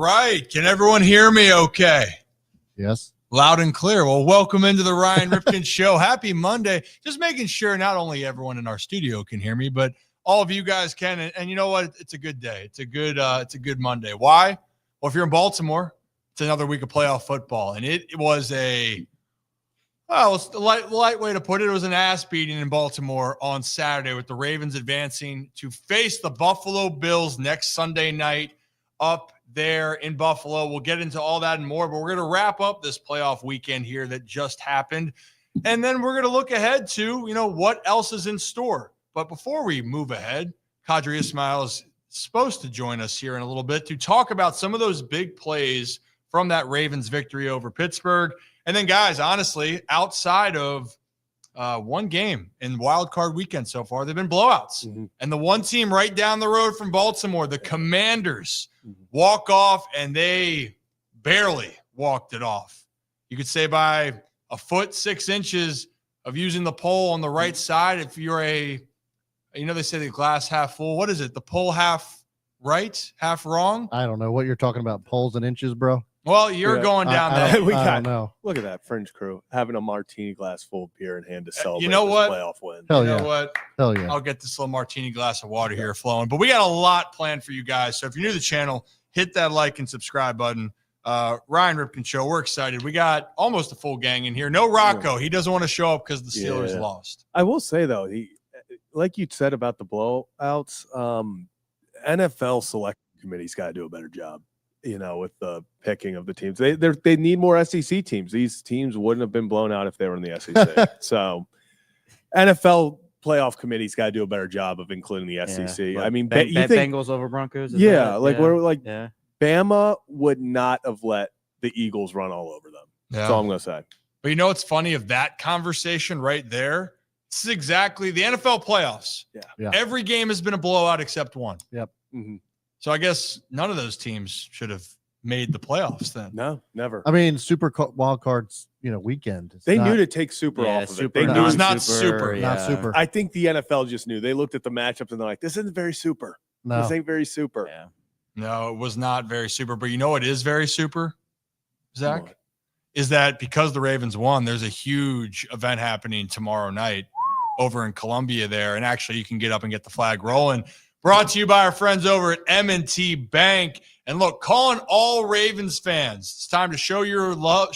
right. Can everyone hear me okay? Yes. Loud and clear. Well, welcome into the Ryan Ripken Show. Happy Monday. Just making sure not only everyone in our studio can hear me, but all of you guys can. And you know what? It's a good day. It's a good Monday. Why? Well, if you're in Baltimore, it's another week of playoff football. And it was it's the light way to put it. It was an ass beating in Baltimore on Saturday with the Ravens advancing to face the Buffalo Bills next Sunday night up there in Buffalo. We'll get into all that and more, but we're going to wrap up this playoff weekend here that just happened. And then we're going to look ahead to, what else is in store. But before we move ahead, Qadry Ismail is supposed to join us here in a little bit to talk about some of those big plays from that Ravens victory over Pittsburgh. And then, guys, honestly, outside of one game in wild card weekend so far, they've been blowouts. Mm-hmm. And the one team right down the road from Baltimore, the Commanders, walk off, and they barely walked it off. You could say by a foot, 6 inches of using the pole on the right side. If you're they say the glass half full. What is it? The pole half right, half wrong? I don't know what you're talking about. Poles and inches, bro. Well, you're going down that. I don't know. Look at that Fringe crew having a martini glass full of beer in hand to celebrate this playoff win. Hell you yeah. know what? Hell yeah. I'll get this little martini glass of water here flowing. But we got a lot planned for you guys. So if you're new to the channel, hit that like and subscribe button. Ryan Ripken Show. We're excited. We got almost a full gang in here. No Rocco. He doesn't want to show up because the Steelers lost. I will say, though, like you said about the blowouts, NFL select committee's got to do a better job. With the picking of the teams, they need more SEC teams. These teams wouldn't have been blown out if they were in the SEC. So, NFL playoff committee's got to do a better job of including the SEC. Yeah, I mean, you think Bengals over Broncos? Bama would not have let the Eagles run all over them. Yeah. That's all I'm gonna say. But what's funny of that conversation right there? This is exactly the NFL playoffs. Yeah. Every game has been a blowout except one. Yep. Mm-hmm. So I guess none of those teams should have made the playoffs then. No, never. I mean, wild cards, weekend. They knew to take super off of it. They knew it was not super. Not super. I think the NFL just knew. They looked at the matchups and they're like, this isn't very super. No. This ain't very super. Yeah. No, it was not very super. But what is very super, Zach? Is that because the Ravens won, there's a huge event happening tomorrow night over in Columbia there. And actually, you can get up and get the flag rolling. Brought to you by our friends over at M&T Bank. And look, calling all Ravens fans. It's time to show your love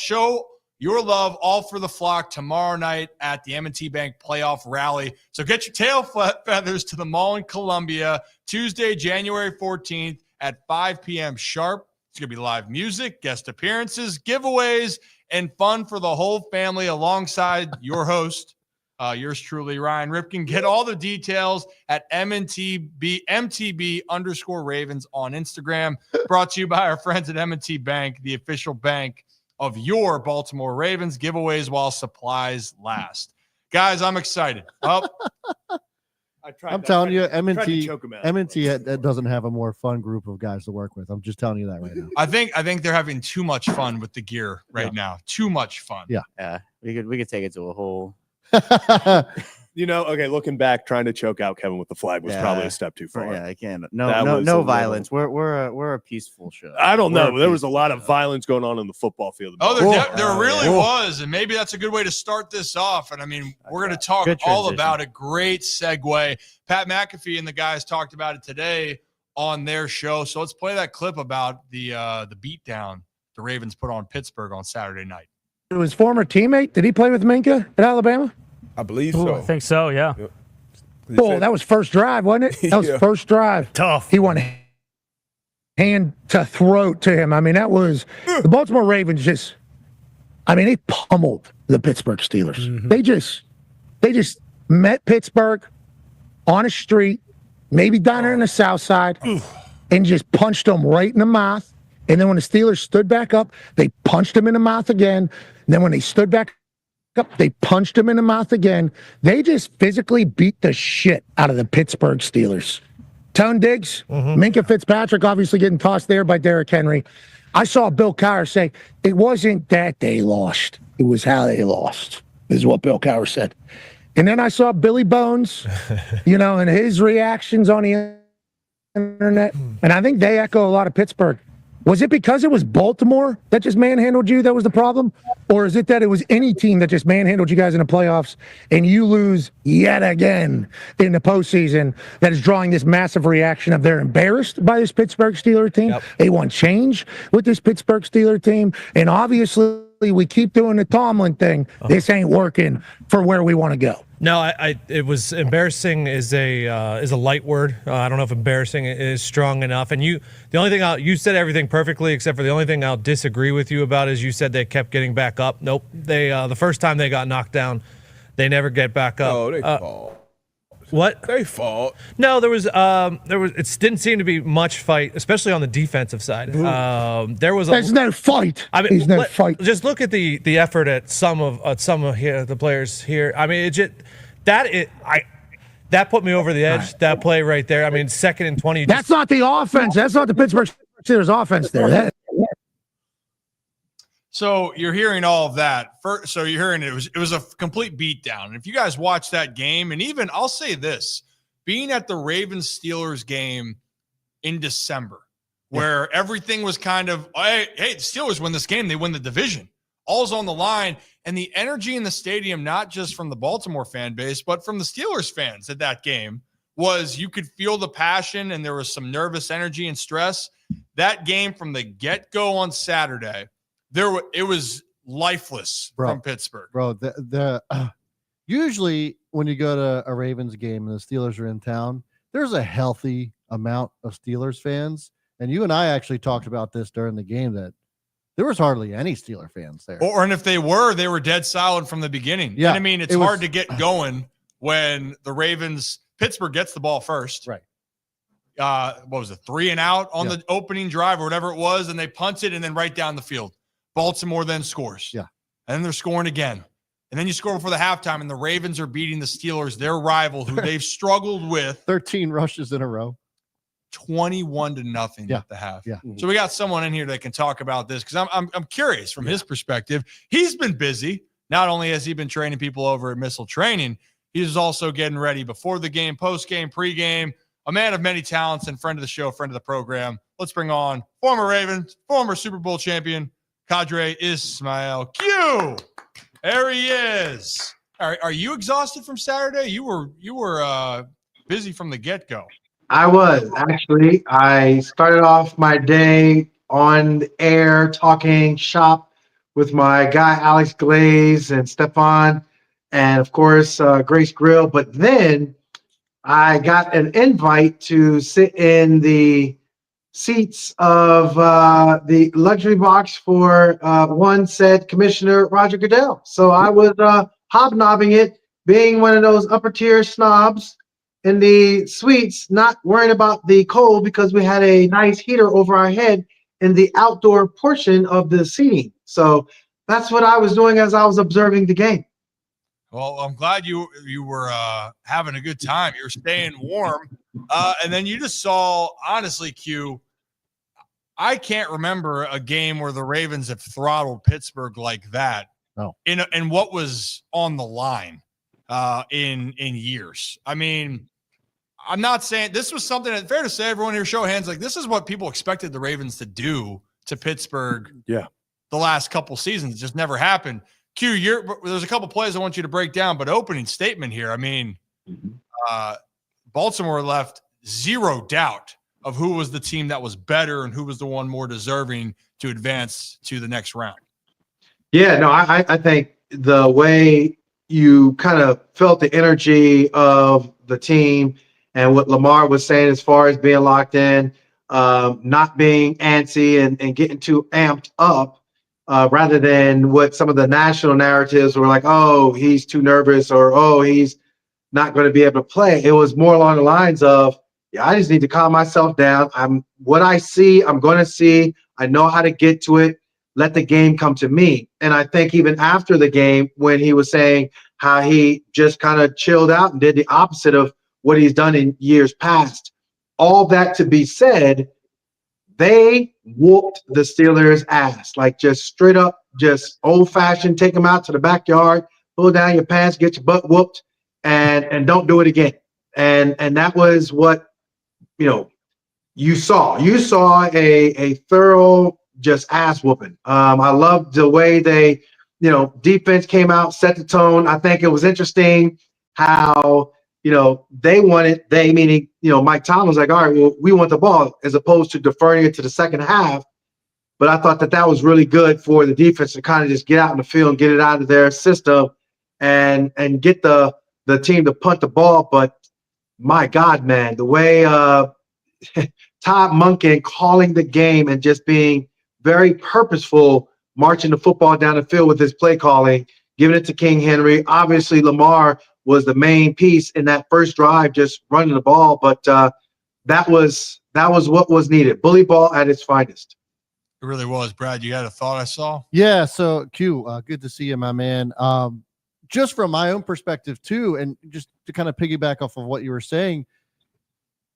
all for the flock tomorrow night at the M&T Bank playoff rally. So get your tail feathers to the mall in Columbia Tuesday, January 14th at 5 p.m. sharp. It's going to be live music, guest appearances, giveaways, and fun for the whole family alongside your host, yours truly, Ryan Ripken. Get all the details at MTB_Ravens on Instagram. Brought to you by our friends at M&T Bank, the official bank of your Baltimore Ravens. Giveaways while supplies last. Guys, I'm excited. I'm telling you, M&T doesn't have a more fun group of guys to work with. I'm just telling you that right now. I think they're having too much fun with the gear right now. Too much fun. Yeah. Yeah. We could take it to a whole. Looking back, trying to choke out Kevin with the flag was probably a step too far. Yeah, I can't. No violence. We're a peaceful show. I don't know. There was a lot of violence going on in the football field. Oh, there really was, and maybe that's a good way to start this off. And I mean, we're going to talk all about it. Great segue. Pat McAfee and the guys talked about it today on their show. So let's play that clip about the beatdown the Ravens put on Pittsburgh on Saturday night. His former teammate, did he play with Minka at Alabama? I believe so. I think so, yeah. Oh, that was first drive, wasn't it? That was first drive. Tough. He went hand to throat to him. I mean, that was the Baltimore Ravens they pummeled the Pittsburgh Steelers. Mm-hmm. They just met Pittsburgh on a street, maybe down there in the South Side, and just punched them right in the mouth. And then when the Steelers stood back up, they punched him in the mouth again. And then when they stood back up, they punched him in the mouth again. They just physically beat the shit out of the Pittsburgh Steelers. Tone Diggs, Minka Fitzpatrick obviously getting tossed there by Derrick Henry. I saw Bill Cowher say, it wasn't that they lost. It was how they lost, is what Bill Cowher said. And then I saw Billy Bones, and his reactions on the internet. And I think they echo a lot of Pittsburgh. Was it because it was Baltimore that just manhandled you that was the problem? Or is it that it was any team that just manhandled you guys in the playoffs and you lose yet again in the postseason that is drawing this massive reaction of they're embarrassed by this Pittsburgh Steelers team? Yep. They want change with this Pittsburgh Steelers team. And obviously we keep doing the Tomlin thing. This ain't working for where we want to go. No, it was embarrassing is a light word. I don't know if embarrassing is strong enough. And you said everything perfectly except for the only thing I'll disagree with you about is you said they kept getting back up. Nope. They the first time they got knocked down, they never get back up. Oh, they fall. What? They fought. No, there was it didn't seem to be much fight, especially on the defensive side. There's no fight. I mean, there's no fight. Just look at the effort at some of here the players here. I mean, that put me over the edge. Right. That play right there. I mean, 2nd and 20. That's not the offense. That's not the Pittsburgh Steelers offense there. So you're hearing all of that. So you're hearing it was a complete beatdown. And if you guys watch that game, and even I'll say this, being at the Ravens-Steelers game in December, where everything was kind of, hey, the Steelers win this game, they win the division. All's on the line. And the energy in the stadium, not just from the Baltimore fan base, but from the Steelers fans at that game, was you could feel the passion and there was some nervous energy and stress. That game from the get-go on Saturday, it was lifeless from Pittsburgh. Bro, usually when you go to a Ravens game and the Steelers are in town, there's a healthy amount of Steelers fans. And you and I actually talked about this during the game that there was hardly any Steeler fans there. And if they were dead silent from the beginning. Yeah, and I mean, it's hard to get going when Pittsburgh gets the ball first. Right. What was it, 3 and out on the opening drive or whatever it was, and they punted and then right down the field. Baltimore then scores. Yeah. And then they're scoring again. And then you score before the halftime, and the Ravens are beating the Steelers, their rival, who they've struggled with. 13 rushes in a row. 21-0 at the half. Yeah. So we got someone in here that can talk about this because I'm curious from his perspective. He's been busy. Not only has he been training people over at Missile Training, he's also getting ready before the game, post-game, pre-game. A man of many talents and friend of the show, friend of the program. Let's bring on former Ravens, former Super Bowl champion, Qadry Ismail. Q. There he is. Are you exhausted from Saturday? You were busy from the get-go. I was actually. I started off my day on the air talking shop with my guy Alex Glaze and Stefan, and of course Grace Grill. But then I got an invite to sit in the seats of the luxury box for one said Commissioner Roger Goodell. So I was hobnobbing it, being one of those upper tier snobs in the suites, not worrying about the cold because we had a nice heater over our head in the outdoor portion of the seating. So that's what I was doing as I was observing the game. Well, I'm glad you were having a good time. You were staying warm. And then you just saw, honestly, Q, I can't remember a game where the Ravens have throttled Pittsburgh like that. No. In what was on the line in years. I mean, I'm not saying this was something that, fair to say, everyone here show of hands, like this is what people expected the Ravens to do to Pittsburgh. Yeah. The last couple seasons. It just never happened. Q, there's a couple plays I want you to break down, but opening statement here. I mean, Baltimore left zero doubt of who was the team that was better and who was the one more deserving to advance to the next round. Yeah, no, I think the way you kind of felt the energy of the team and what Lamar was saying as far as being locked in, not being antsy and getting too amped up, rather than what some of the national narratives were like, oh, he's too nervous or, oh, he's not going to be able to play. It was more along the lines of, yeah, I just need to calm myself down. What I see, I'm going to see. I know how to get to it. Let the game come to me. And I think even after the game, when he was saying how he just kind of chilled out and did the opposite of what he's done in years past, all that to be said, they whooped the Steelers' ass, like just straight up, just old-fashioned, take them out to the backyard, pull down your pants, get your butt whooped, and don't do it again. And that was what, you saw a thorough just ass whooping. I loved the way they, defense came out, set the tone. I think it was interesting how, they meaning, Mike Tomlin was like, all right, well, we want the ball, as opposed to deferring it to the second half. But I thought that was really good for the defense to kind of just get out in the field and get it out of their system and get the team to punt the ball. But my God, man, the way Todd Monken calling the game and just being very purposeful, marching the football down the field with his play calling, giving it to King Henry. Obviously, Lamar was the main piece in that first drive, just running the ball. But that was what was needed. Bully ball at its finest. It really was. Brad, you had a thought I saw? Yeah. So Q, good to see you, my man. Just from my own perspective too, and just to kind of piggyback off of what you were saying,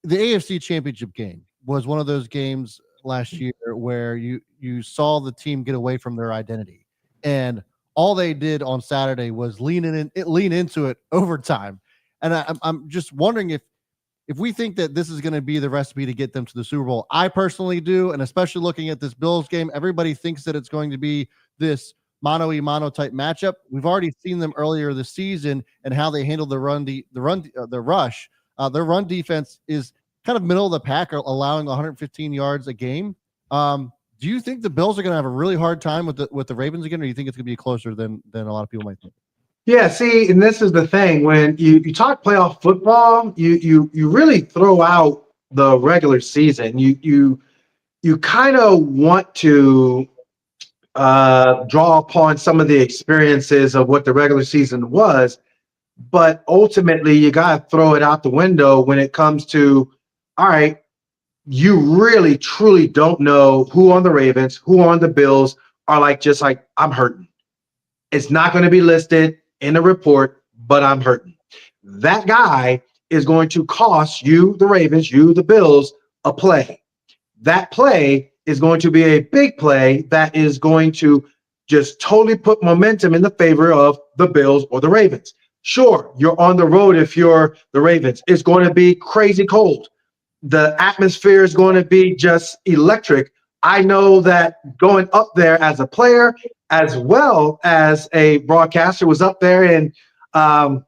the AFC Championship game was one of those games last year where you saw the team get away from their identity, and all they did on Saturday was lean into it overtime. And I'm just wondering if we think that this is going to be the recipe to get them to the Super Bowl. I personally do, and especially looking at this Bills game, everybody thinks that it's going to be this mano-a-mano type matchup. We've already seen them earlier this season and how they handled the rush. Their run defense is kind of middle of the pack, allowing 115 yards a game. Do you think the Bills are going to have a really hard time with the Ravens again, or do you think it's going to be closer than a lot of people might think? Yeah, see, and this is the thing. When you talk playoff football, you really throw out the regular season. You kind of want to draw upon some of the experiences of what the regular season was, but ultimately you got to throw it out the window when it comes to, all right, you really truly don't know who on the Ravens, who on the Bills are just like, I'm hurting. It's not going to be listed in the report, but I'm hurting. That guy is going to cost you, the Ravens, you, the Bills, a play. That play is going to be a big play that is going to just totally put momentum in the favor of the Bills or the Ravens. Sure, you're on the road if you're the Ravens. It's going to be crazy cold. The atmosphere is going to be just electric. I know that going up there as a player, as well as a broadcaster, was up there in the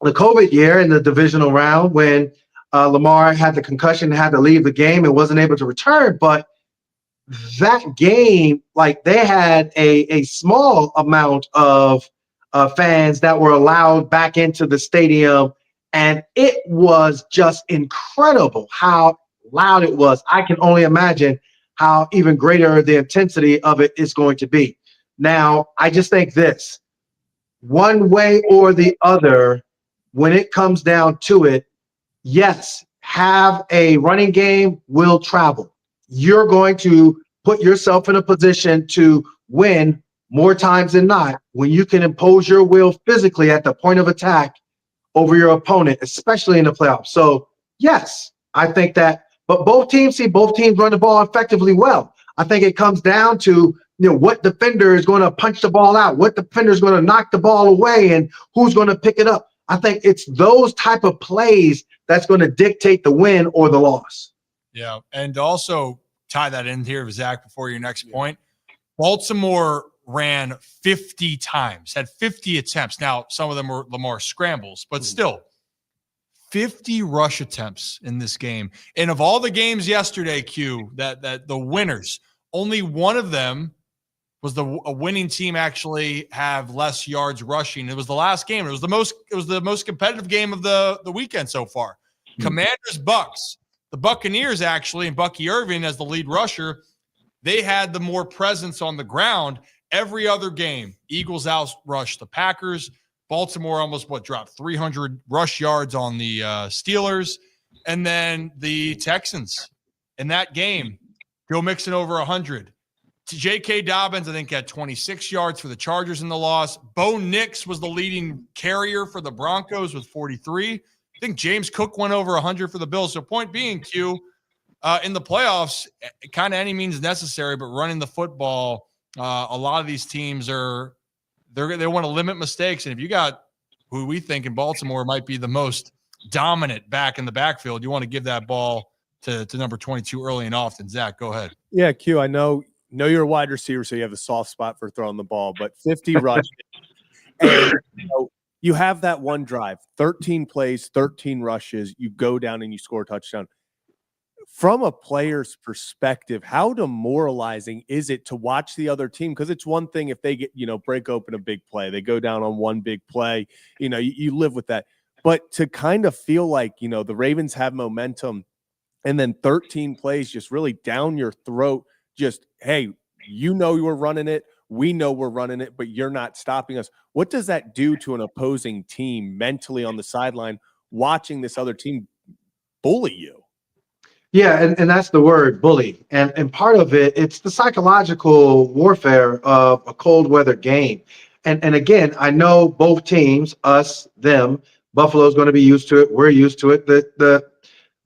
COVID year in the divisional round when Lamar had the concussion, had to leave the game and wasn't able to return. But that game, they had a small amount of fans that were allowed back into the stadium, and it was just incredible how loud it was. I can only imagine how even greater the intensity of it is going to be. Now, I just think this, one way or the other, when it comes down to it, yes, have a running game, will travel. You're going to put yourself in a position to win more times than not when you can impose your will physically at the point of attack over your opponent, especially in the playoffs. So, yes, I think that, but both teams run the ball effectively well. I think it comes down to what defender is going to punch the ball out, what defender is going to knock the ball away, and who's going to pick it up. I think it's those type of plays that's going to dictate the win or the loss. Yeah, and also tie that in here, Zach, before your next point. Baltimore ran 50 times, had 50 attempts. Now, some of them were Lamar scrambles, but still 50 rush attempts in this game. And of all the games yesterday, Q, that the winners, only one of them was a winning team actually have less yards rushing. It was the last game. It was the most competitive game of the weekend so far. Commanders, Bucks. The Buccaneers actually, and Bucky Irving as the lead rusher, they had the more presence on the ground. Every other game, Eagles outrushed the Packers. Baltimore almost dropped 300 rush yards on the Steelers. And then the Texans in that game, Joe Mixon over 100. J.K. Dobbins, I think, had 26 yards for the Chargers in the loss. Bo Nix was the leading carrier for the Broncos with 43. I think James Cook went over 100 for the Bills. So point being, Q, in the playoffs, kind of any means necessary, but running the football, a lot of these teams they want to limit mistakes. And if you got who we think in Baltimore might be the most dominant back in the backfield, you want to give that ball to number 22 early and often. Zach, go ahead. Yeah, Q, I know you're a wide receiver, so you have a soft spot for throwing the ball, but 50 rushes. And you have that one drive, 13 plays, 13 rushes, you go down and you score a touchdown. From a player's perspective, how demoralizing is it to watch the other team? Because it's one thing if they get, break open a big play, they go down on one big play, you live with that. But to kind of feel like, the Ravens have momentum and then 13 plays just really down your throat, just, hey, you were running it. We know we're running it, but you're not stopping us. What does that do to an opposing team mentally on the sideline watching this other team bully you? Yeah, and that's the word, bully. And part of it's the psychological warfare of a cold weather game. And again, I know both teams, us, them, Buffalo's going to be used to it. We're used to it. The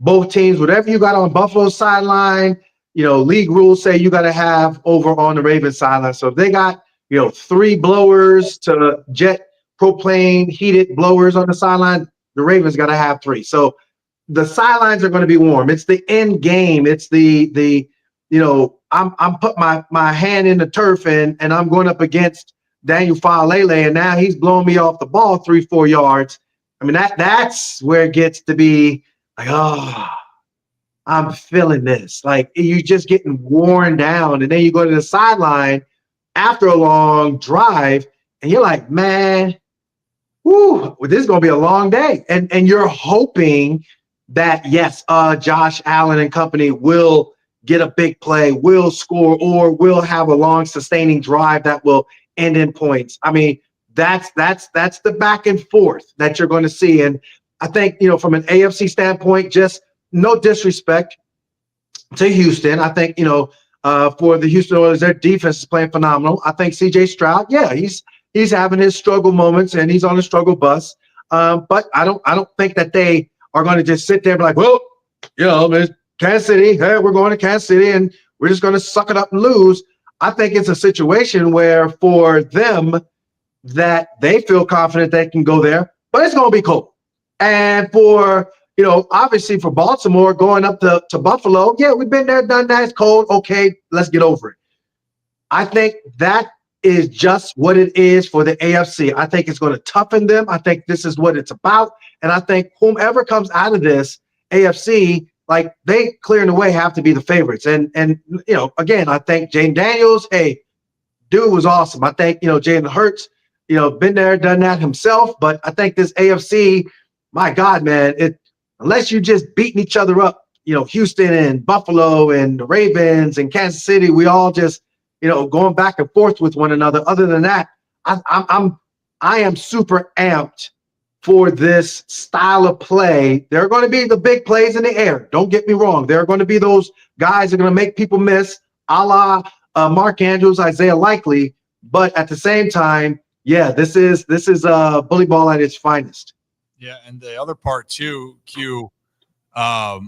both teams, whatever you got on Buffalo's sideline, league rules say you got to have over on the Ravens sideline. So if they got, 3 blowers to jet propane heated blowers on the sideline, the Ravens got to have 3. So the sidelines are going to be warm. It's the end game. It's I'm putting my hand in the turf and I'm going up against Daniel Falele, and now he's blowing me off the ball 3-4 yards. I mean, that's where it gets to be like, oh, I'm feeling this. Like, you're just getting worn down. And then you go to the sideline after a long drive and you're like, man, whoo, this is going to be a long day. And you're hoping that, yes, Josh Allen and company will get a big play, will score, or will have a long sustaining drive that will end in points. I mean, that's the back and forth that you're going to see. And I think, from an AFC standpoint, just no disrespect to Houston. I think, for the Houston Oilers, their defense is playing phenomenal. I think CJ Stroud, yeah, he's having his struggle moments and he's on a struggle bus. But I don't think that they are going to just sit there and be like, well, it's Kansas City. Hey, we're going to Kansas City and we're just going to suck it up and lose. I think it's a situation where for them that they feel confident they can go there, but it's going to be cold. And for, obviously for Baltimore going up to Buffalo, yeah, we've been there, done that. It's cold. Okay, let's get over it. I think that is just what it is for the AFC. I think it's going to toughen them. I think this is what it's about. And I think whomever comes out of this AFC, like, they clearing the way have to be the favorites. And again, I think Jaden Daniels, hey, dude was awesome. I think, Jalen Hurts, been there, done that himself. But I think this AFC, my God, man, unless you just beating each other up, Houston and Buffalo and the Ravens and Kansas City, we all just, going back and forth with one another. Other than that, I am super amped for this style of play. There are going to be the big plays in the air. Don't get me wrong. There are going to be those guys that are going to make people miss, a la Mark Andrews, Isaiah Likely. But at the same time, yeah, this is bully ball at its finest. Yeah, and the other part too, Q, the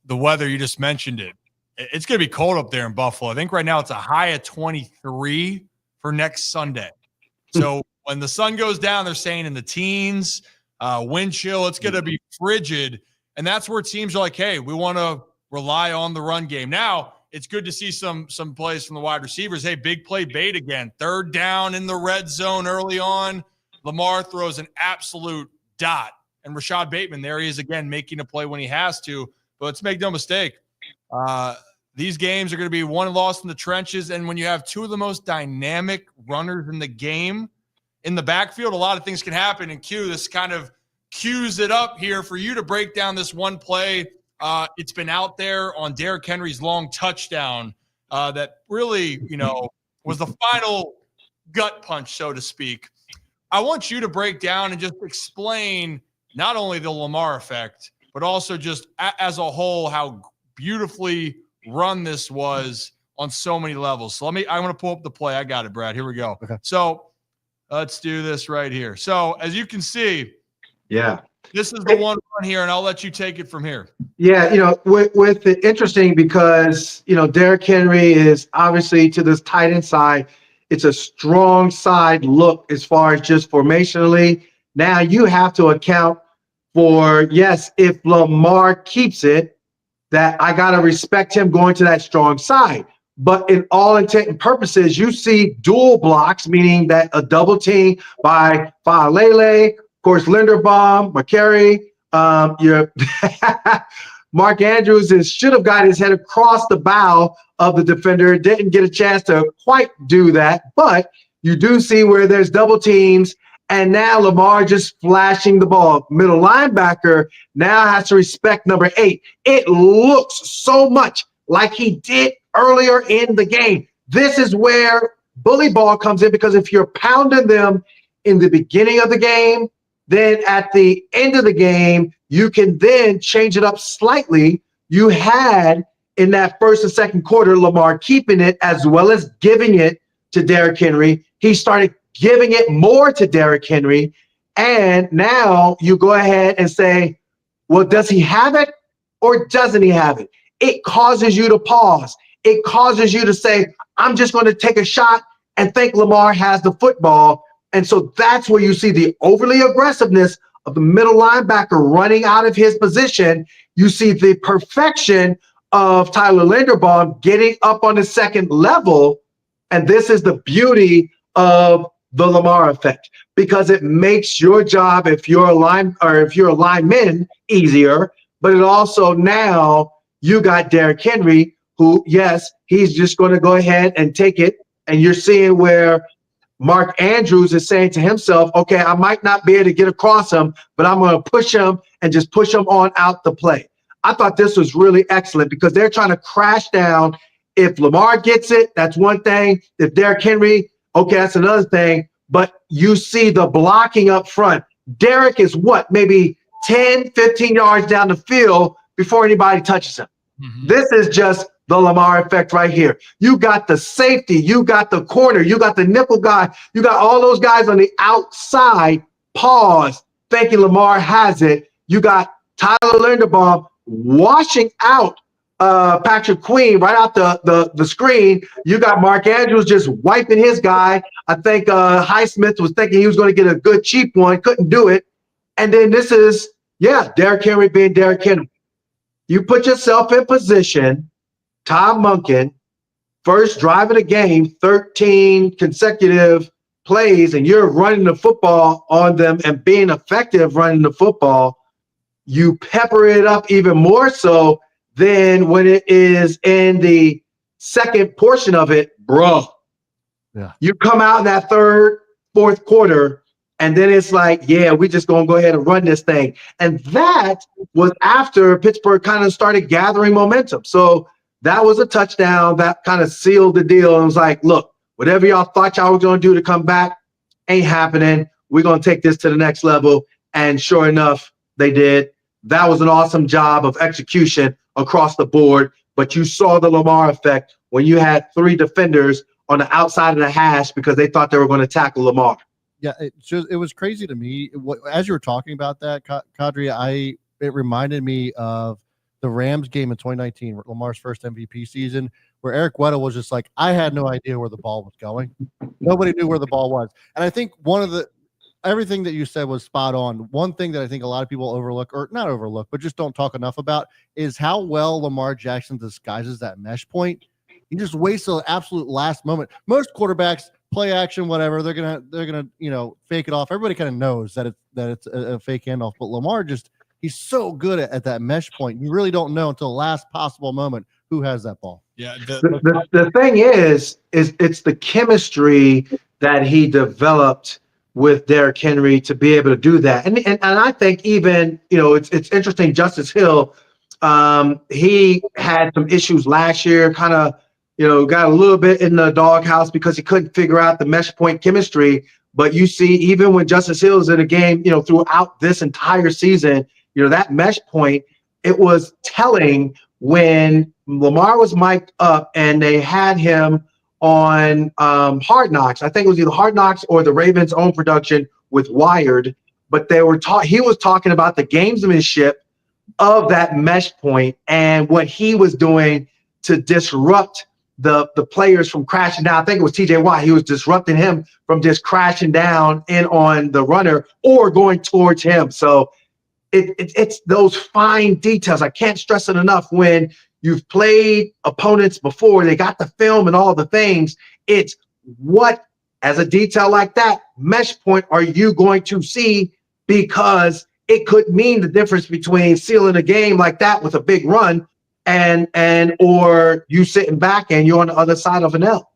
weather, you just mentioned it. It's going to be cold up there in Buffalo. I think right now it's a high of 23 for next Sunday. So when the sun goes down, they're saying in the teens, wind chill, it's going to be frigid. And that's where teams are like, hey, we want to rely on the run game. Now, it's good to see some plays from the wide receivers. Hey, big play bait again. 3rd down in the red zone early on. Lamar throws an absolute dot. And Rashad Bateman, there he is again, making a play when he has to. But let's make no mistake. These games are going to be won and lost in the trenches. And when you have 2 of the most dynamic runners in the game in the backfield, a lot of things can happen. And Q, this kind of cues it up here for you to break down this one play. It's been out there on Derrick Henry's long touchdown that really, was the final gut punch, so to speak. I want you to break down and just explain not only the Lamar effect, but also just as a whole, how beautifully run this was on so many levels. So I'm going to pull up the play. I got it, Brad. Here we go. Okay. So let's do this right here. So as you can see, yeah, this is the one run here, and I'll let you take it from here. Yeah, with it interesting because, Derrick Henry is obviously to this tight end side. It's a strong side look as far as just formationally. Now you have to account for, yes, if Lamar keeps it, that I got to respect him going to that strong side. But in all intent and purposes, you see dual blocks, meaning that a double team by Faalele, of course, Linderbaum, McCary, your Mark Andrews should have got his head across the bow of the defender. Didn't get a chance to quite do that, but you do see where there's double teams, and now Lamar just flashing the ball. Middle linebacker now has to respect number 8. It looks so much like he did earlier in the game. This is where bully ball comes in, because if you're pounding them in the beginning of the game, then at the end of the game, you can then change it up slightly. You had in that first and second quarter, Lamar keeping it as well as giving it to Derrick Henry. He started giving it more to Derrick Henry. And now you go ahead and say, well, does he have it or doesn't he have it? It causes you to pause. It causes you to say, I'm just going to take a shot and think Lamar has the football. And so that's where you see the overly aggressiveness of the middle linebacker running out of his position. You see the perfection of Tyler Linderbaum getting up on the second level. And this is the beauty of the Lamar effect, because it makes your job, if you're a lineman, easier. But it also, now you got Derrick Henry, who, yes, he's just going to go ahead and take it. And you're seeing where Mark Andrews is saying to himself, okay, I might not be able to get across him, but I'm going to push him and just push him on out the play. I thought this was really excellent, because they're trying to crash down. If Lamar gets it, that's one thing. If Derrick Henry, okay, that's another thing. But you see the blocking up front. Derrick is what, maybe 10, 15 yards down the field before anybody touches him. Mm-hmm. This is just the Lamar effect right here. You got the safety, you got the corner, you got the nickel guy, you got all those guys on the outside. Pause, thinking Lamar has it. You got Tyler Linderbaum washing out Patrick Queen right out the screen. You got Mark Andrews just wiping his guy. I think Highsmith was thinking he was going to get a good cheap one, couldn't do it. And then this is, Derrick Henry being Derrick Henry. You put yourself in position, Tom Monken, first drive of the game, 13 consecutive plays, and you're running the football on them and being effective running the football. You pepper it up even more so than when it is in the second portion of it, bro. Yeah. You come out in that third, fourth quarter, and then it's like, we just going to go ahead and run this thing. And that was after Pittsburgh kind of started gathering momentum. So that was a touchdown that kind of sealed the deal. And was like, look, whatever y'all thought y'all were going to do to come back ain't happening. We're going to take this to the next level. And sure enough, they did. That was an awesome job of execution across the board. But you saw the Lamar effect when you had 3 defenders on the outside of the hash because they thought they were going to tackle Lamar. Yeah, it was crazy to me. As you were talking about that, Qadry, it reminded me of the Rams game in 2019, Lamar's first MVP season, where Eric Weddle was just like, I had no idea where the ball was going. Nobody knew where the ball was. And I think everything that you said was spot on. One thing that I think a lot of people overlook, or not overlook, but just don't talk enough about, is how well Lamar Jackson disguises that mesh point. He just waits till the absolute last moment. Most quarterbacks, play action, whatever, they're gonna fake it off. Everybody kind of knows that it's a fake handoff, but Lamar he's so good at that mesh point. You really don't know until the last possible moment who has that ball. Yeah. The thing is it's the chemistry that he developed with Derrick Henry to be able to do that. And I think even, it's interesting. Justice Hill, he had some issues last year, kind of, got a little bit in the doghouse because he couldn't figure out the mesh point chemistry. But you see, even when Justice Hill is in a game, throughout this entire season, that mesh point, it was telling when Lamar was mic'd up and they had him on Hard Knocks. I think it was either Hard Knocks or the Ravens' own production with Wired. But he was talking about the gamesmanship of that mesh point and what he was doing to disrupt the players from crashing down. I think it was TJ Watt. He was disrupting him from just crashing down in on the runner or going towards him. So it's those fine details. I can't stress it enough. When you've played opponents before, they got the film and all the things. It's what, as a detail like that, mesh point are you going to see? Because it could mean the difference between sealing a game like that with a big run and or you sitting back and you're on the other side of an L.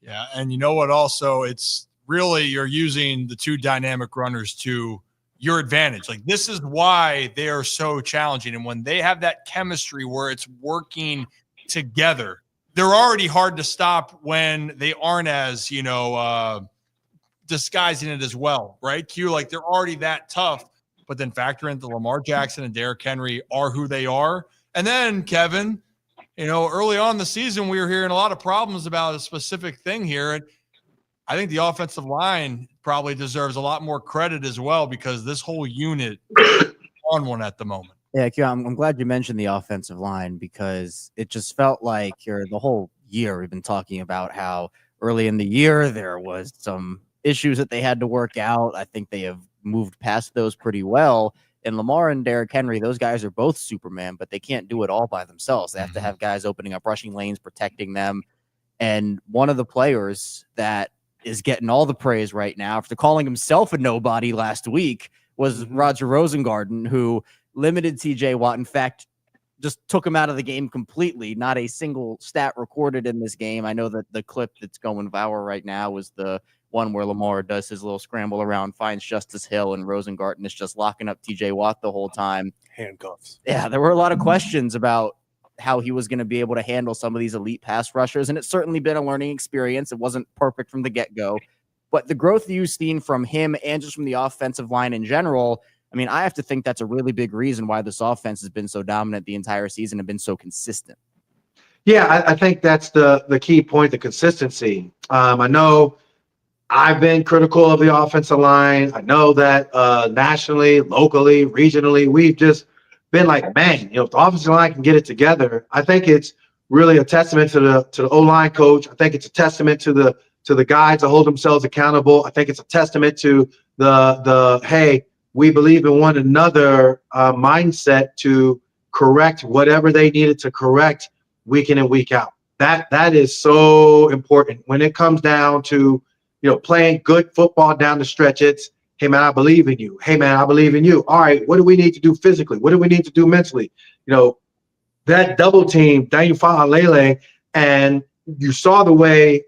Yeah, and you know what? Also, it's really you're using the two dynamic runners to your advantage. Like, this is why they are so challenging. And when they have that chemistry where it's working together, they're already hard to stop when they aren't as, disguising it as well, right? Q, like they're already that tough, but then factor in the Lamar Jackson and Derrick Henry are who they are. And then, Kevin, early on in the season, we were hearing a lot of problems about a specific thing here. And I think the offensive line probably deserves a lot more credit as well, because this whole unit is on one at the moment. Yeah, Q, I'm glad you mentioned the offensive line, because it just felt like the whole year we've been talking about how early in the year there was some issues that they had to work out. I think they have moved past those pretty well. And Lamar and Derrick Henry, those guys are both Superman, but they can't do it all by themselves. They have to have guys opening up rushing lanes, protecting them. And one of the players that is getting all the praise right now after calling himself a nobody last week was Roger Rosengarten, who limited TJ Watt. In fact, just took him out of the game completely. Not a single stat recorded in this game. I know that the clip that's going viral right now was the one where Lamar does his little scramble around, finds Justice Hill, and Rosengarten is just locking up TJ Watt the whole time. Handcuffs. Yeah, there were a lot of questions about how he was going to be able to handle some of these elite pass rushers, and it's certainly been a learning experience. It wasn't perfect from the get-go, but the growth you've seen from him and just from the offensive line in general, I mean, I have to think that's a really big reason why this offense has been so dominant the entire season and been so consistent. Yeah, I think that's the key point, the consistency. I know I've been critical of the offensive line. I know that nationally, locally, regionally, we've just been like, man, if the offensive line can get it together, I think it's really a testament to the O-line coach. I think it's a testament to the guys to hold themselves accountable. I think it's a testament to the hey, we believe in one another mindset to correct whatever they needed to correct week in and week out. That is so important when it comes down to playing good football down the stretch. It's, hey, man, I believe in you. Hey, man, I believe in you. All right, what do we need to do physically? What do we need to do mentally? That double team, Daniel Fa'alele, and you saw the way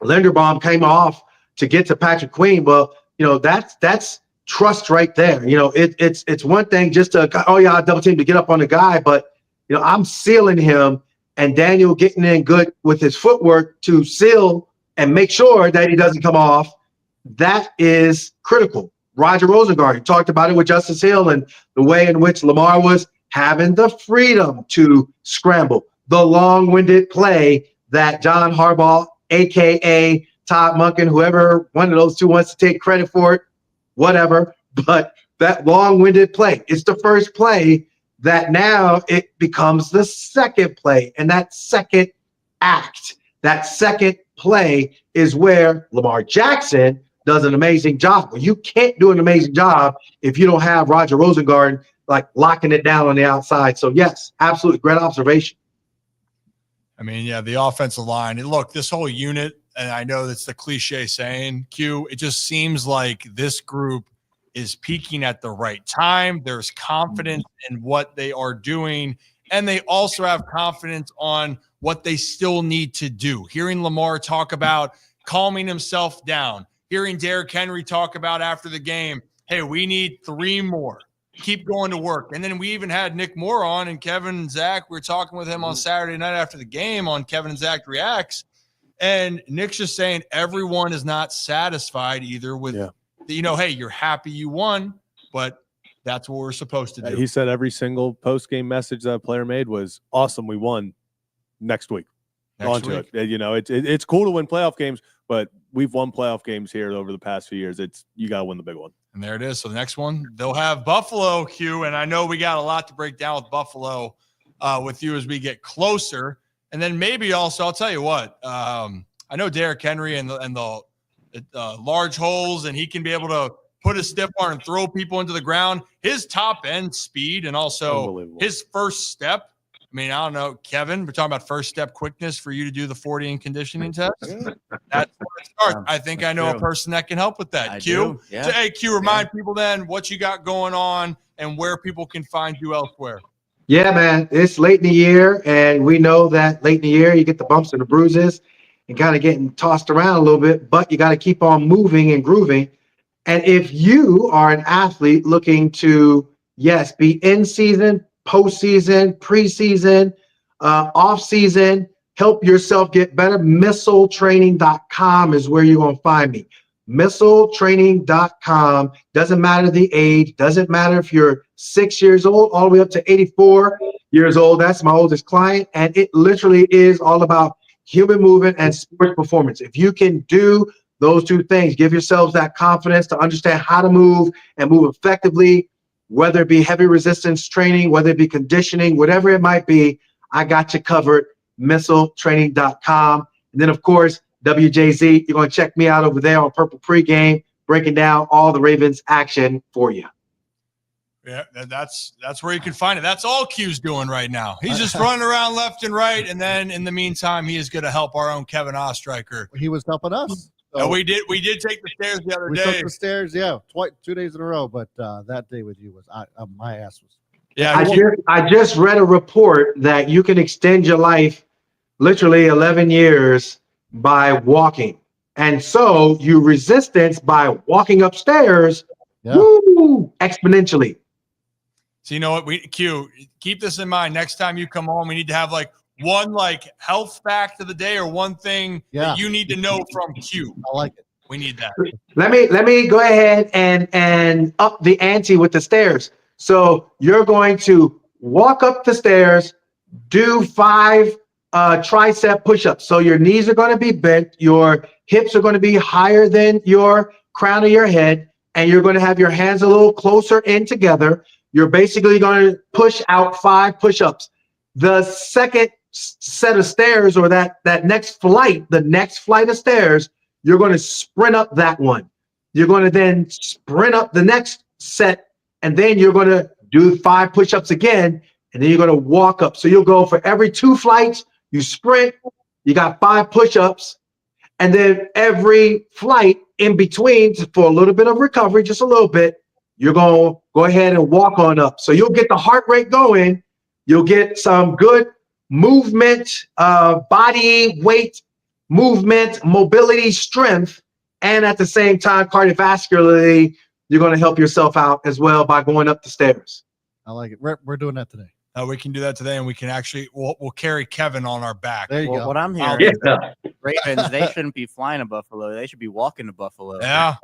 Linderbaum came off to get to Patrick Queen. Well, that's trust right there. It's one thing just to, I double team to get up on the guy, but, I'm sealing him, and Daniel getting in good with his footwork to seal and make sure that he doesn't come off. That is critical. Roger Rosengarten talked about it with Justice Hill and the way in which Lamar was having the freedom to scramble. The long-winded play that John Harbaugh, a.k.a. Todd Monken, whoever one of those two wants to take credit for it, whatever. But that long-winded play, it's the first play that now it becomes the second play. And that second act, that second play is where Lamar Jackson does an amazing job. Well, you can't do an amazing job if you don't have Roger Rosengarten like locking it down on the outside. So yes, absolutely great observation. I mean, yeah, the offensive line. And look, this whole unit, and I know that's the cliche saying, Q, it just seems like this group is peaking at the right time. There's confidence in what they are doing, and they also have confidence on what they still need to do. Hearing Lamar talk about calming himself down, hearing Derrick Henry talk about after the game, hey, we need 3 more. Keep going to work. And then we even had Nick Moore on, and Kevin and Zach, we were talking with him on Saturday night after the game on Kevin and Zach Reacts. And Nick's just saying everyone is not satisfied either with, hey, you're happy you won, but that's what we're supposed to do. He said every single post-game message that a player made was, awesome, we won. Next week. It's cool to win playoff games, but we've won playoff games here over the past few years. You got to win the big one. And there it is. So the next one, they'll have Buffalo, Q, and I know we got a lot to break down with Buffalo with you as we get closer. And then maybe also, I'll tell you what, I know Derrick Henry and the large holes, and he can be able to put a stiff arm and throw people into the ground. His top end speed and also his first step. I mean, I don't know, Kevin, we're talking about first step quickness for you to do the 40 and conditioning test. That's where it starts. I think I know a person that can help with that. Q. Yeah. So, hey, Q, remind people then what you got going on and where people can find you elsewhere. Yeah, man, it's late in the year, and we know that late in the year you get the bumps and the bruises and kind of getting tossed around a little bit, but you got to keep on moving and grooving. And if you are an athlete looking to, yes, be in season, postseason, preseason, off season, help yourself get better, missiletraining.com is where you're going to find me. Missiletraining.com. Doesn't matter the age, doesn't matter if you're 6 years old, all the way up to 84 years old. That's my oldest client. And it literally is all about human movement and sports performance. If you can do those two things, give yourselves that confidence to understand how to move and move effectively, whether it be heavy resistance training, whether it be conditioning, whatever it might be, I got you covered. Missiletraining.com. And then, of course, WJZ, you're going to check me out over there on Purple Pregame, breaking down all the Ravens action for you. Yeah, that's where you can find it. That's all Q's doing right now. He's just running around left and right, and then in the meantime, he is going to help our own Kevin Ostreicher. He was helping us. So we did take the stairs the other day. We took the stairs, 2 days in a row. But that day with you was my ass was. Yeah, I just read a report that you can extend your life literally 11 years by walking, and so you resistance by walking upstairs, exponentially. So you know what? Q, keep this in mind. Next time you come home, we need to have like one health fact of the day or one thing that you need to know from Q. I like it. We need that. Let me go ahead and up the ante with the stairs. So you're going to walk up the stairs, do 5 tricep push-ups. So your knees are going to be bent, your hips are going to be higher than your crown of your head, and you're going to have your hands a little closer in together. You're basically going to push out 5 push-ups. The second set of stairs, or that next flight, the next flight of stairs, you're going to sprint up that one. You're going to then sprint up the next set, and then you're going to do 5 push-ups again, and then you're going to walk up. So you'll go for every 2 flights, you sprint, you got 5 push-ups, and then every flight in between for a little bit of recovery, just a little bit, you're going to go ahead and walk on up. So you'll get the heart rate going. You'll get some good movement, body weight movement, mobility, strength, and at the same time, cardiovascularly, you're going to help yourself out as well by going up the stairs. I like it. We're doing that today. We can do that today, and we can actually we'll carry Kevin on our back. There you go. What I'm hearing is that Ravens, they shouldn't be flying to Buffalo. They should be walking to Buffalo. Yeah.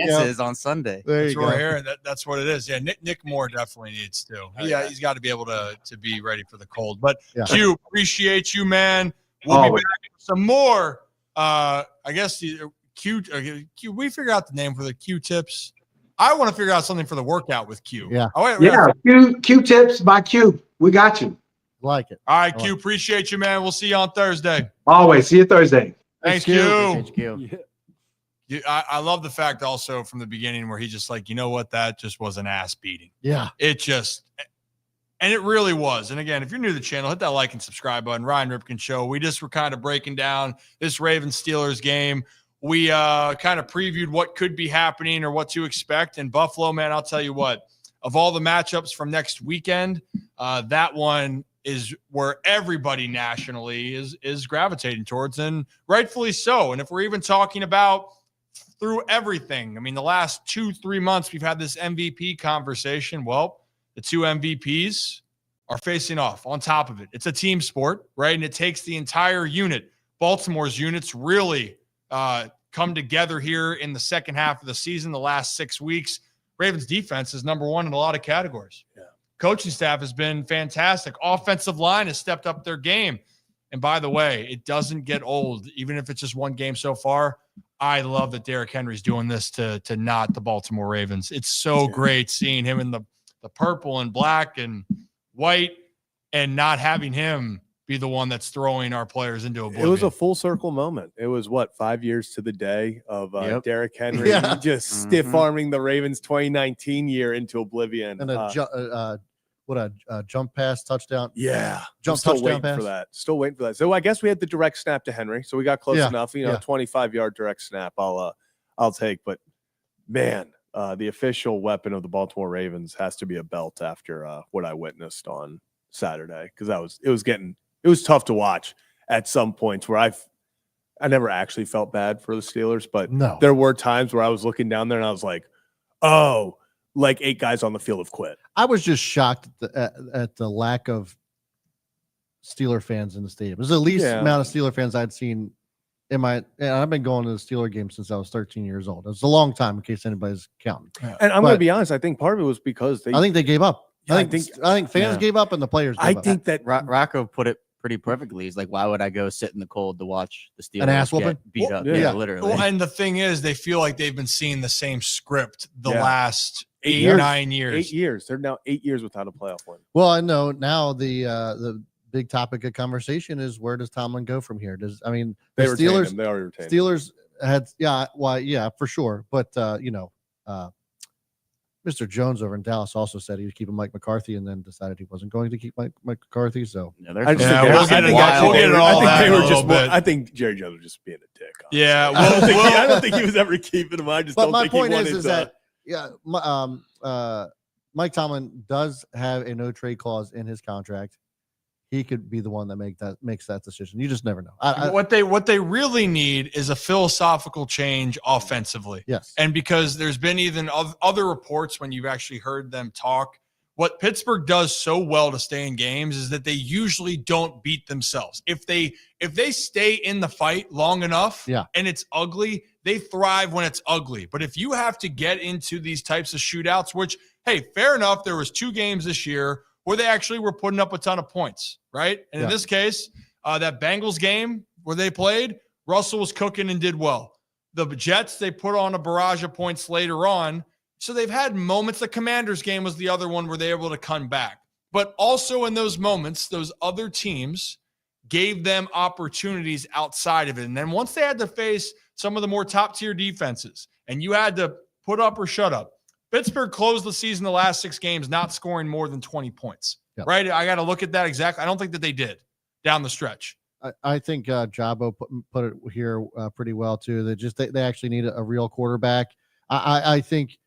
Chances on Sunday. That's what we're hearing. That's what it is. Yeah, Nick Moore definitely needs to. He's got to be able to be ready for the cold. But Q, appreciate you, man. We'll be back with some more. I guess Q. We figure out the name for the Q tips. I want to figure out something for the workout with Q. Q tips by Q. We got you. Like it. All right, Q. Appreciate you, man. We'll see you on Thursday. Always. See you Thursday. Thanks, Q. I love the fact also from the beginning where he just you know what, that just was an ass beating. Yeah. And it really was. And again, if you're new to the channel, hit that like and subscribe button. Ryan Ripken Show. We just were kind of breaking down this Ravens-Steelers game. We kind of previewed what could be happening or what to expect. And Buffalo, man, I'll tell you what, of all the matchups from next weekend, that one is where everybody nationally is gravitating towards, and rightfully so. And if we're even talking about through everything, I mean, the last 2-3 months, we've had this MVP conversation. Well, the 2 MVPs are facing off on top of it. It's a team sport, right? And it takes the entire unit. Baltimore's units really come together here in the second half of the season, the last 6 weeks. Ravens defense is number 1 in a lot of categories. Yeah. Coaching staff has been fantastic. Offensive line has stepped up their game. And by the way, it doesn't get old, even if it's just one game so far. I love that Derrick Henry's doing this to not the Baltimore Ravens. It's so great seeing him in the purple and black and white and not having him be the one that's throwing our players into oblivion. It was a full circle moment. It was 5 years to the day of Derrick Henry just stiff arming the Ravens 2019 year into oblivion. And a jump pass touchdown. Yeah. Jump still touchdown waiting pass. for that. Still waiting for that. So I guess we had the direct snap to Henry. So we got close enough. 25-yard direct snap I'll take. But man, the official weapon of the Baltimore Ravens has to be a belt after what I witnessed on Saturday, because it was tough to watch at some points where I never actually felt bad for the Steelers, but there were times where I was looking down there and I was like, oh, like 8 guys on the field have quit. I was just shocked at the lack of Steeler fans in the stadium. It was the least amount of Steeler fans I'd seen and I've been going to the Steeler game since I was 13 years old. It's a long time, in case anybody's counting. And I'm going to be honest, I think part of it was because I think they gave up. Yeah, I think fans gave up and the players gave up. I think that Rocco put it pretty perfectly. He's like, why would I go sit in the cold to watch the Steelers an ass whooping? beat up? Yeah, literally. Well, and the thing is, they feel like they've been seeing the same script the last 8 years. 9 years. 8 years. They're now 8 years without a playoff win. Well, I know now the big topic of conversation is, where does Tomlin go from here? The They Steelers, They already retained Steelers had for sure, but Mr. Jones over in Dallas also said he was keeping Mike McCarthy, and then decided he wasn't going to keep Mike McCarthy. So I think Jerry Jones was just being a dick. Honestly. Yeah, I don't think he was ever keeping him. I just but don't my think point he wanted is that Mike Tomlin does have a no trade clause in his contract. He could be the one that makes that decision. You just never know. What they really need is a philosophical change offensively. Yes. And because there's been even other reports when you've actually heard them talk, what Pittsburgh does so well to stay in games is that they usually don't beat themselves. If they stay in the fight long enough and it's ugly, they thrive when it's ugly. But if you have to get into these types of shootouts, which, hey, fair enough, there was 2 games this year where they actually were putting up a ton of points, right? And in this case, that Bengals game where they played, Russell was cooking and did well. The Jets, they put on a barrage of points later on. So they've had moments. The Commanders game was the other one where they were able to come back. But also in those moments, those other teams gave them opportunities outside of it. And then once they had to face some of the more top-tier defenses, and you had to put up or shut up, Pittsburgh closed the season the last 6 games not scoring more than 20 points, right? I got to look at that exactly. I don't think that they did down the stretch. I think Jabo put it here pretty well too. They actually need a real quarterback. I think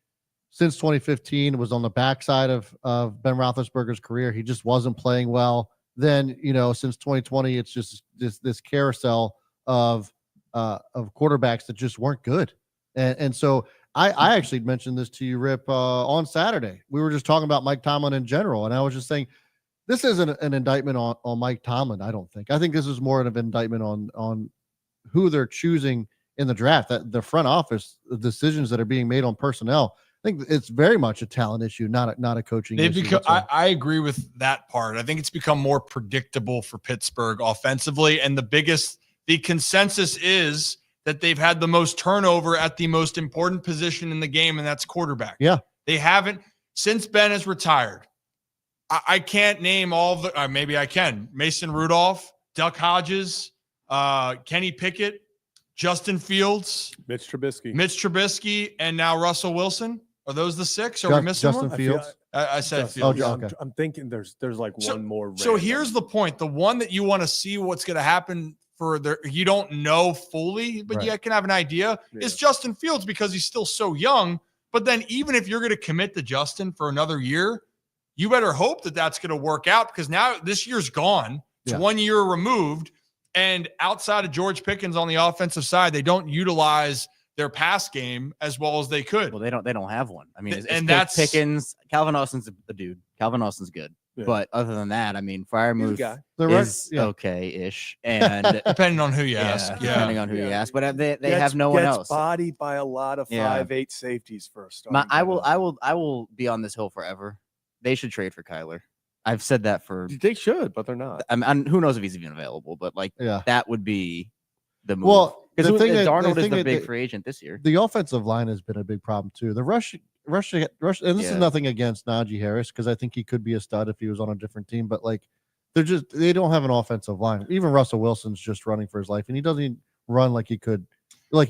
since 2015 was on the backside of Ben Roethlisberger's career. He just wasn't playing well. Then since 2020, it's just this carousel of quarterbacks that just weren't good, and so. I actually mentioned this to you, Rip, on Saturday. We were just talking about Mike Tomlin in general, and I was just saying this isn't an indictment on Mike Tomlin, I don't think. I think this is more of an indictment on who they're choosing in the draft, that the front office, the decisions that are being made on personnel. I think it's very much a talent issue, not a coaching issue. I agree with that part. I think it's become more predictable for Pittsburgh offensively, and the consensus is that they've had the most turnover at the most important position in the game, and that's quarterback. Yeah. They haven't, since Ben has retired. I can't name all the, maybe I can. Mason Rudolph, Duck Hodges, Kenny Pickett, Justin Fields, Mitch Trubisky, and now Russell Wilson. Are those the 6? Are we missing Justin one? Fields. I said Fields. Okay. I'm thinking there's like one more. So here's the point. The one that you want to see what's going to happen you don't know fully, but you can have an idea, is Justin Fields, because he's still so young. But then even if you're going to commit to Justin for another year, you better hope that that's going to work out, because now this year's gone. It's 1 year removed. And outside of George Pickens on the offensive side, they don't utilize their pass game as well as they could. Well, they don't have one. I mean, that's Pickens. Calvin Austin's a dude. Calvin Austin's good. Yeah. But other than that, I mean, Freiermuth is okay-ish, and depending on who you ask. Depending on who you ask. But they have no one else. Bodied by a lot of 5'8" safeties for a start. I will be on this hill forever. They should trade for Kyler. I've said that for. They should, but they're not. Who knows if he's even available? But that would be the move. Well, because Darnold is the big free agent this year. The offensive line has been a big problem too. The rush, and this is nothing against Najee Harris, because I think he could be a stud if he was on a different team. But they don't have an offensive line. Even Russell Wilson's just running for his life, and he doesn't run like he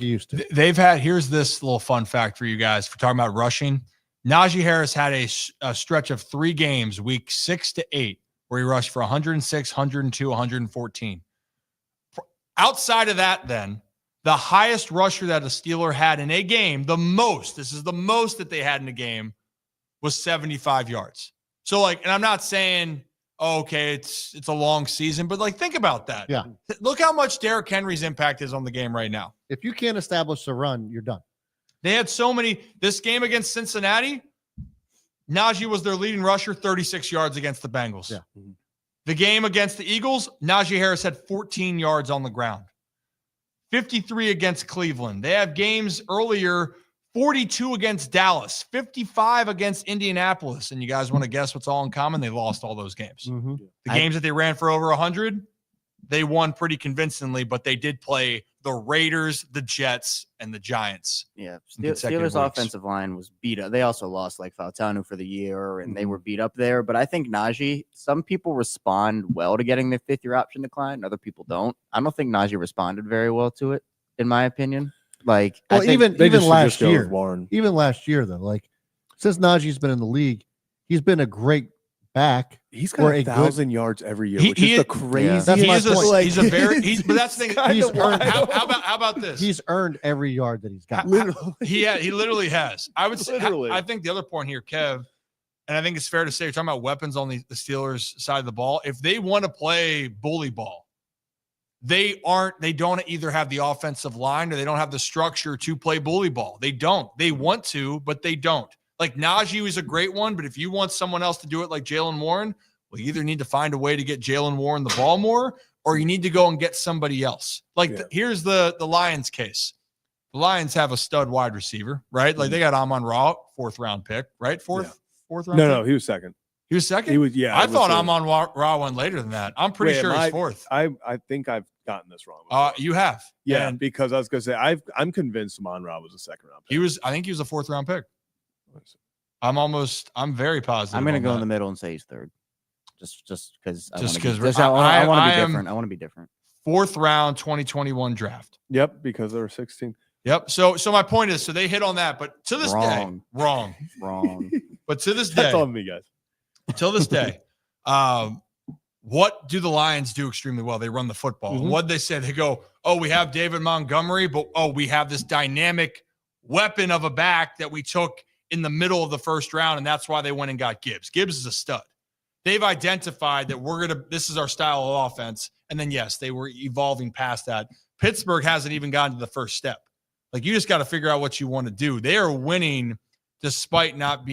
used to. Here's this little fun fact for you guys for talking about rushing. Najee Harris had a stretch of 3 games, week 6 to 8, where he rushed for 106, 102, 114. Outside of that, then, the highest rusher that a Steeler had in a game, this is the most that they had in a game, was 75 yards. So, and I'm not saying, okay, it's a long season, but, think about that. Yeah. Look how much Derrick Henry's impact is on the game right now. If you can't establish the run, you're done. They had so many. This game against Cincinnati, Najee was their leading rusher, 36 yards against the Bengals. Yeah. The game against the Eagles, Najee Harris had 14 yards on the ground. 53 against Cleveland. They have games earlier, 42 against Dallas, 55 against Indianapolis. And you guys want to guess what's all in common? They lost all those games. Mm-hmm. The games that they ran for over 100, they won pretty convincingly, but they did play the Raiders, the Jets, and the Giants. Yeah, consecutive Steelers' weeks. offensive line was beat up. They also lost Fautanu for the year, and they were beat up there. But I think Najee, some people respond well to getting their 5th-year option decline. Other people don't. I don't think Najee responded very well to it, in my opinion. I think even last year, Warren. even last year though, since Najee's been in the league, he's been a great back. He's for got a 1,000 yards every year, He- which he- is the Yeah, craziest. that's my point. He's a very. But that's the thing. He's kinda earned, wild. How about this? he's earned every yard that he's got. Literally. He literally has. I would say. Literally. I think the other point here, Kev, and I think it's fair to say, you're talking about weapons on the Steelers side of the ball. If they want to play bully ball, they don't either have the offensive line or they don't have the structure to play bully ball. They don't. They want to, but they don't. Najee was a great one, but if you want someone else to do it like Jalen Warren, well, you either need to find a way to get Jalen Warren the ball more, or you need to go and get somebody else. Here's the Lions case. The Lions have a stud wide receiver, right? They got Amon-Ra, 4th round pick, right? Fourth round. No, pick? he was second. He was second. He was, yeah. I it was thought the- Amon-Ra went later than that. I'm pretty Wait, sure am he's I- 4th. I think I've gotten this wrong. You have, Yeah, And because I was gonna say I'm convinced Amon-Ra was a 2nd round pick. I think he was a 4th round pick. I'm very positive. I'm going to on go that. in the middle and say he's 3rd. Just because I Just want to 'cause be, we're- just- I want I to be am- different. I want to be different. 4th round 2021 draft. Yep, because they were 16. Yep. So my point is, so they hit on that, but to this day, Wrong. wrong. But to this That's day, on me, guys. till this day, what do the Lions do extremely well? They run the football. Mhm. What they say, they go, oh, we have David Montgomery, but we have this dynamic weapon of a back that we took in the middle of the 1st round, and that's why they went and got Gibbs. Gibbs is a stud. They've identified that this is our style of offense. And then, yes, they were evolving past that. Pittsburgh hasn't even gotten to the first step. You just got to figure out what you want to do. They are winning despite not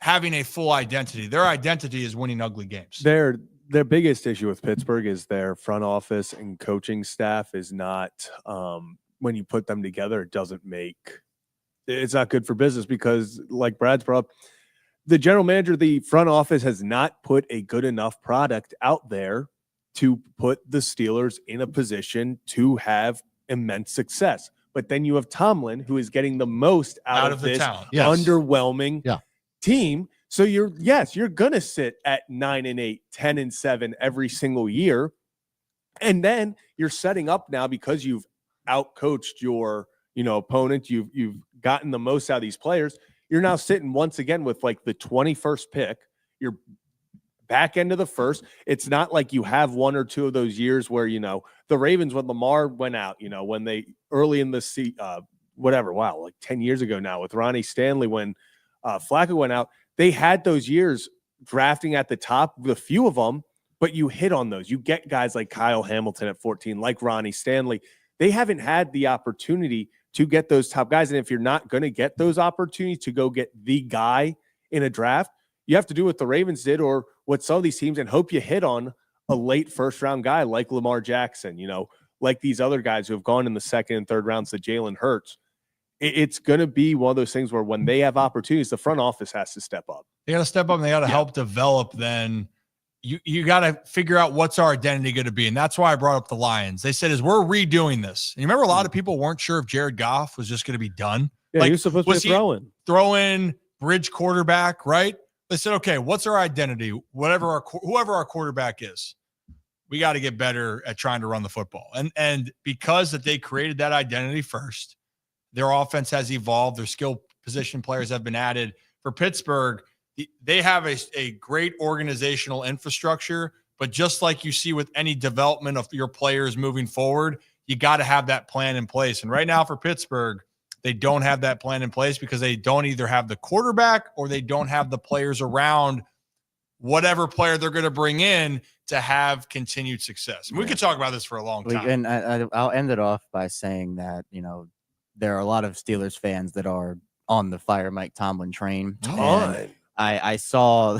having a full identity. Their identity is winning ugly games. Their biggest issue with Pittsburgh is their front office and coaching staff is not when you put them together, it's not good for business because, like Brad's brought up, the general manager, the front office has not put a good enough product out there to put the Steelers in a position to have immense success. But then you have Tomlin, who is getting the most out of the this talent. Yes. underwhelming Yeah. team. So you're going to sit at 9-8, 10-7 every single year. And then you're setting up now because you've outcoached your, opponent. You've gotten the most out of these players. You're now sitting once again with the 21st pick. You're back end of the 1st. It's not like you have 1 or 2 of those years where, the Ravens, when Lamar went out, when they early in the 10 years ago now with Ronnie Stanley, when Flacco went out, they had those years drafting at the top, the few of them, but you hit on those. You get guys like Kyle Hamilton at 14, like Ronnie Stanley. They haven't had the opportunity to get those top guys. And if you're not going to get those opportunities to go get the guy in a draft, you have to do what the Ravens did or what some of these teams and hope you hit on a late 1st round guy like Lamar Jackson, like these other guys who have gone in the 2nd and 3rd rounds to Jalen Hurts. It's going to be one of those things where when they have opportunities, the front office has to step up. They got to step up and they got to help develop then. You got to figure out what's our identity going to be. And that's why I brought up the Lions. They said, we're redoing this. And you remember a lot of people weren't sure if Jared Goff was just going to be done. Yeah, he was supposed to be throw in bridge quarterback, right? They said, okay, what's our identity? Whoever our quarterback is, we got to get better at trying to run the football. And because that they created that identity first, their offense has evolved. Their skill position players have been added. For Pittsburgh, they have a great organizational infrastructure, but just like you see with any development of your players moving forward, you got to have that plan in place. And right now for Pittsburgh, they don't have that plan in place because they don't either have the quarterback or they don't have the players around whatever player they're going to bring in to have continued success. And we could talk about this for a long time. And I'll end it off by saying that, there are a lot of Steelers fans that are on the fire Mike Tomlin train. I saw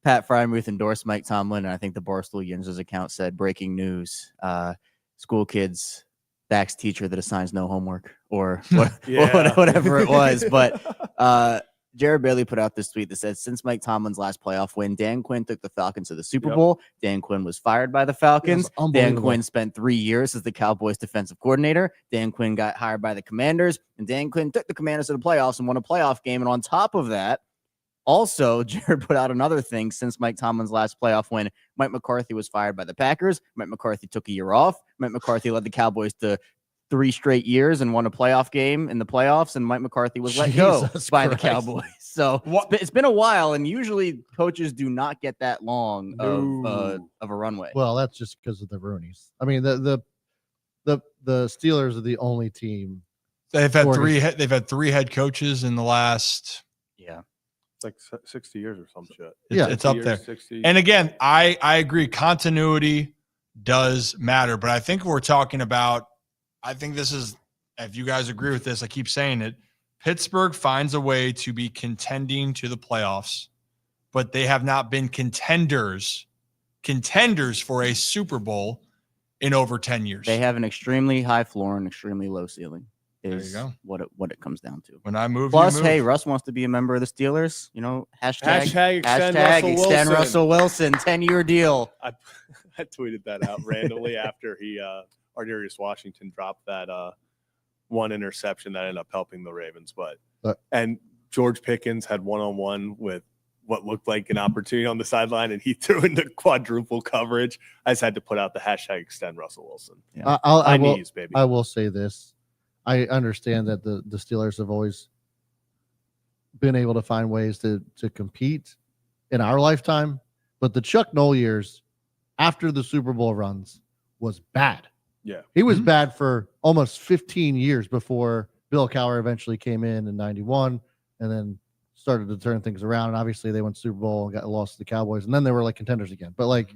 Pat Frymuth endorse Mike Tomlin, and I think the Barstool Yinzers account said, breaking news, school kids, Dak's teacher that assigns no homework or whatever it was. But Jared Bailey put out this tweet that said, since Mike Tomlin's last playoff win, Dan Quinn took the Falcons to the Super Bowl. Dan Quinn was fired by the Falcons. Dan Quinn spent 3 years as the Cowboys defensive coordinator. Dan Quinn got hired by the Commanders, and Dan Quinn took the Commanders to the playoffs and won a playoff game. And on top of that, also, Jared put out another thing. Since Mike Tomlin's last playoff win, Mike McCarthy was fired by the Packers. Mike McCarthy took a year off. Mike McCarthy led the Cowboys to 3 straight years and won a playoff game in the playoffs, and Mike McCarthy was let go by the Cowboys. So it's been a while, and usually coaches do not get that long of a runway. Well, that's just because of the Roonies. I mean, the Steelers are the only team. They've had three head coaches in the last It's like 60 years or some shit. It's up there. 60. And again, I agree. Continuity does matter, but I think we're talking about. I think this is, if you guys agree with this, I keep saying it. Pittsburgh finds a way to be contending to the playoffs, but they have not been contenders for a Super Bowl in over 10 years. They have an extremely high floor and extremely low ceiling. There you go. What it comes down to. When I move, plus, hey, Russ wants to be a member of the Steelers. Hashtag extend Russell Wilson 10-year deal. I tweeted that out randomly after he Ardarius Washington dropped that one interception that ended up helping the Ravens. And George Pickens had one-on-one with what looked like an opportunity on the sideline, and he threw into quadruple coverage. I just had to put out the hashtag extend Russell Wilson. Yeah. I will say this. I understand that the Steelers have always been able to find ways to compete in our lifetime, but the Chuck Noll years after the Super Bowl runs was bad. Yeah. He was bad for almost 15 years before Bill Cowher eventually came in 91 and then started to turn things around. And obviously they went Super Bowl and got lost to the Cowboys, and then they were like contenders again. But like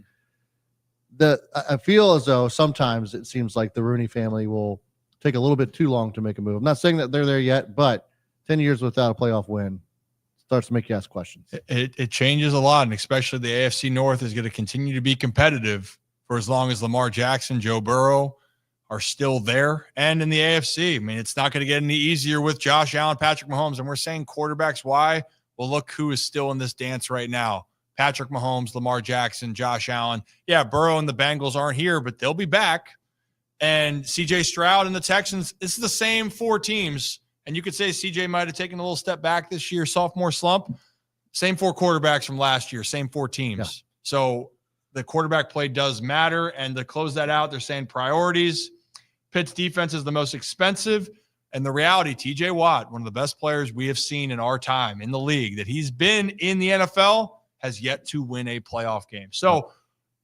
I feel as though sometimes it seems like the Rooney family will take a little bit too long to make a move. I'm not saying that they're there yet, but 10 years without a playoff win starts to make you ask questions. It changes a lot, and especially the AFC North is going to continue to be competitive for as long as Lamar Jackson, Joe Burrow are still there. And in the AFC, I mean, it's not going to get any easier with Josh Allen, Patrick Mahomes. And we're saying quarterbacks, why? Well, look who is still in this dance right now. Patrick Mahomes, Lamar Jackson, Josh Allen. Yeah, Burrow and the Bengals aren't here, but they'll be back. And CJ Stroud and the Texans, this is the same 4 teams. And you could say CJ might have taken a little step back this year, sophomore slump. Same 4 quarterbacks from last year, same 4 teams. Yeah. So the quarterback play does matter. And to close that out, they're saying priorities. Pitt's defense is the most expensive. And the reality, TJ Watt, one of the best players we have seen in our time in the league, that he's been in the NFL, has yet to win a playoff game. So,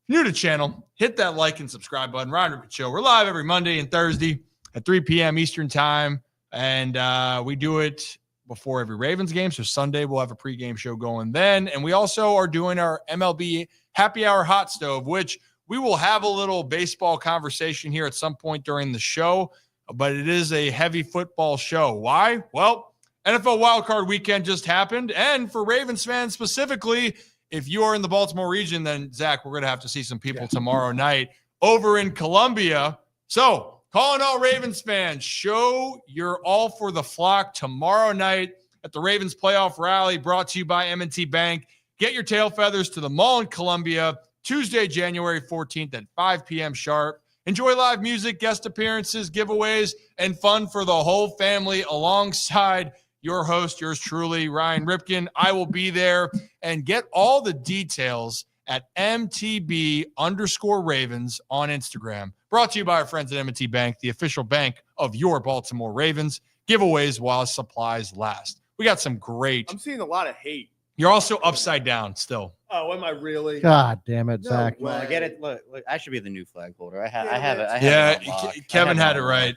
new to the channel, hit that like and subscribe button. Ryan Ripken Show. We're live every Monday and Thursday at 3 p.m. Eastern time. And we do it before every Ravens game. So Sunday we'll have a pregame show going then. And we also are doing our MLB Happy Hour Hot Stove, which we will have a little baseball conversation here at some point during the show. But it is a heavy football show. Why? Well, NFL Wildcard Weekend just happened. And for Ravens fans specifically, if you are in the Baltimore region, then, Zach, we're going to have to see some people tomorrow night over in Columbia. So, calling all Ravens fans, show you're all for the flock tomorrow night at the Ravens Playoff Rally brought to you by M&T Bank. Get your tail feathers to the mall in Columbia Tuesday, January 14th at 5 p.m. sharp. Enjoy live music, guest appearances, giveaways, and fun for the whole family alongside your host, yours truly, Ryan Ripken. I will be there, and get all the details at MTB_Ravens on Instagram. Brought to you by our friends at M&T Bank, the official bank of your Baltimore Ravens. Giveaways while supplies last. We got some great. I'm seeing a lot of hate. You're also upside down still. Oh, am I really? God damn it, No Zach. way. Well, I get it. Look, I should be the new flag holder. I have it. Kevin had it right.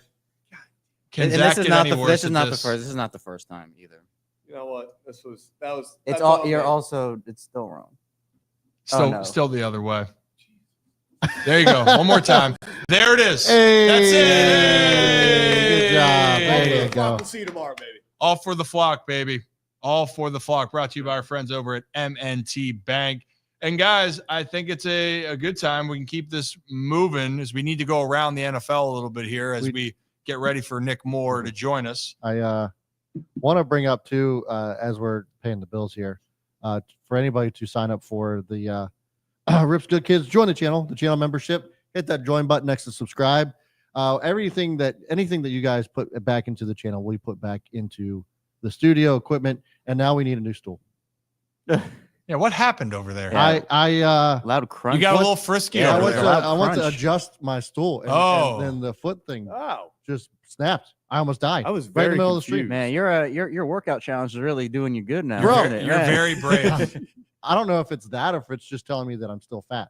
Can And Zach this is get not any the worse this is at not this? the first. This is not the first time either. You know what? That was. It's that's all. You're me. also. It's still wrong. no. Still the other way. There you go. One more time. There it is. Hey, That's it. good job. There you go. We'll see you tomorrow, baby. All for the flock, baby. All for the flock. Brought to you by our friends over at M&T Bank. And guys, I think it's a good time. We can keep this moving as we need to go around the NFL a little bit here as we get ready for Nick Moore to join us. I want to bring up too, as we're paying the bills here, for anybody to sign up for the Rips Good Kids, join the channel membership, hit that join button next to subscribe. Anything that you guys put back into the channel, we put back into the studio equipment, and now we need a new stool. Yeah, what happened over there? Yeah. Loud crunch. You got a little frisky Yeah, over I there. want to crunch. adjust my stool, and, Oh. and then the foot thing Oh, just snapped. I almost died. I was right in very the middle of the street. confused. Man, your workout challenge is really doing you good now. Bro, isn't it? You're Yeah. very brave. I don't know if it's that or if it's just telling me that I'm still fat.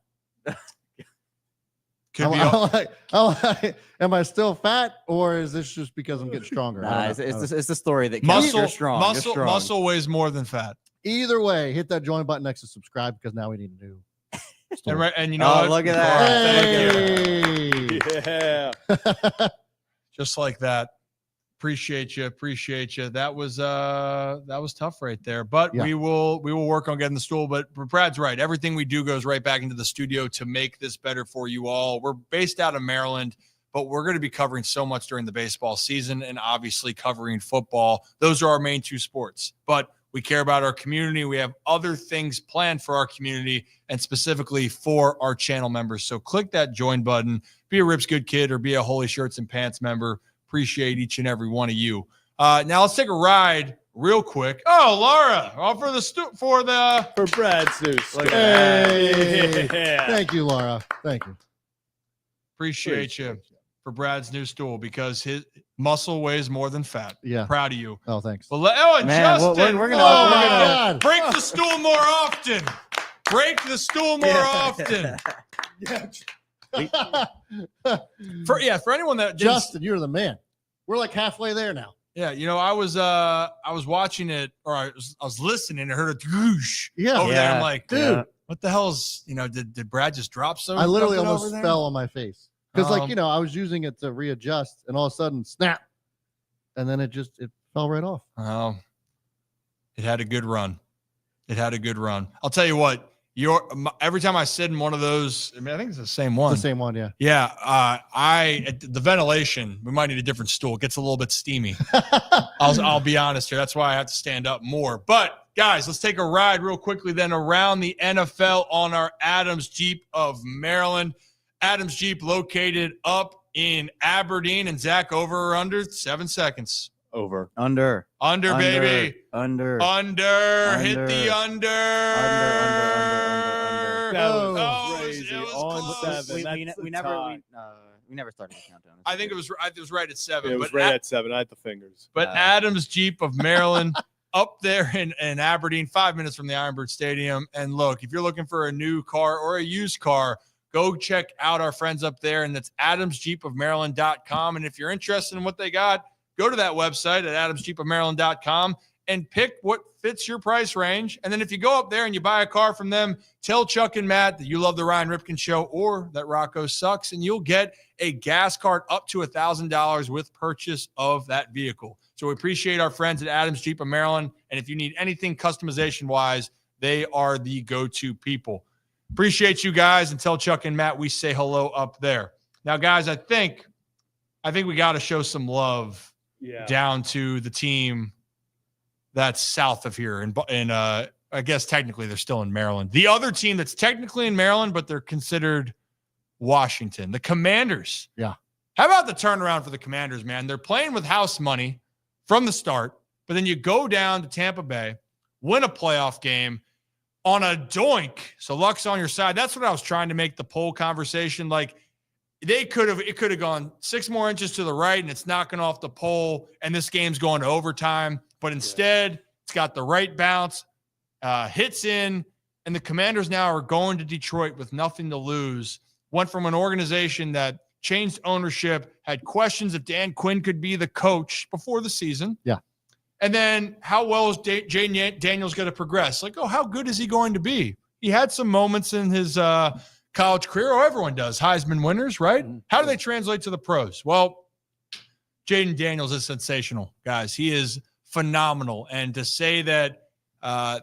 Could be all- Am I still fat, or is this just because I'm getting stronger? Nah, I don't know. it's the story that counts. muscle. You're strong. You're strong. Muscle weighs more than fat. Either way, hit that join button next to subscribe because now we need a new stool. And you know Oh, what? look at that. Hey! Yeah. Just like that. Appreciate you. That was tough right there. But Yeah. we will work on getting the stool. But Brad's right. Everything we do goes right back into the studio to make this better for you all. We're based out of Maryland, but we're going to be covering so much during the baseball season and obviously covering football. Those are our main two sports. But we care about our community. We have other things planned for our community and specifically for our channel members. So click that join button, be a Rips Good Kid or be a Holy Shirts and Pants member. Appreciate each and every one of you. Now let's take a ride real quick. Oh, Laura, all for Brad's news. Look at Hey! Yeah. Thank you, Laura. Thank you. appreciate you for Brad's new stool because his muscle weighs more than fat. Yeah. Proud of you. Oh, thanks. But Man, Justin, we're gonna- oh we're my gonna- God. Break the stool more often. Break the stool more often. For anyone that didn't, Justin, you're the man. We're like halfway there now. yeah, I was watching it or I was listening and heard a whoosh Yeah. over there. I'm Yeah. like, Dude, Yeah. what the hell's did Brad just drop so? I literally something almost over there? fell on my face because, Um, I was using it to readjust, and all of a sudden, snap, and then it fell right off. Oh, it had a good run. I'll tell you what. Every time I sit in one of those, I think it's the same one. The same one, yeah. Yeah, the ventilation. We might need a different stool. It gets a little bit steamy. I'll be honest here. That's why I have to stand up more. But guys, let's take a ride real quickly then around the NFL on our Adams Jeep of Maryland. Adams Jeep located up in Aberdeen, and Zach, over or under 7 seconds. Over. Under. Under, baby. Under. Hit the under. That was Oh, crazy. it was On close. 7. That's the tie. We never started the countdown. I think it was right at 7. It was but right at 7. I had the fingers. But Adams Jeep of Maryland up there in Aberdeen, 5 minutes from the Ironbird Stadium. And look, if you're looking for a new car or a used car, go check out our friends up there. And that's adamsjeepofmaryland.com. And if you're interested in what they got, go to that website at adamsjeepofmaryland.com and pick what fits your price range. And then if you go up there and you buy a car from them, tell Chuck and Matt that you love the Ryan Ripken Show or that Rocco sucks, and you'll get a gas card up to $1,000 with purchase of that vehicle. So we appreciate our friends at Adams Jeep of Maryland. And if you need anything customization-wise, they are the go-to people. Appreciate you guys, and tell Chuck and Matt we say hello up there. Now, guys, I think we got to show some love down to the team that's south of here. And I guess technically they're still in Maryland. The other team that's technically in Maryland, but they're considered Washington, the Commanders. Yeah. How about the turnaround for the Commanders, man? They're playing with house money from the start, But then you go down to Tampa Bay, win a playoff game on a doink. So luck's on your side. That's what I was trying to make the poll conversation. Like, it could have gone 6 more inches to the right and it's knocking off the pole and this game's going to overtime. But instead, it's got the right bounce, hits in, and the Commanders now are going to Detroit with nothing to lose. Went from an organization that changed ownership, had questions if Dan Quinn could be the coach before the season. Yeah. And then how well is Jaden Daniels going to progress? Like, oh, how good is he going to be? He had some moments in his college career. Oh, everyone does. Heisman winners, right? How do they translate to the pros? Well, Jaden Daniels is sensational, guys. He is phenomenal. And to say that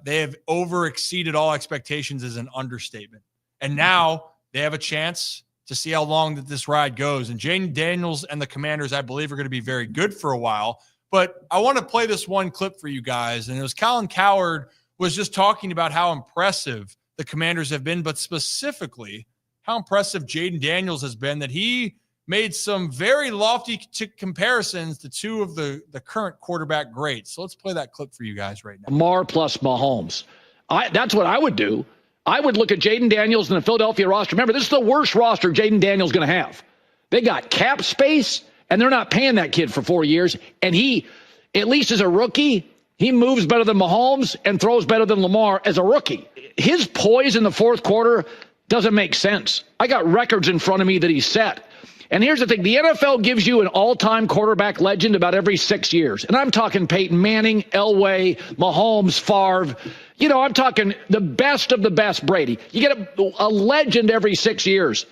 they have over-exceeded all expectations is an understatement. And now they have a chance to see how long that this ride goes. And Jaden Daniels and the Commanders, I believe, are going to be very good for a while. But I want to play this one clip for you guys. And it was Colin Cowherd was just talking about how impressive the Commanders have been, but specifically how impressive Jaden Daniels has been, that he made some very lofty comparisons to 2 of the current quarterback greats. So let's play that clip for you guys right now. Lamar plus Mahomes. That's what I would do. I would look at Jaden Daniels and the Philadelphia roster. Remember, this is the worst roster Jaden Daniels going to have. They got cap space, and they're not paying that kid for 4 years. And he, at least as a rookie, he moves better than Mahomes and throws better than Lamar as a rookie. His poise in the fourth quarter doesn't make sense. I got records in front of me that he set. And here's the thing. The NFL gives you an all-time quarterback legend about every 6 years. And I'm talking Peyton Manning, Elway, Mahomes, Favre. You know, I'm talking the best of the best, Brady. You get a legend every 6 years.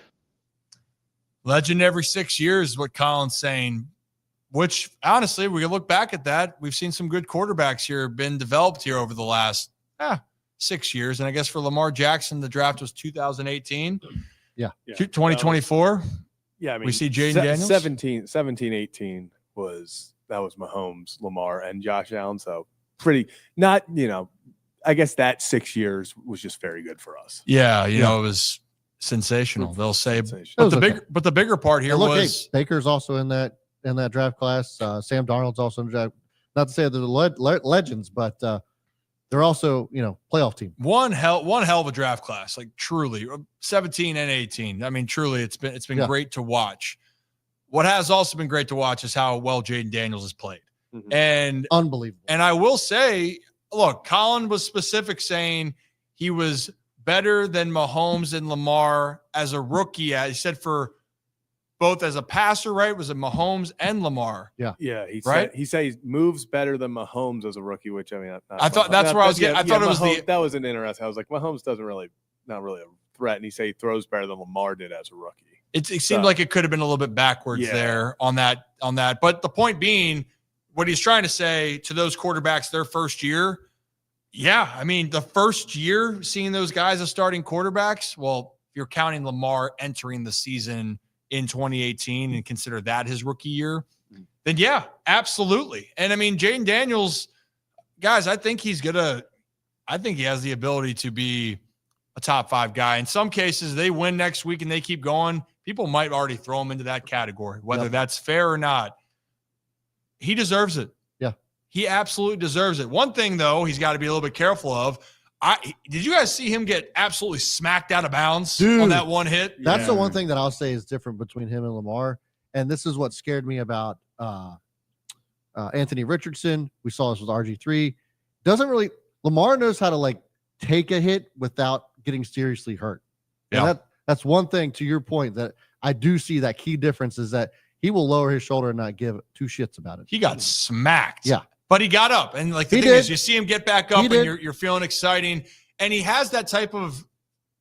Legend every 6 years is what Colin's saying, which, honestly, we can look back at that. We've seen some good quarterbacks here been developed here over the last 6 years. And I guess for Lamar Jackson, the draft was 2018. Yeah. 2024. Yeah, I mean, we see Jaden Daniels. 17, 18 was Mahomes, Lamar, and Josh Allen. So pretty, not, you know, I guess that 6 years was just very good for us. Yeah, you know, it was sensational. They'll say, Sensational. but the bigger part here was hey, Baker's also in that draft class. Sam Darnold's also in the draft. Not to say they're legends, but they're also, you know, playoff team. One hell of a draft class, like truly 17 and 18. I mean, truly, it's been great to watch. What has also been great to watch is how well Jaden Daniels has played, and unbelievable. And I will say, look, Colin was specific, saying he was better than Mahomes and Lamar as a rookie. He said for both as a passer, right? Was it Mahomes and Lamar? Yeah. He said he moves better than Mahomes as a rookie, which I mean, I thought that's where I was getting. I thought it was Mahomes, that was an interesting. I was like, Mahomes not really a threat, and he said he throws better than Lamar did as a rookie. It seemed like it could have been a little bit backwards there on that. But the point being, what he's trying to say to those quarterbacks, their first year. Yeah, I mean, the first year seeing those guys as starting quarterbacks. Well, if you're counting Lamar entering the season in 2018 and consider that his rookie year, then yeah, absolutely. And I mean, Jaden Daniels, guys, I think he has the ability to be a top 5 guy. In some cases, they win next week and they keep going. People might already throw him into that category, whether that's fair or not. He deserves it. Yeah. He absolutely deserves it. One thing, though, he's got to be a little bit careful of. Did you guys see him get absolutely smacked out of bounds on that one hit? That's the one thing that I'll say is different between him and Lamar. And this is what scared me about Anthony Richardson. We saw this with RG3. Lamar knows how to like take a hit without getting seriously hurt. Yeah. And that's one thing, to your point, that I do see that key difference is that he will lower his shoulder and not give 2 shits about it. He got smacked. Yeah. But he got up. And like the thing is, you see him get back up and you're feeling exciting. And he has that type of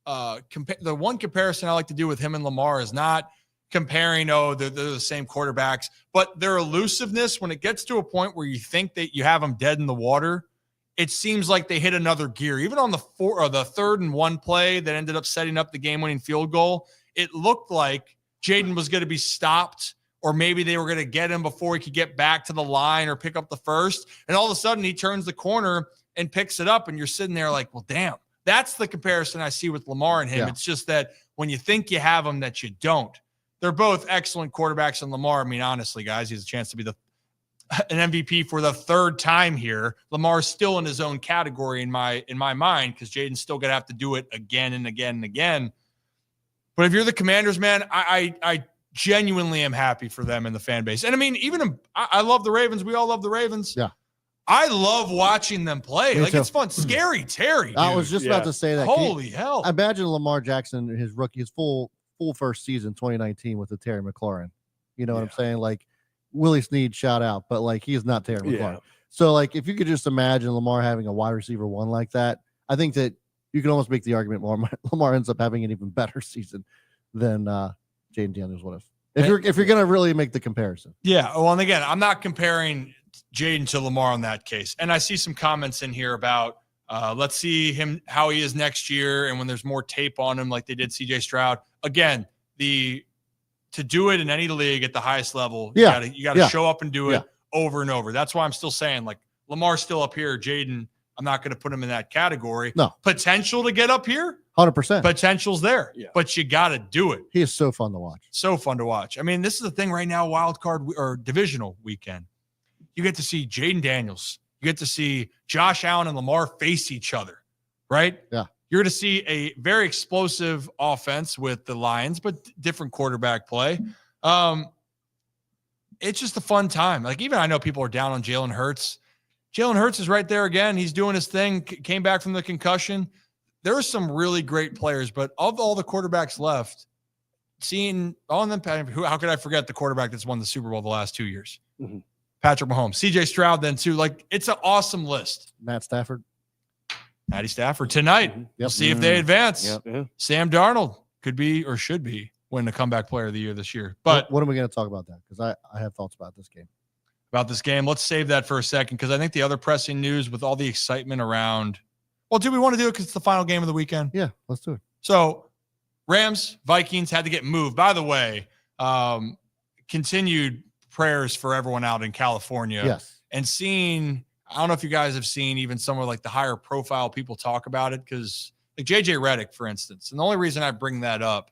the one comparison I like to do with him and Lamar is not comparing, they're the same quarterbacks, but their elusiveness, when it gets to a point where you think that you have them dead in the water, it seems like they hit another gear. Even on the 3rd and 1 play that ended up setting up the game-winning field goal, it looked like Jaden was going to be stopped, or maybe they were going to get him before he could get back to the line or pick up the first. And all of a sudden he turns the corner and picks it up. And you're sitting there like, well, damn, that's the comparison I see with Lamar and him. Yeah. It's just that when you think you have them, that you don't. They're both excellent quarterbacks. And Lamar, I mean, honestly, guys, he has a chance to be an MVP for the third time here. Lamar's still in his own category in my mind because Jaden's still going to have to do it again and again and again. But if you're the Commanders, man, I genuinely am happy for them and the fan base. And I mean, even I love the Ravens. We all love the Ravens. Yeah. I love watching them play. Me like too. It's fun. Scary Terry. Dude. I was just about to say that. Holy hell. Imagine Lamar Jackson, his full first season, 2019 with the Terry McLaurin. You know what I'm saying? Like Willie Snead, shout out, but like he is not Terry McLaurin. So like if you could just imagine Lamar having a wide receiver one like that, I think that you can almost make the argument Lamar ends up having an even better season than Jaden Daniels would have. If you're gonna really make the comparison. Yeah. Well, and again, I'm not comparing Jaden to Lamar in that case. And I see some comments in here about let's see him how he is next year, and when there's more tape on him, like they did CJ Stroud. Again, to do it in any league at the highest level, you gotta show up and do it over and over. That's why I'm still saying like Lamar's still up here. Jaden, I'm not going to put him in that category. No. Potential to get up here, 100%. potential's there, but you got to do it. He is so fun to watch. So fun to watch. I mean, this is the thing right now, wild card or divisional weekend. You get to see Jaden Daniels. You get to see Josh Allen and Lamar face each other, right? Yeah. You're going to see a very explosive offense with the Lions, but different quarterback play. It's just a fun time. Like, even I know people are down on Jalen Hurts. Jalen Hurts is right there again. He's doing his thing, came back from the concussion. There are some really great players, but of all the quarterbacks left, seeing on them, how could I forget the quarterback that's won the Super Bowl the last 2 years? Mm-hmm. Patrick Mahomes, CJ Stroud, then too. Like, it's an awesome list. Matt Stafford. Matty Stafford tonight. Yep. We'll see if they advance. Yep. Yeah. Sam Darnold could be or should be win the comeback player of the year this year. But what are we going to talk about that? Because I have thoughts about this game. About this game, let's save that for a second because I think the other pressing news with all the excitement around. Well, do we want to do it because it's the final game of the weekend? Yeah, let's do it. So, Rams, Vikings had to get moved. By the way, continued prayers for everyone out in California. Yes. And seeing, I don't know if you guys have seen even somewhere like the higher profile people talk about it because like JJ Redick, for instance. And the only reason I bring that up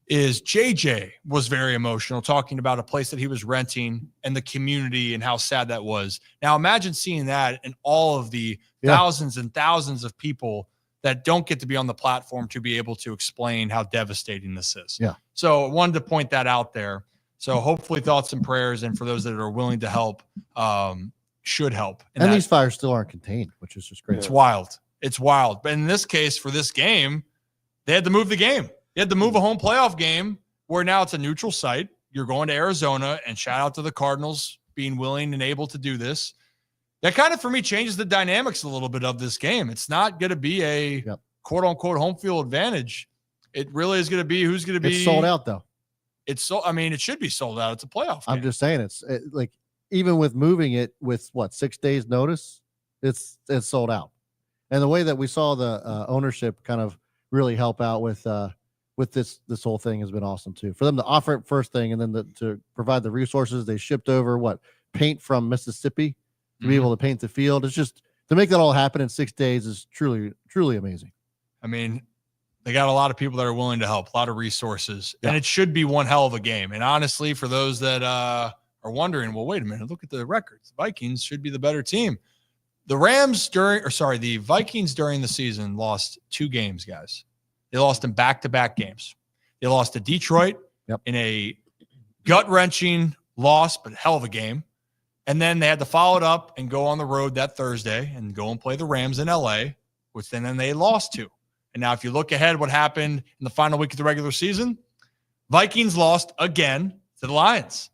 is JJ was very emotional talking about a place that he was renting and the community and how sad that was. Now imagine seeing that and all of the thousands and thousands of people that don't get to be on the platform to be able to explain how devastating this is. Yeah. So I wanted to point that out there. So hopefully thoughts and prayers, and for those that are willing to help, should help. And these fires still aren't contained, which is just great. It's wild. It's wild. But in this case, for this game, they had to move the game. You had to move a home playoff game where now it's a neutral site. You're going to Arizona, and shout out to the Cardinals being willing and able to do this. That kind of, for me, changes the dynamics a little bit of this game. It's not going to be a quote-unquote home field advantage. It really is going to be who's going to be. It's sold out, though. It should be sold out. It's a playoff game. I'm just saying like even with moving it with 6 days notice, it's sold out. And the way that we saw the ownership kind of really help out with this whole thing has been awesome too. For them to offer it first thing and then to provide the resources, they shipped over paint from Mississippi to be able to paint the field. It's just to make that all happen in 6 days is truly, truly amazing. I mean, they got a lot of people that are willing to help, a lot of resources, and it should be one hell of a game. And honestly, for those that are wondering, well, wait a minute, look at the records. The Vikings should be the better team. The Vikings during the season lost 2 games, guys. They lost in back-to-back games. They lost to Detroit in a gut-wrenching loss, but hell of a game. And then they had to follow it up and go on the road that Thursday and go and play the Rams in LA, which then they lost to. And now if you look ahead what happened in the final week of the regular season, Vikings lost again to the Lions.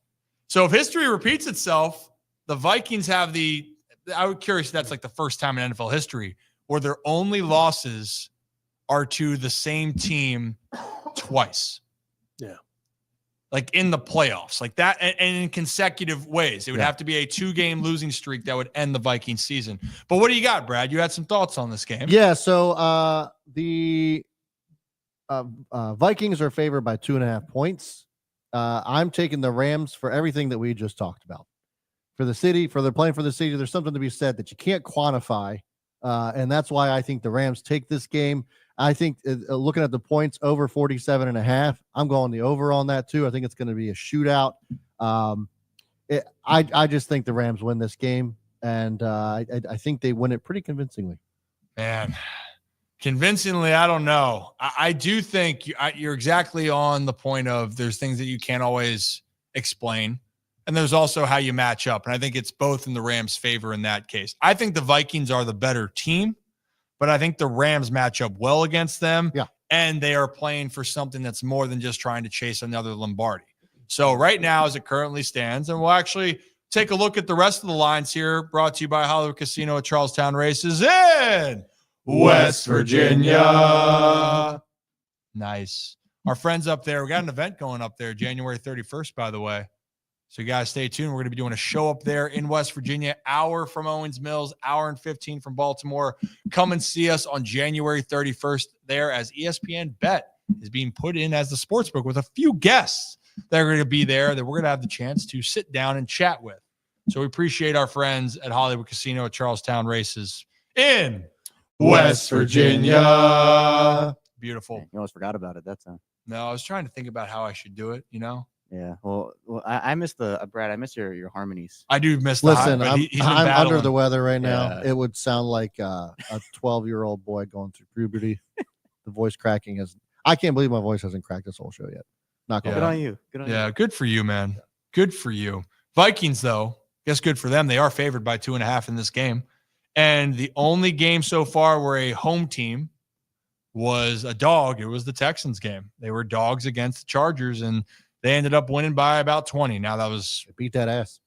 So if history repeats itself, the Vikings have I was curious if that's like the first time in NFL history where their only losses are to the same team twice. Yeah. Like in the playoffs, like that, and in consecutive ways. It would have to be a 2-game losing streak that would end the Vikings season. But what do you got, Brad? You had some thoughts on this game. Yeah, so the Vikings are favored by 2.5 points. I'm taking the Rams for everything that we just talked about. For the city, for they're playing for the city, there's something to be said that you can't quantify, and that's why I think the Rams take this game. I think looking at the points over 47.5, I'm going the over on that too. I think it's going to be a shootout. I just think the Rams win this game, and I think they win it pretty convincingly. Man, convincingly, I don't know. I do think you're exactly on the point of there's things that you can't always explain, and there's also how you match up. And I think it's both in the Rams' favor in that case. I think the Vikings are the better team, but I think the Rams match up well against them. Yeah. And they are playing for something that's more than just trying to chase another Lombardi. So right now, as it currently stands, and we'll actually take a look at the rest of the lines here, brought to you by Hollywood Casino at Charlestown Races in West Virginia. Nice. Our friends up there, we got an event going up there January 31st, by the way. So you guys stay tuned. We're going to be doing a show up there in West Virginia, hour from Owens Mills, hour and 15 from Baltimore. Come and see us on January 31st there as ESPN Bet is being put in as the sportsbook with a few guests that are going to be there that we're going to have the chance to sit down and chat with. So we appreciate our friends at Hollywood Casino at Charlestown Races in West Virginia. Beautiful. You almost forgot about it that time. No, I was trying to think about how I should do it, Yeah. Well, I missed Brad. I miss your harmonies. I do miss Listen, but I'm he's been under battling. the weather right now. Yeah. It would sound like a 12-year-old boy going through puberty. The voice cracking is. I can't believe my voice hasn't cracked this whole show yet. Not gonna Yeah. Good lie. on you. Good on you. Yeah, good for you, man. Good for you. Vikings, though, guess good for them. They are favored by 2.5 in this game. And the only game so far where a home team was a dog, it was the Texans game. They were dogs against the Chargers, and they ended up winning by about 20. Now that was Beat that ass.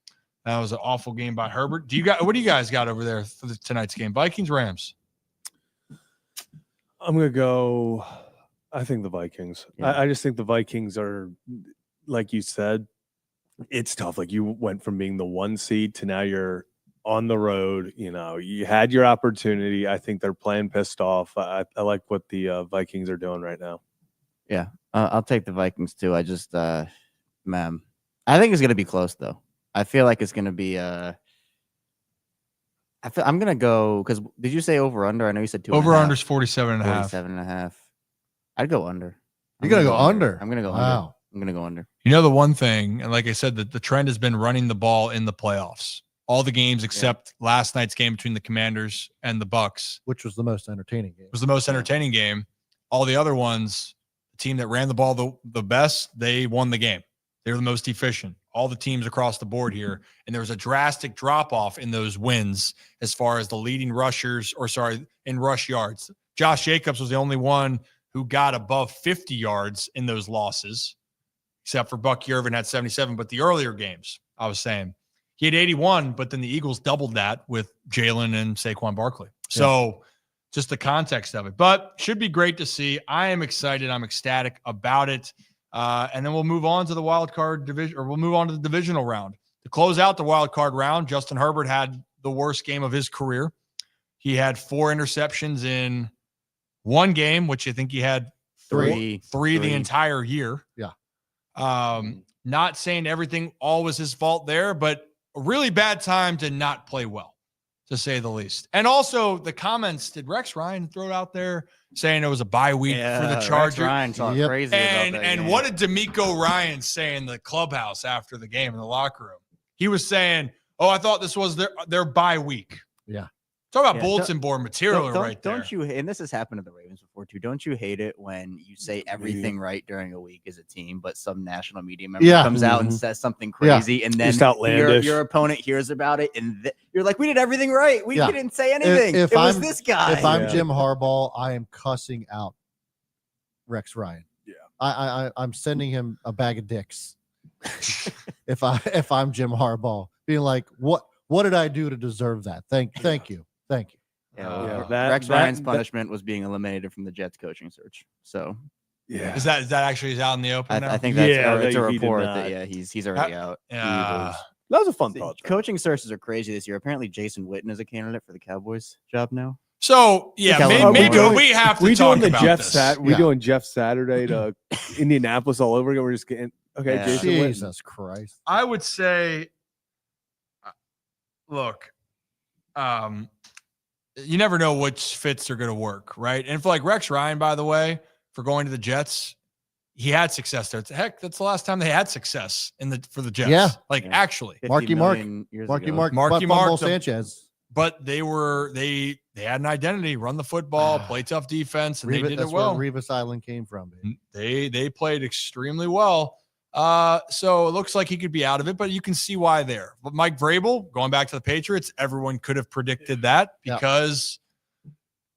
an awful game by Herbert. What do you guys got over there for tonight's game? Vikings, Rams. I'm gonna go. I think the Vikings. Yeah. I just think the Vikings are, like you said, it's tough. Like you went from being the 1 seed to now you're on the road. You had your opportunity. I think they're playing pissed off. I like what the Vikings are doing right now. Yeah. I'll take the Vikings too. I just, man, I think it's gonna be close though. I feel like it's gonna be. I'm gonna go because did you say over under? I know you said 2. Over-under's 47.5. 47.5. I'd go under. You're gonna go under. I'm gonna go under. Wow. I'm gonna go under. The one thing, and like I said, that the trend has been running the ball in the playoffs. All the games except last night's game between the Commanders and the Bucks Which was the most entertaining game. was the most entertaining game. All the other ones, the team that ran the ball the best, they won the game. They were the most efficient. All the teams across the board here. And there was a drastic drop-off in those wins as far as the leading rushers, in rush yards. Josh Jacobs was the only one who got above 50 yards in those losses, except for Bucky Irvin had 77. But the earlier games, I was saying, he had 81, but then the Eagles doubled that with Jalen and Saquon Barkley. So just the context of it. But should be great to see. I am excited. I'm ecstatic about it. And then we'll move on to the wild card division, or we'll move on to the divisional round. To close out the wild card round, Justin Herbert had the worst game of his career. He had 4 interceptions in one game, which I think he had three the entire year. Yeah. Not saying everything all was his fault there, but a really bad time to not play well, to say the least. And also the comments, did Rex Ryan throw it out there saying it was a bye week for the Chargers? Rex Ryan talked Yep. crazy about that And game. what did D'Amico Ryan say in the clubhouse after the game in the locker room? He was saying, "Oh, I thought this was their bye week." Yeah. Talk about Yeah, bulletin board material right there. Don't you? And this has happened to the Ravens before too. Don't you hate it when you say everything right during a week as a team, but some national media member comes out and says something crazy, and then Just outlandish. your opponent hears about it, and you're like, "We did everything right. We Yeah. didn't say anything. If it was I'm- this guy." If I'm Yeah. Jim Harbaugh, I am cussing out Rex Ryan. Yeah. I'm sending him a bag of dicks. if I'm Jim Harbaugh, being like, what did I do to deserve that? Thank you. Yeah, Yeah, Rex Ryan's punishment was being eliminated from the Jets coaching search. So Yeah. Is that actually out in the open now? I think that's Yeah, it's a he did report not. that he's already out. Yeah. That was a fun thought. though. Coaching searches are crazy this year. Apparently, Jason Witten is a candidate for the Cowboys job now. So yeah, Look how maybe long- we have to We talk doing the about Jeff this. We Yeah. doing Jeff Saturday to Indianapolis all over again. We're just getting Yeah. Jason Witten. Jesus Christ. I would say, look, you never know which fits are going to work, right? And for like Rex Ryan, by the way, for going to the Jets, he had success there. Heck, that's the last time they had success for the Jets. Yeah. Actually. 50 Marky Mark. million years Marky ago. Mark. Marky Butt Fumble Mark, Sanchez. But they had an identity, run the football, play tough defense, and they did it well. Where Revis Island came from. Baby. They played extremely well. So it looks like he could be out of it, but you can see why there. But Mike Vrabel, going back to the Patriots, everyone could have predicted that because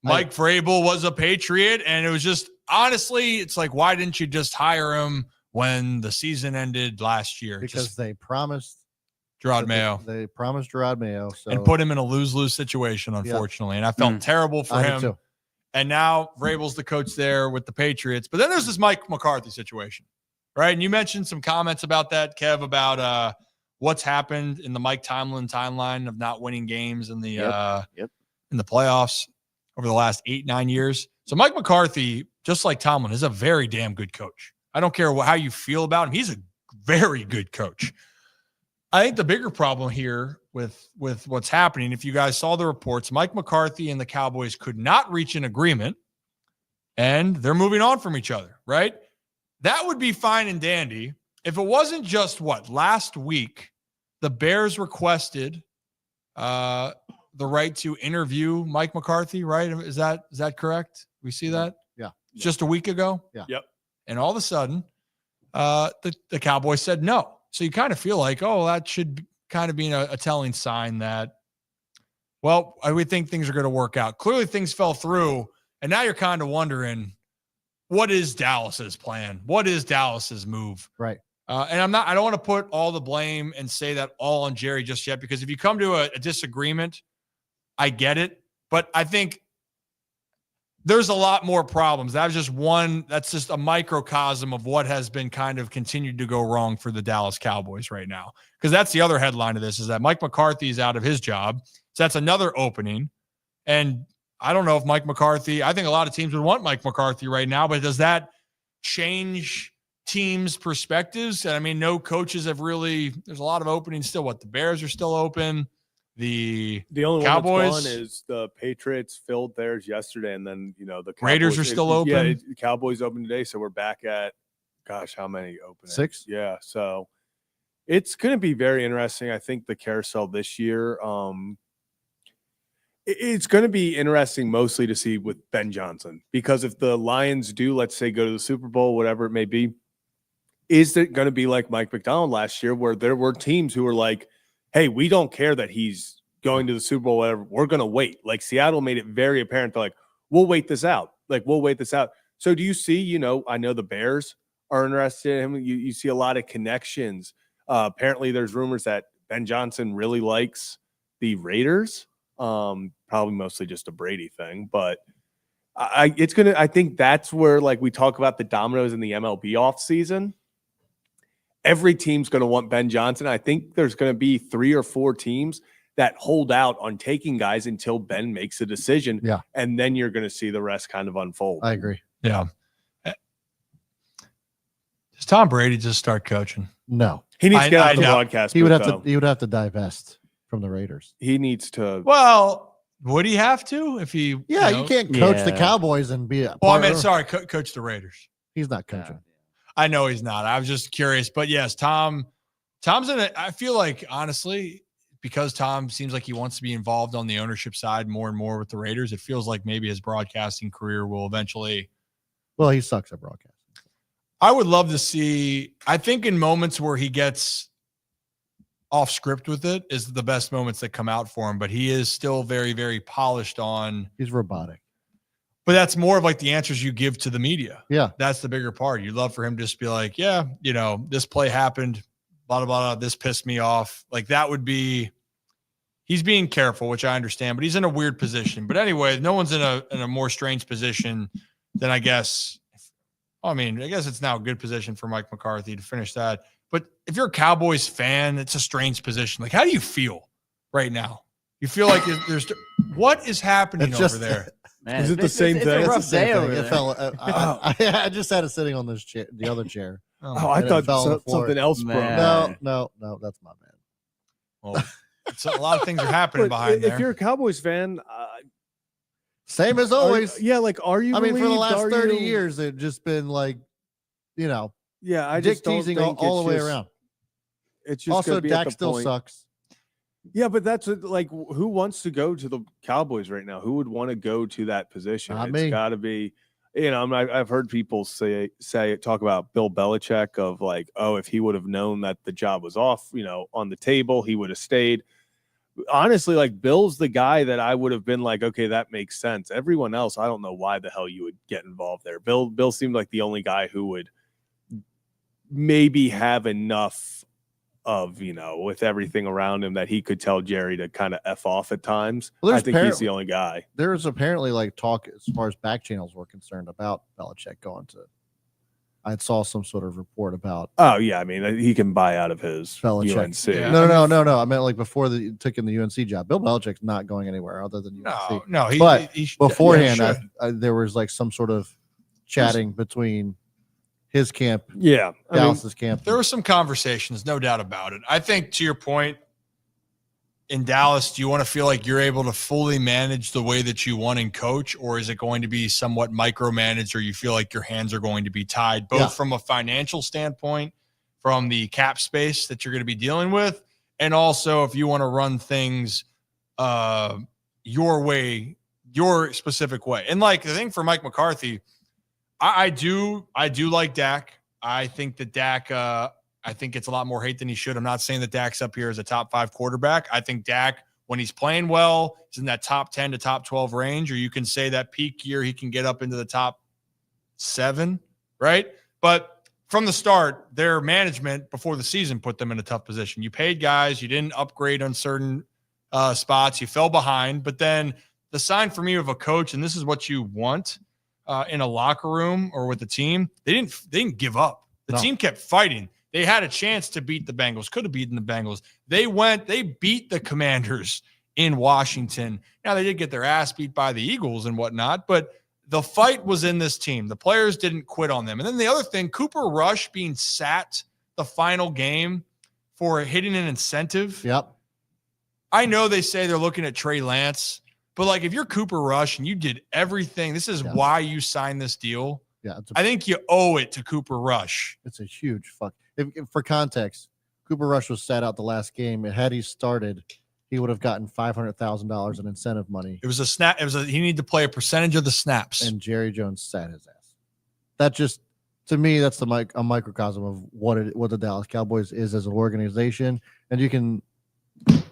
Mike Vrabel was a Patriot, and it was just honestly, it's like, why didn't you just hire him when the season ended last year? Because they promised Gerard Mayo. They promised Gerard Mayo and put him in a lose-lose situation, unfortunately. And I felt terrible for him. Too. And now Vrabel's the coach there with the Patriots. But then there's this Mike McCarthy situation, right? And you mentioned some comments about that, Kev, about what's happened in the Mike Tomlin timeline of not winning games in the in the playoffs over the last 8-9 years. So Mike McCarthy, just like Tomlin, is a very damn good coach. I don't care how you feel about him. He's a very good coach. I think the bigger problem here with what's happening, if you guys saw the reports, Mike McCarthy and the Cowboys could not reach an agreement, and they're moving on from each other, right? That would be fine and dandy if it wasn't just last week, the Bears requested the right to interview Mike McCarthy, right? Is that correct? We see that? Yeah. Just a week ago? Yeah. Yep. And all of a sudden, the Cowboys said no. So you kind of feel like, that should kind of be a telling sign that, I would think things are going to work out. Clearly things fell through, and now you're kind of wondering, what is Dallas's plan? What is Dallas's move? Right. And I don't want to put all the blame and say that all on Jerry just yet, because if you come to a disagreement, I get it. But I think there's a lot more problems. That's just a microcosm of what has been kind of continued to go wrong for the Dallas Cowboys right now. Because that's the other headline of this, is that Mike McCarthy is out of his job. So that's another opening. And I don't know if Mike McCarthy, I think a lot of teams would want Mike McCarthy right now, but does that change teams' perspectives? And I mean, no coaches have really, there's a lot of openings still. The Bears are still open. The only Cowboys, one that's gone is the Patriots filled theirs yesterday, and then the Cowboys, Raiders are still open. Yeah, the Cowboys open today, so we're back at, how many openings? 6. Yeah, so it's going to be very interesting. I think the carousel this year, it's going to be interesting mostly to see with Ben Johnson, because if the Lions do, let's say, go to the Super Bowl, whatever it may be, is it going to be like Mike McDonald last year, where there were teams who were like, hey, we don't care that he's going to the Super Bowl, whatever. We're going to wait. Like Seattle made it very apparent. They're like, we'll wait this out. So do you see, I know the Bears are interested in him. You see a lot of connections. Apparently there's rumors that Ben Johnson really likes the Raiders. Probably mostly just a Brady thing, but I think that's where, like, we talk about the dominoes in the MLB offseason. Every team's going to want Ben Johnson. I think there's going to be 3 or 4 teams that hold out on taking guys until Ben makes a decision. Yeah. And then you're going to see the rest kind of unfold. I agree. Yeah. Does Tom Brady just start coaching? No. He needs to get out of the broadcast. He would have to divest from the Raiders. He needs to. Well, would he have to if he? Yeah, you can't coach the Cowboys and be a. Coach the Raiders. He's not coaching. Yeah. I know he's not. I was just curious, but yes, Tom's in it. I feel like, honestly, because Tom seems like he wants to be involved on the ownership side more and more with the Raiders, it feels like maybe his broadcasting career will eventually. Well, he sucks at broadcasting. I would love to see. I think in moments where he gets off script with it is the best moments that come out for him, but he is still very, very polished on. He's robotic. But that's more of like the answers you give to the media. Yeah. That's the bigger part. You'd love for him to just be like, yeah, this play happened, blah, blah, blah, this pissed me off. Like that would be, he's being careful, which I understand, but he's in a weird position. But anyway, no one's in a more strange position than I guess it's now a good position for Mike McCarthy to finish that. But if you're a Cowboys fan, it's a strange position. Like, how do you feel right now? You feel like what is happening over there? Man, is it the same thing? It's a rough It's the same day thing. over It there. fell. I just had it sitting on this chair, the other chair. I And it thought fell on the floor. something else broke. Man. No, that's my bad. Well, a lot of things are happening But behind there. if you're a Cowboys fan, Same as always. are you? I mean, for the relieved? last Are 30 you- years, it's just been like, I dick just don't teasing think all it's the way just- around. It's just Also, gonna be at Dak the still point- sucks. Yeah, but that's like who wants to go to the Cowboys right now? Who would want to go to that position? Not It's me. got to be, I've heard people talk about Bill Belichick of like, oh, if he would have known that the job was off, on the table, he would have stayed. Honestly, like Bill's the guy that I would have been like, okay, that makes sense. Everyone else, I don't know why the hell you would get involved there. Bill seemed like the only guy who would maybe have enough of with everything around him that he could tell Jerry to kind of F off at times. Well, I think he's the only guy. There's apparently like talk as far as back channels were concerned about Belichick going to. I saw some sort of report about. Oh yeah, I mean he can buy out of his Belichick. UNC. Yeah. No. I meant like before taking the UNC job. Bill Belichick's not going anywhere other than UNC. No. But he should- beforehand, yeah, he should. there was like some sort of chatting between his camp, Yeah, Dallas's camp. There were some conversations, no doubt about it. I think to your point, in Dallas, do you want to feel like you're able to fully manage the way that you want and coach, or is it going to be somewhat micromanaged, or you feel like your hands are going to be tied, both from a financial standpoint, from the cap space that you're going to be dealing with, and also if you want to run things your way, your specific way. And like the thing for Mike McCarthy, I do like Dak. I think that Dak, I think it's a lot more hate than he should. I'm not saying that Dak's up here as a top 5 quarterback. I think Dak, when he's playing well, is in that top 10 to top 12 range, or you can say that peak year he can get up into the top 7, right? But from the start, their management before the season put them in a tough position. You paid guys, you didn't upgrade on certain spots, you fell behind. But then the sign for me of a coach, and this is what you want in a locker room or with the team, they didn't give up. The team kept fighting. They had a chance to beat the Bengals, could have beaten the Bengals. They beat the Commanders in Washington. Now, they did get their ass beat by the Eagles and whatnot, but the fight was in this team. The players didn't quit on them. And then the other thing, Cooper Rush being sat the final game for hitting an incentive. Yep. I know they say they're looking at Trey Lance, but like if you're Cooper Rush and you did everything, this is why you signed this deal. Yeah, I think you owe it to Cooper Rush. It's a huge fuck. If for context, Cooper Rush was sat out the last game. And had he started, he would have gotten $500,000 in incentive money. It was a snap. He needed to play a percentage of the snaps. And Jerry Jones sat his ass. That just, to me, that's a microcosm of what the Dallas Cowboys is as an organization. And you can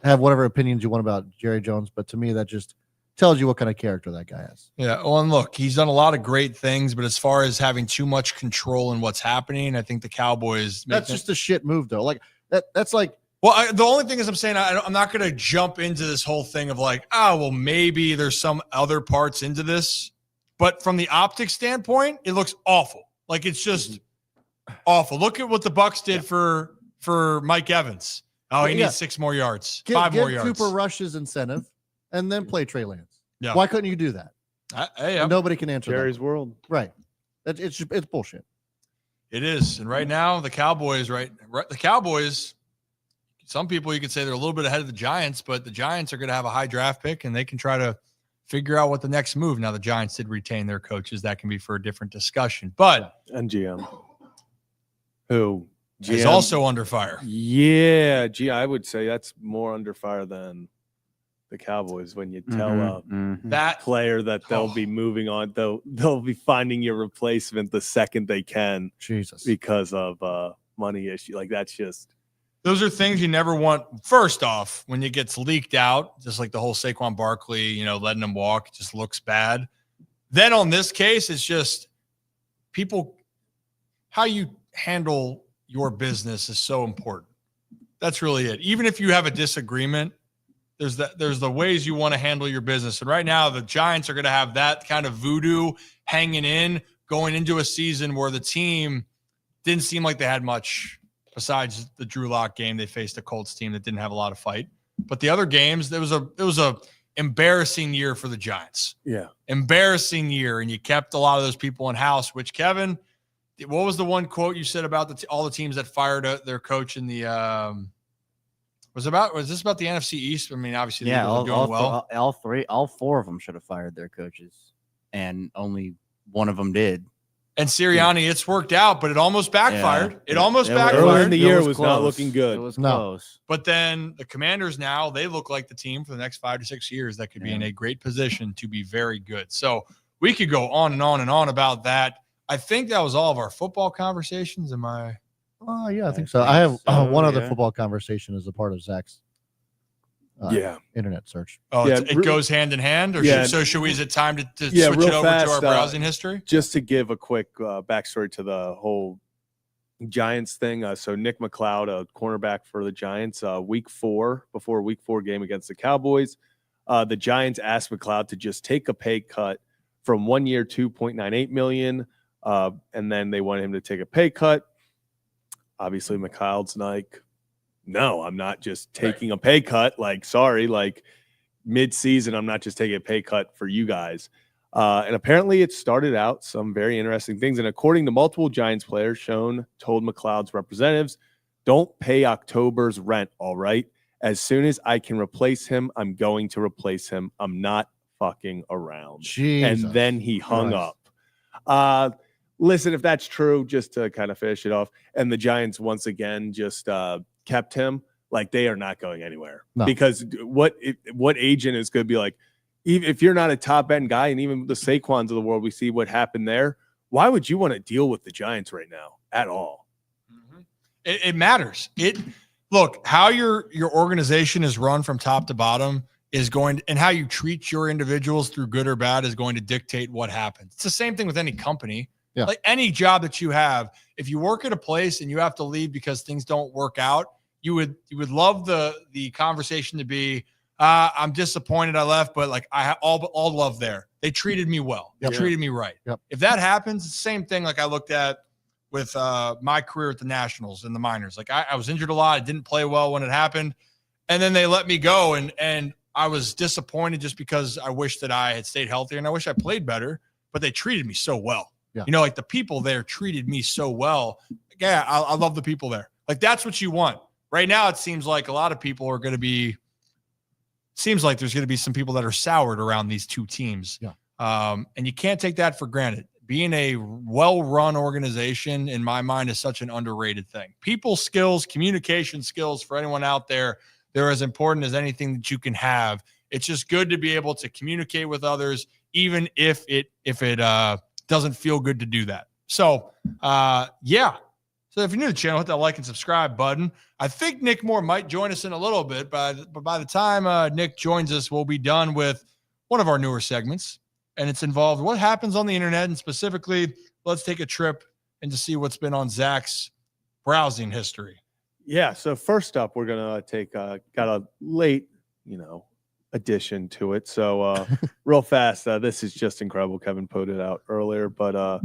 have whatever opinions you want about Jerry Jones, but to me, that just tells you what kind of character that guy is. Yeah. Well, and look, he's done a lot of great things, but as far as having too much control in what's happening, I think the Cowboys. That's just a shit move, though. Like that's like. Well, the only thing is, I'm saying I'm not going to jump into this whole thing of like, well, maybe there's some other parts into this, but from the optics standpoint, it looks awful. Like it's just awful. Look at what the Bucs did for Mike Evans. Oh, he needs 6 more yards, 5 more yards. Cooper Rush's incentive, and then play Trey Lance. Yeah. Why couldn't you do that? Nobody can answer Jerry's that. world. Right. It's bullshit. It is. And right now, the Cowboys, the Cowboys, some people you could say they're a little bit ahead of the Giants, but the Giants are going to have a high draft pick and they can try to figure out what the next move. Now, the Giants did retain their coaches. That can be for a different discussion. But and GM, who is also under fire. Yeah, I would say that's more under fire than the Cowboys when you tell that player that they'll be moving on. They'll be finding your replacement the second they can. Jesus, because of money issue. Like that's just. Those are things you never want. First off, when it gets leaked out, just like the whole Saquon Barkley, letting him walk, it just looks bad. Then on this case, it's just people, how you handle your business is so important. That's really it. Even if you have a disagreement, there's the ways you want to handle your business. And right now, the Giants are going to have that kind of voodoo hanging in going into a season where the team didn't seem like they had much besides the Drew Lock game. They faced a Colts team that didn't have a lot of fight. But the other games, it was a embarrassing year for the Giants. Yeah. Embarrassing year. And you kept a lot of those people in house, which, Kevin, what was the one quote you said about all the teams that fired their coach in the was this about the NFC East? I mean, obviously, the Eagles are doing well. All 4 of them should have fired their coaches, and only one of them did. And Sirianni, it's worked out, but it almost backfired. Yeah. It almost Early in backfired. the It year was was not close. looking good. It was No. close. But then the Commanders now, they look like the team for the next 5 to 6 years that could be in a great position to be very good. So we could go on and on and on about that. I think that was all of our football conversations. Am I? Oh, yeah, I think I so. I have think so, one other yeah. football conversation as a part of Zach's internet search. Oh, Yeah, it goes hand in hand? Or yeah. should we, is it time to Yeah, switch real it over to our fast, browsing history? Just to give a quick backstory to the whole Giants thing. So Nick McLeod, a cornerback for the Giants, before week 4 game against the Cowboys, the Giants asked McLeod to just take a pay cut from 1 year, $2.98 million. And then they wanted him to take a pay cut. Obviously, McLeod's like, no, I'm not just taking a pay cut. Like, sorry, like mid-season, I'm not just taking a pay cut for you guys. And apparently it started out some very interesting things. And according to multiple Giants players, Schoen told McLeod's representatives, don't pay October's rent, all right? As soon as I can replace him, I'm going to replace him. I'm not fucking around. Jesus. And then he hung up. Listen, if that's true, just to kind of finish it off, and the Giants once again just kept him, like they are not going anywhere. No. Because what agent is going to be like, even if you're not a top end guy, and even the Saquons of the world, we see what happened there. Why would you want to deal with the Giants right now at all? Mm-hmm. It matters. Look, how your organization is run from top to bottom is going to, and how you treat your individuals through good or bad is going to dictate what happens. It's the same thing with any company. Yeah. Like any job that you have, if you work at a place and you have to leave because things don't work out, you would love the conversation to be, I'm disappointed I left, but like I have all love there. They treated me well. They treated me right. Yep. If that happens, it's the same thing like I looked at with my career at the Nationals and the minors. Like I was injured a lot. I didn't play well when it happened. And then they let me go. And I was disappointed just because I wish that I had stayed healthier and I wish I played better, but they treated me so well. Yeah. You know, like the people there treated me so well. Yeah, I love the people there. Like that's what you want. Right now, it seems like a lot of people are going to be, seems like there's going to be some people that are soured around these two teams. Yeah. And you can't take that for granted. Being a well-run organization, in my mind, is such an underrated thing. People skills, communication skills for anyone out there, they're as important as anything that you can have. It's just good to be able to communicate with others, even if it doesn't feel good to do that. So, yeah. So if you're new to the channel, hit that like and subscribe button. I think Nick Moore might join us in a little bit, but by the time Nick joins us, we'll be done with one of our newer segments, and it's involved what happens on the internet, and specifically, let's take a trip and to see what's been on Zach's browsing history. Yeah. So first up, we're gonna take got a late, addition to it. So real fast, this is just incredible. Kevin put it out earlier, but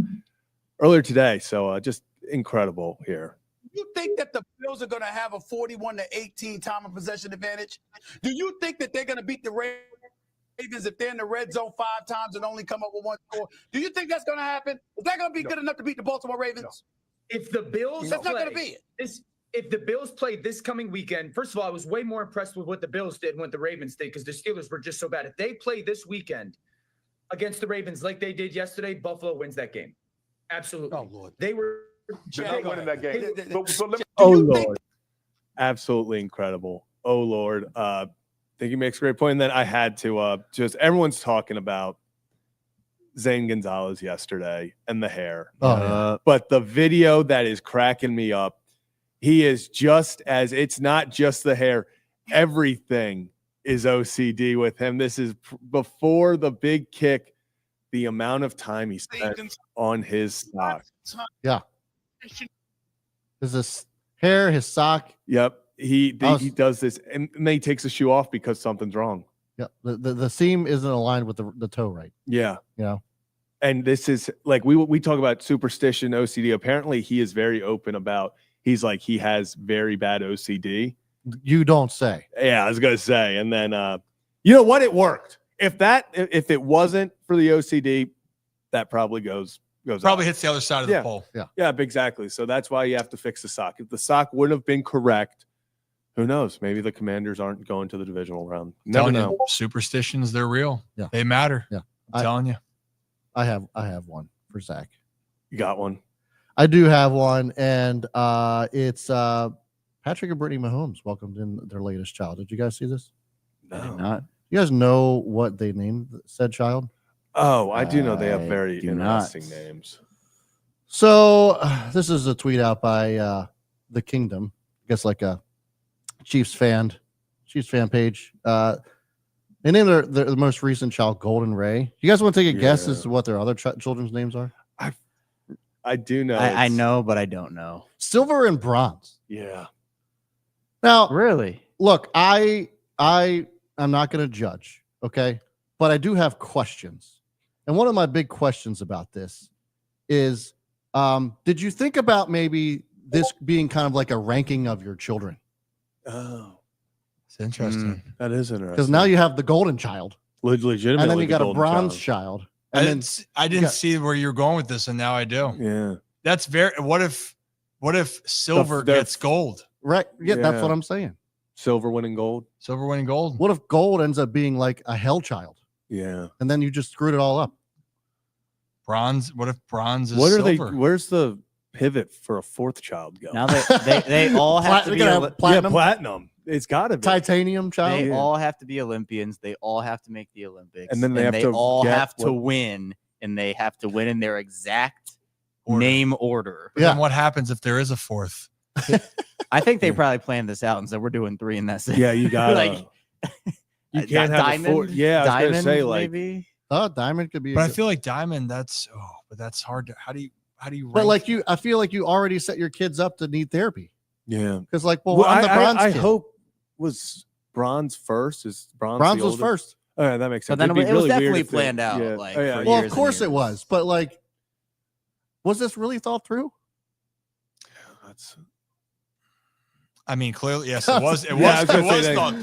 earlier today. So just incredible here. You think that the Bills are going to have a 41-18 time of possession advantage? Do you think that they're going to beat the Ravens if they're in the red zone 5 times and only come up with 1 score? Do you think that's going to happen? Is that going to be good enough to beat the Baltimore Ravens? If the Bills That's not going to be it. If the Bills played this coming weekend, first of all, I was way more impressed with what the Bills did and what the Ravens did because the Steelers were just so bad. If they play this weekend against the Ravens like they did yesterday, Buffalo wins that game. Absolutely. Oh, Lord. They were They're not winning that game. Lord. Absolutely incredible. Oh, Lord. I think he makes a great point. And then I had to just everyone's talking about Zane Gonzalez yesterday and the hair. But the video that is cracking me up, he is it's not just the hair. Everything is OCD with him. This is before the big kick, the amount of time he spent on his sock. Yeah. His hair, his sock. Yep. He does this and then he takes the shoe off because something's wrong. Yeah. The seam isn't aligned with the toe right. Yeah. And this is like we talk about superstition, OCD. Apparently he is very open about he has very bad OCD. You don't say. Yeah, I was gonna say. And then you know what? It worked. If it wasn't for the OCD, that probably goes Probably out. hits the other side of the pole. Yeah, exactly. So that's why you have to fix the sock. If the sock would have been correct, who knows? Maybe the Commanders aren't going to the divisional round. Never know. Superstitions, they're real. Yeah. They matter. Yeah. I'm telling you. I have one for Zach. You got one? I do have one, and it's Patrick and Brittany Mahomes welcomed in their latest child. Did you guys see this? I did not. You guys know what they named said child? Oh, I do know they have I very do interesting not. names. So this is a tweet out by the Kingdom. I guess like a Chiefs fan page. They named their most recent child Golden Ray. You guys want to take a guess as to what their other children's names are? I do know. I know, but I don't know. Silver and Bronze. Yeah. Now, Really? look, I'm not going to judge, okay? But I do have questions. And one of my big questions about this is, did you think about maybe this being kind of like a ranking of your children? Oh, It's interesting. that is interesting. Because now you have the golden child, legitimately, and then you the got a golden bronze child. child. And then I didn't got- see where you were going with this, and now I do. Yeah. That's what if silver The- gets gold? right, yeah, that's Yeah. what I'm saying. Silver winning gold. Silver winning gold. What if gold ends up being like a hell child, Yeah. and then you just screwed it all up? Bronze. What if bronze is What are silver? they? Where's the pivot for a fourth child go? Now they all have to We're be gonna have platinum, platinum. It's got to be. titanium child. they Yeah. all have to be Olympians. They all have to make the Olympics. And then they have to all get have to what- win, and they have to win in their exact Order. name order. But then what happens if there is a fourth? I think they Yeah. probably planned this out and said we're doing 3 in that same. Yeah, you got like You can't have diamond. a fourth. Yeah, I was diamond, gonna say like. maybe. Oh, diamond could be. But I feel like diamond. But that's hard to. How do you? But rank like that? I feel like you already set your kids up to need therapy Yeah. because, like, well, Well, I'm the bronze. I kid. hope was bronze first. Is bronze? bronze the was oldest? first. All right, that makes sense. But then It'd be it was really weird definitely if they- planned out, Yeah. like, Oh, yeah. for Well, years of and course it years. was, but like, was this really thought through? That's- I mean, clearly, yes, it was. It Yeah, I was. was It gonna say was that- thought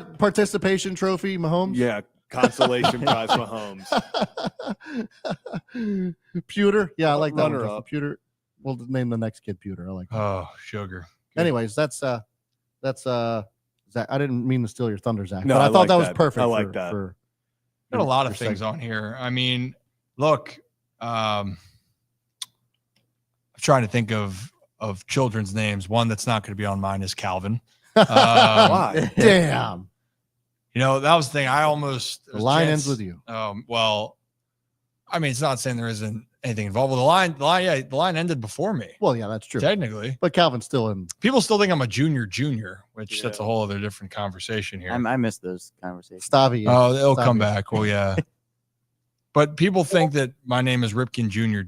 through. Participation trophy, Mahomes. Yeah, consolation prize Mahomes. Pewter. Yeah, I like that. Runner One. up. Pewter. We'll name the next kid Pewter. I like that. Oh, sugar. Anyways, that's Zach. I didn't mean to steal your thunder, Zach, No, but I I thought like that was that. perfect. I like that. Got a lot of your things segment. on here. I mean, look, I'm trying to think of children's names. One that's not going to be on mine is Calvin. Why? Damn. You know, that was the thing. I almost The line ends with you. Well, I mean, it's not saying there isn't anything involved. Well, the line ended before me. Well, yeah, that's true. Technically, But Calvin's still in. people still think I'm a junior, which that's a Yeah. whole other different conversation here. I miss those conversations. Stavi. Oh, it'll come Stavi. back. Well, yeah. But people think that my name is Ripken Jr.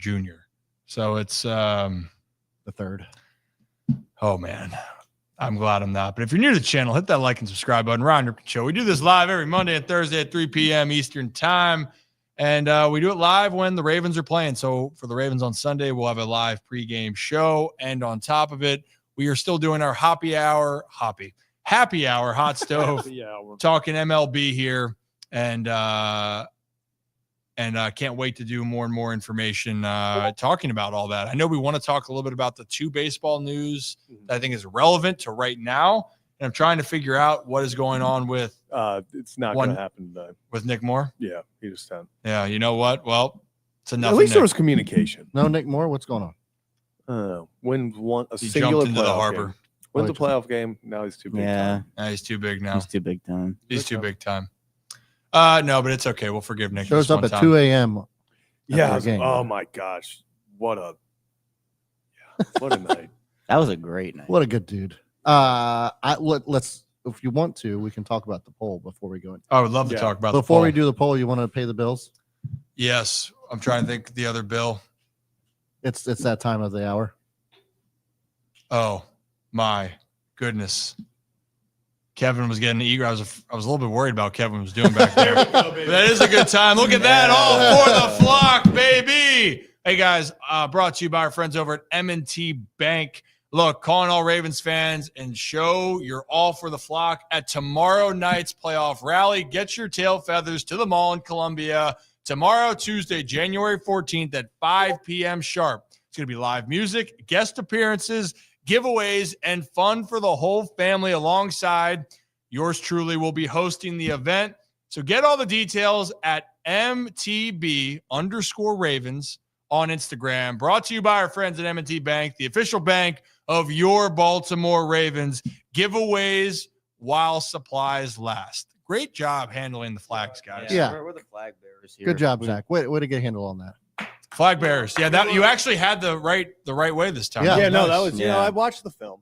So it's The third. oh man. I'm glad I'm not. But if you're new to the channel, hit that like and subscribe button. Ryan Ripken Show. We do this live every Monday and Thursday at 3 p.m. Eastern time. And we do it live when the Ravens are playing. So for the Ravens on Sunday, we'll have a live pregame show. And on top of it, we are still doing our happy hour hot stove. Yeah, we're Talking MLB here, and can't wait to do more and more information talking about all that. I know we want to talk a little bit about the 2 baseball news that I think is relevant to right now, and I'm trying to figure out what is going on with it's not One- going to happen today. Nick Moore. Yeah, he just done. Yeah, you know what? Well, it's enough. At of least there Nick. was communication. No, Nick Moore. What's going on? Win one a He singular jumped into the playoff harbor. game. Wins a playoff game. Now he's too big. Yeah, Nah, he's too big now. he's too big time. He's too big time. No, but it's okay. We'll forgive Nick. Shows this up one at time. 2 a.m. Yeah. after a game. Oh my gosh, what a night. That was a great night. What a good dude. Let's, if you want to, we can talk about the poll before we go in. I would love to Yeah. talk about Before the we poll. do the poll, you want to pay the bills? Yes, I'm trying to think of the other bill. It's that time of the hour. Oh my goodness. Kevin was getting eager. I was a little bit worried about Kevin was doing back there. But that is a good time. Look at that. All for the flock, baby. Hey guys, brought to you by our friends over at M&T Bank. Look, calling all Ravens fans and show you're all for the flock at tomorrow night's playoff rally. Get your tail feathers to the mall in Columbia tomorrow, Tuesday, January 14th at 5 p.m. sharp. It's going to be live music, guest appearances, giveaways, and fun for the whole family alongside. Yours truly will be hosting the event. So get all the details at MTB_Ravens on Instagram. Brought to you by our friends at M&T Bank, the official bank of your Baltimore Ravens. Giveaways while supplies last. Great job handling the flags, guys. Yeah. We're the flag bearers here. Good job, Zach. Way to get a handle on that. Flag bearers. Yeah, that you actually had the right way this time. Yeah. Yeah, no, Nice. that was, I watched the film.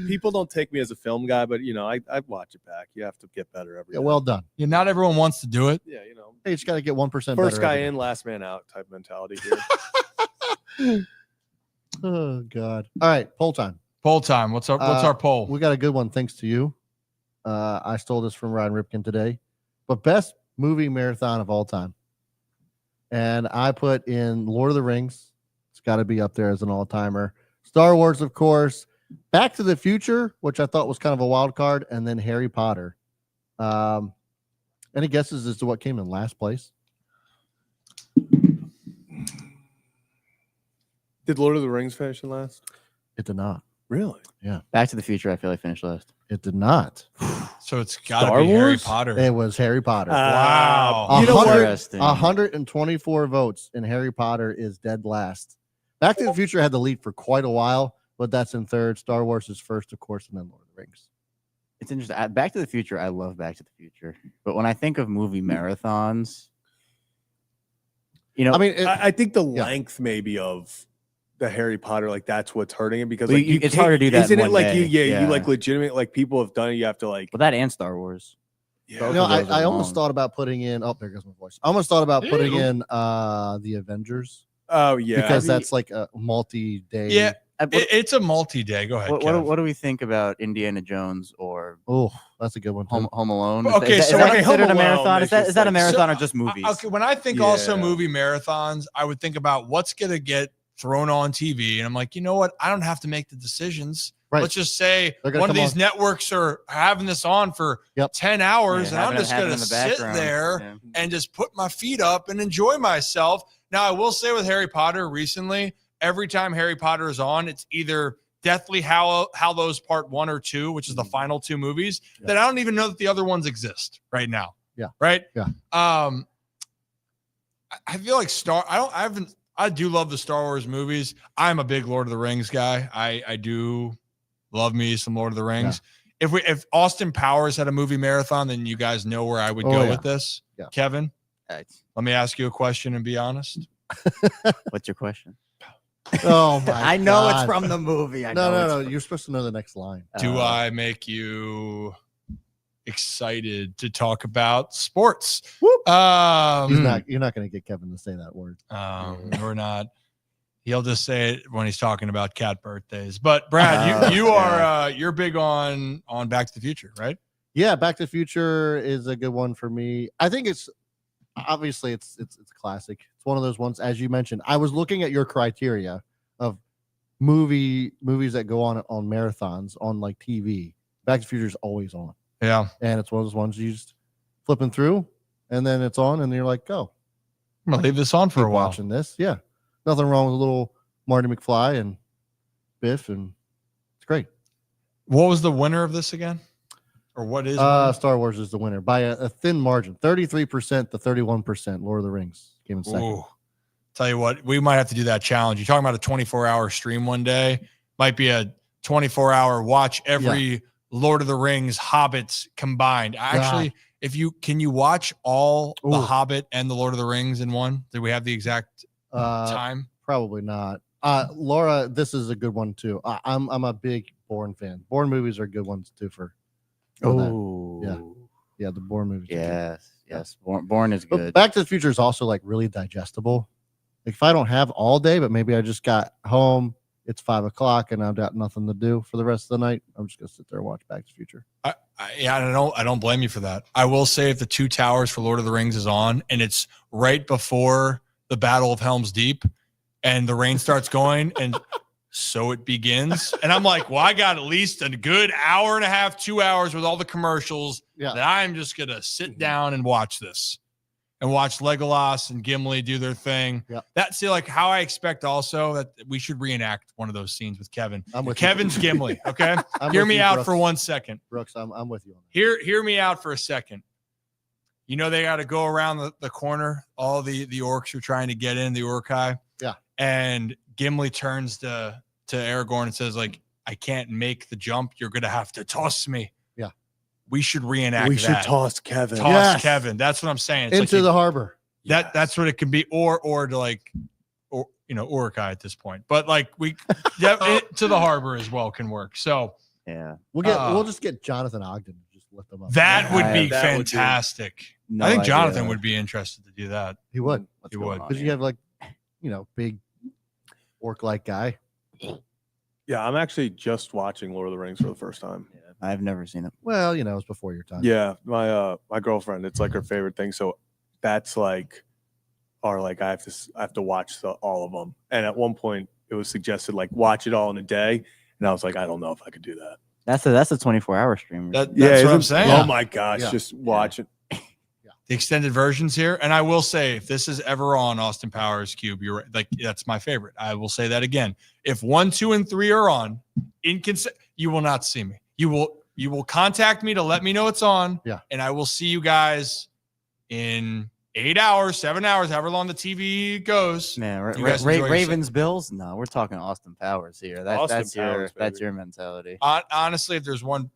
People don't take me as a film guy, but, I watch it back. You have to get better every Yeah, day. well done. Yeah, not everyone wants to do it. Yeah, Hey, you just got to get 1% first better guy every in, last man out type mentality here. day. Oh, God. All right, poll time. Poll time. What's our poll? We got a good one thanks to you. I stole this from Ryan Ripken today. But best movie marathon of all time. And I put in Lord of the Rings. It's got to be up there as an all-timer. Star Wars, of course. Back to the Future, which I thought was kind of a wild card. And then Harry Potter. Any guesses as to what came in last place? Did Lord of the Rings finish in last? It did not. Really? Back to the Future, I feel like finished last. It did not. So it's got to Star be Harry Wars? Potter. It was Harry Potter. Wow. You know what? Interesting. 124 votes, and Harry Potter is dead last. Back to the Future had the lead for quite a while, but that's in third. Star Wars is first, of course, and then Lord of the Rings. It's interesting. Back to the Future, I love Back to the Future. But when I think of movie marathons, I mean, I think the length maybe of the Harry Potter, like that's what's hurting it because Well, like it's hard to do that Isn't in it one like day. you like legitimate, like people have done it. You have to like, well, that and Star Wars. yeah. no, those are I almost long. thought about putting in. Oh, there goes my voice. I almost thought about putting in the Avengers Oh yeah, because that's like a multi-day. Yeah, it's a multi-day. Go ahead. What do we think about Indiana Jones or Oh, that's a good one. Too. Home Alone? Okay, is so that okay, considered Home a Alone marathon? is Is that just a like- marathon So, or just movies? Okay, when I think also Yeah. movie marathons, I would think about what's going to get thrown on TV. And I'm like, you know what? I don't have to make the decisions. Right. Let's just say They're gonna one of come these networks are having this on for Yep. 10 hours, and I'm having it- just having going it to in the sit background. there Yeah. and just put my feet up and enjoy myself. Now, I will say with Harry Potter recently, every time Harry Potter is on, it's either Deathly Hallows Part 1 or 2, which is the final two movies, that I don't even know that the other ones exist right now. Yeah. Right? Yeah. I feel like I do love the Star Wars movies. I'm a big Lord of the Rings guy. I do love me some Lord of the Rings. If Austin Powers had a movie marathon, then you guys know where I would go with this. Yeah. Kevin, Right. let me ask you a question and be honest. What's your question? Oh my! I know it's God. from the movie. I No, know no, it's no. from- You're supposed to know the next line. Do I make you excited to talk about sports? You're Um, not going to get Kevin to say that word. We're not. He'll just say it when he's talking about cat birthdays. But Brad, you're big on Back to the Future, right? Yeah, Back to the Future is a good one for me. I think it's obviously it's classic. It's one of those ones, as you mentioned. I was looking at your criteria of movies that go on marathons on like TV. Back to the Future is always on, Yeah. and it's one of those ones you just flipping through, and then it's on, and you're like, go. I'm gonna leave this on for a Keep while. watching this. Yeah, nothing wrong with a little Marty McFly and Biff, and it's great. What was the winner of this again? Or what is Star Wars is the winner by a thin margin, 33% to 31%. Lord of the Rings came in second. Ooh. Tell you what, we might have to do that challenge. You're talking about a 24-hour stream one day. Might be a 24-hour watch every Lord of the Rings Hobbits combined. Actually, can you watch all the Hobbit and the Lord of the Rings in one? Do we have the exact time? Probably not. Laura, this is a good one too. I'm a big Bourne fan. Bourne movies are good ones too for that. Oh, Yeah, the Bourne movies. are good. yes. Born is But good. Back to the Future is also like really digestible. Like if I don't have all day, but maybe I just got home, it's 5 o'clock and I've got nothing to do for the rest of the night, I'm just gonna sit there and watch Back to the Future. I don't blame you for that. I will say if the Two Towers for Lord of the Rings is on and it's right before the Battle of Helm's Deep and the rain starts going and so it begins. And I'm like, well, I got at least a good hour and a half, 2 hours with all the commercials that I'm just going to sit down and watch this and watch Legolas and Gimli do their thing. Yeah. That's like how I expect also that we should reenact one of those scenes with Kevin. I'm with you. Kevin's Gimli. Okay. I'm Hear with me you, out Brooks. for 1 second. Brooks, I'm with you on that. Hear me out for a second. You know, they got to go around the corner. All the orcs are trying to get in, the Uruk-hai. Yeah. And Gimli turns to Aragorn and says, like, I can't make the jump. You're going to have to toss me. Yeah. We should reenact We that. should toss Kevin. Toss Yes. Kevin. That's what I'm saying. It's Into like the harbor. that's what it can be, or to like, or Uruk-hai at this point. But like to the harbor as well can work. So Yeah. We'll just get Jonathan Ogden and just lift them up. that would be that would be- fantastic. No I think idea. Jonathan would be interested to do that. He would. What's He going would. on Because you here? have like, big orc-like guy. Yeah, I'm actually just watching Lord of the Rings for the first time. Yeah, I've never seen it. Well, it's before your time. Yeah, my girlfriend, it's like her favorite thing. So that's like, I have to watch all of them. And at one point, it was suggested like watch it all in a day, and I was like, I don't know if I could do that. That's a 24-hour stream. That's what I'm isn't- saying. Oh my gosh, Yeah. just watch it. The extended versions here, and I will say, if this is ever on Austin Powers Cube, you're right. Like, that's my favorite. I will say that again. If 1, 2, and 3 are on, you will not see me. You will contact me to let me know it's on. Yeah. And I will see you guys in 8 hours, 7 hours, however long the TV goes. Man, You guys enjoy yourself. Ravens Bills? No, we're talking Austin Powers here. Austin That's Powers, that's baby. your mentality. Honestly, if there's one,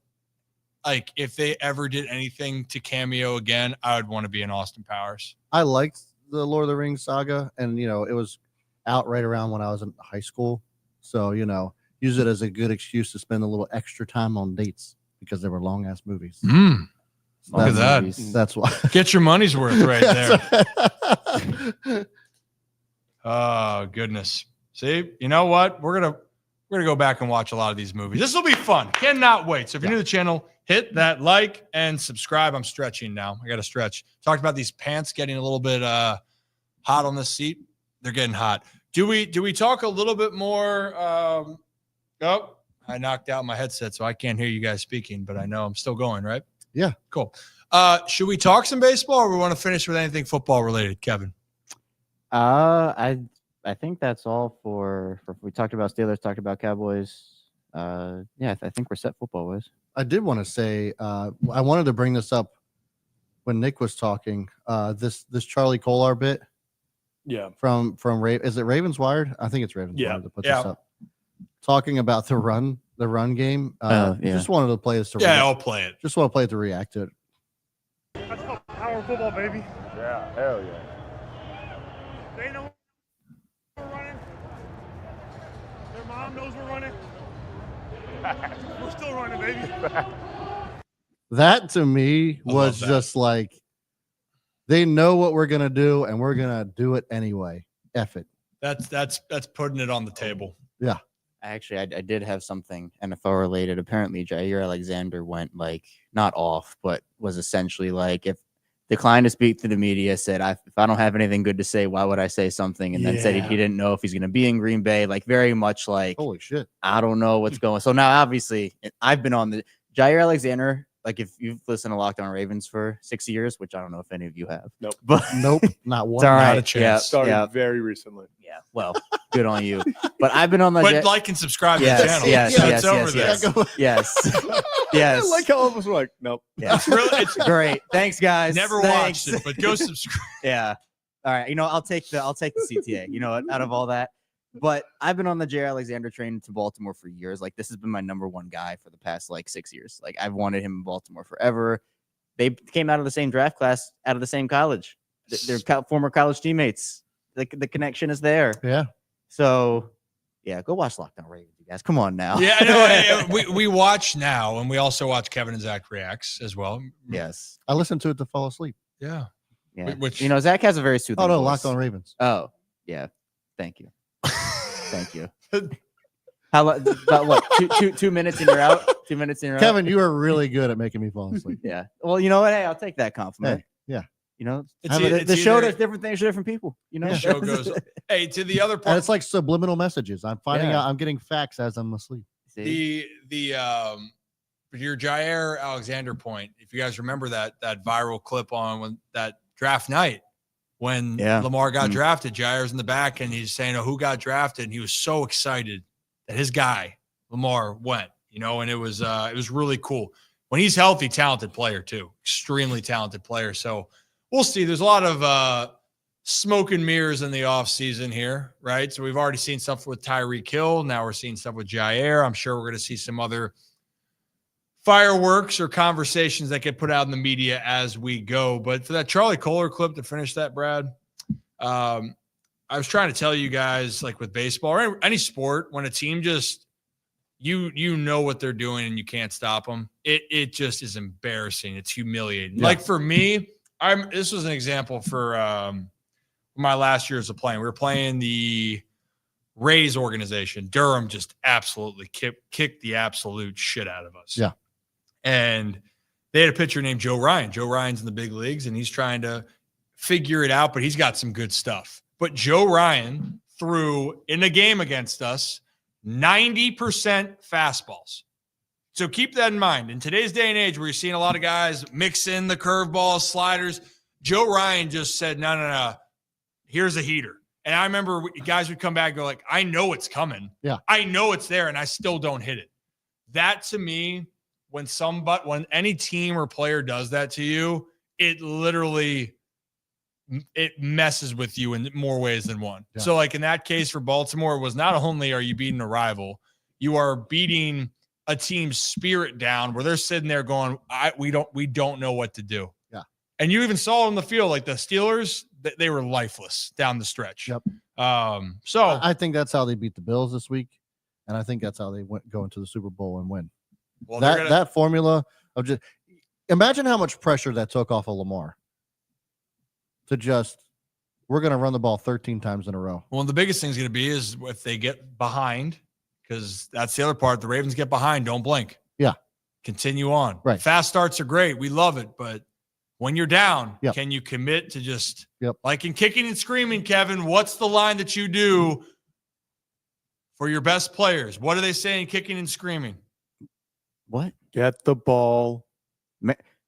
like, if they ever did anything to cameo again, I would want to be in Austin Powers. I liked the Lord of the Rings saga, and it was out right around when I was in high school. So, use it as a good excuse to spend a little extra time on dates because they were long ass movies. Look at Long that. movies. That's why. Get your money's worth right there. Oh, goodness. See, you know what? We're gonna go back and watch a lot of these movies. This will be fun. Cannot wait. So if you're new to the channel, hit that like and subscribe. I'm stretching now. I got to stretch. Talked about these pants getting a little bit hot on this seat. They're getting hot. Do we talk a little bit more? Oh, I knocked out my headset, so I can't hear you guys speaking, but I know I'm still going, right? Yeah. Cool. Should we talk some baseball, or we want to finish with anything football related, Kevin? I think that's all for we talked about Steelers, talked about Cowboys. I think we're set football wise. I did want to say I wanted to bring this up when Nick was talking. This Charlie Kolar bit Yeah, from is it Ravens Wired? I think it's Ravens Wired that put this up. Talking about the run game. Just wanted to play this to I'll play it. just want to play it to react to it. Let's go. Power football, baby. yeah, hell yeah. They know we're running. Their mom knows we're running. We're still running, baby. That to me I was love that. just like they know what we're gonna do, and we're gonna do it anyway. F it. That's putting it on the table. Actually, I did have something NFL related. Apparently, Jair Alexander went like not off, but was essentially like, if declined to speak to the media, said, if I don't have anything good to say, why would I say something? And then said he didn't know if he's going to be in Green Bay. Like very much like, Holy shit. I don't know what's going. So now, obviously, I've been on the Jair Alexander. Like if you've listened to Locked On Ravens for 6 years, which I don't know if any of you have. Nope. But Nope, not one. it's all Not right. a chance. Started very recently. Yeah. Well, good on you. But I've been on the But like and subscribe to the Yes, channel. yes, So yes, it's over yes, there. yes. Yes. I like how all of us were like, nope. Yeah. It's Great. Thanks, guys. never Thanks. watched it, but go subscribe. Yeah. All right. I'll take the CTA. You know what? Out of all that. But I've been on the Jair Alexander train to Baltimore for years. Like this has been my number one guy for the past like 6 years. Like I've wanted him in Baltimore forever. They came out of the same draft class, out of the same college. They're former college teammates. The connection is there. Yeah. So yeah, go watch Locked On Ravens, you guys. Come on now. Yeah, I know. we watch now, and we also watch Kevin and Zach reacts as well. Yes. I listened to it to fall asleep. Yeah. Yeah. Which Zach has a very soothing Oh no, voice. Locked On Ravens. Oh, yeah. Thank you. Thank you. How about what? 2 minutes and you're out? 2 minutes and you're out? Kevin, you are really good at making me fall asleep. Yeah. Well, you know what? Hey, I'll take that compliment. Hey, yeah. You know, It's the show either- does different things for different people. You know, the show goes. Hey, to the other And part, it's like subliminal messages. I'm finding Yeah. out I'm getting facts as I'm asleep. See? your Jair Alexander point. If you guys remember that viral clip on when that draft night when Yeah. Lamar got Mm. drafted, Jair's in the back and he's saying, "Oh, who got drafted?" And he was so excited that his guy Lamar went. And it was really cool. When he's healthy, talented player too, extremely talented player. So we'll see. There's a lot of smoke and mirrors in the offseason here, right? So we've already seen stuff with Tyreek Hill. Now we're seeing stuff with Jair. I'm sure we're going to see some other fireworks or conversations that get put out in the media as we go. But for that Charlie Kohler clip to finish that, Brad, I was trying to tell you guys, like with baseball or any sport, when a team just you know what they're doing and you can't stop them, it just is embarrassing. It's humiliating. Yeah. Like for me, this was an example for my last year as a player. We were playing the Rays organization. Durham just absolutely kicked the absolute shit out of us. Yeah. And they had a pitcher named Joe Ryan. Joe Ryan's in the big leagues, and he's trying to figure it out, but he's got some good stuff. But Joe Ryan threw in a game against us 90% fastballs. So keep that in mind. In today's day and age where you're seeing a lot of guys mix in the curveballs, sliders, Joe Ryan just said, no. Here's a heater. And I remember guys would come back and go like, I know it's coming. Yeah. I know it's there, and I still don't hit it. That to me, when any team or player does that to you, it messes with you in more ways than one. Yeah. So like in that case for Baltimore, it was not only are you beating a rival, you are beating a team's spirit down where they're sitting there going, we don't know what to do. Yeah. And you even saw on the field, like the Steelers, they were lifeless down the stretch. Yep. So I think that's how they beat the Bills this week, and I think that's how they go into the Super Bowl and win. well, That formula of just imagine how much pressure that took off of Lamar to we're going to run the ball 13 times in a row. Well, the biggest thing is going to be is if they get behind, because that's the other part. The Ravens get behind, don't blink. Yeah. Continue on. Right. Fast starts are great. We love it. But when you're down, Yep. can you commit to just Yep. like in kicking and screaming, Kevin, what's the line that you do for your best players? What are they saying kicking and screaming? What? Get the ball.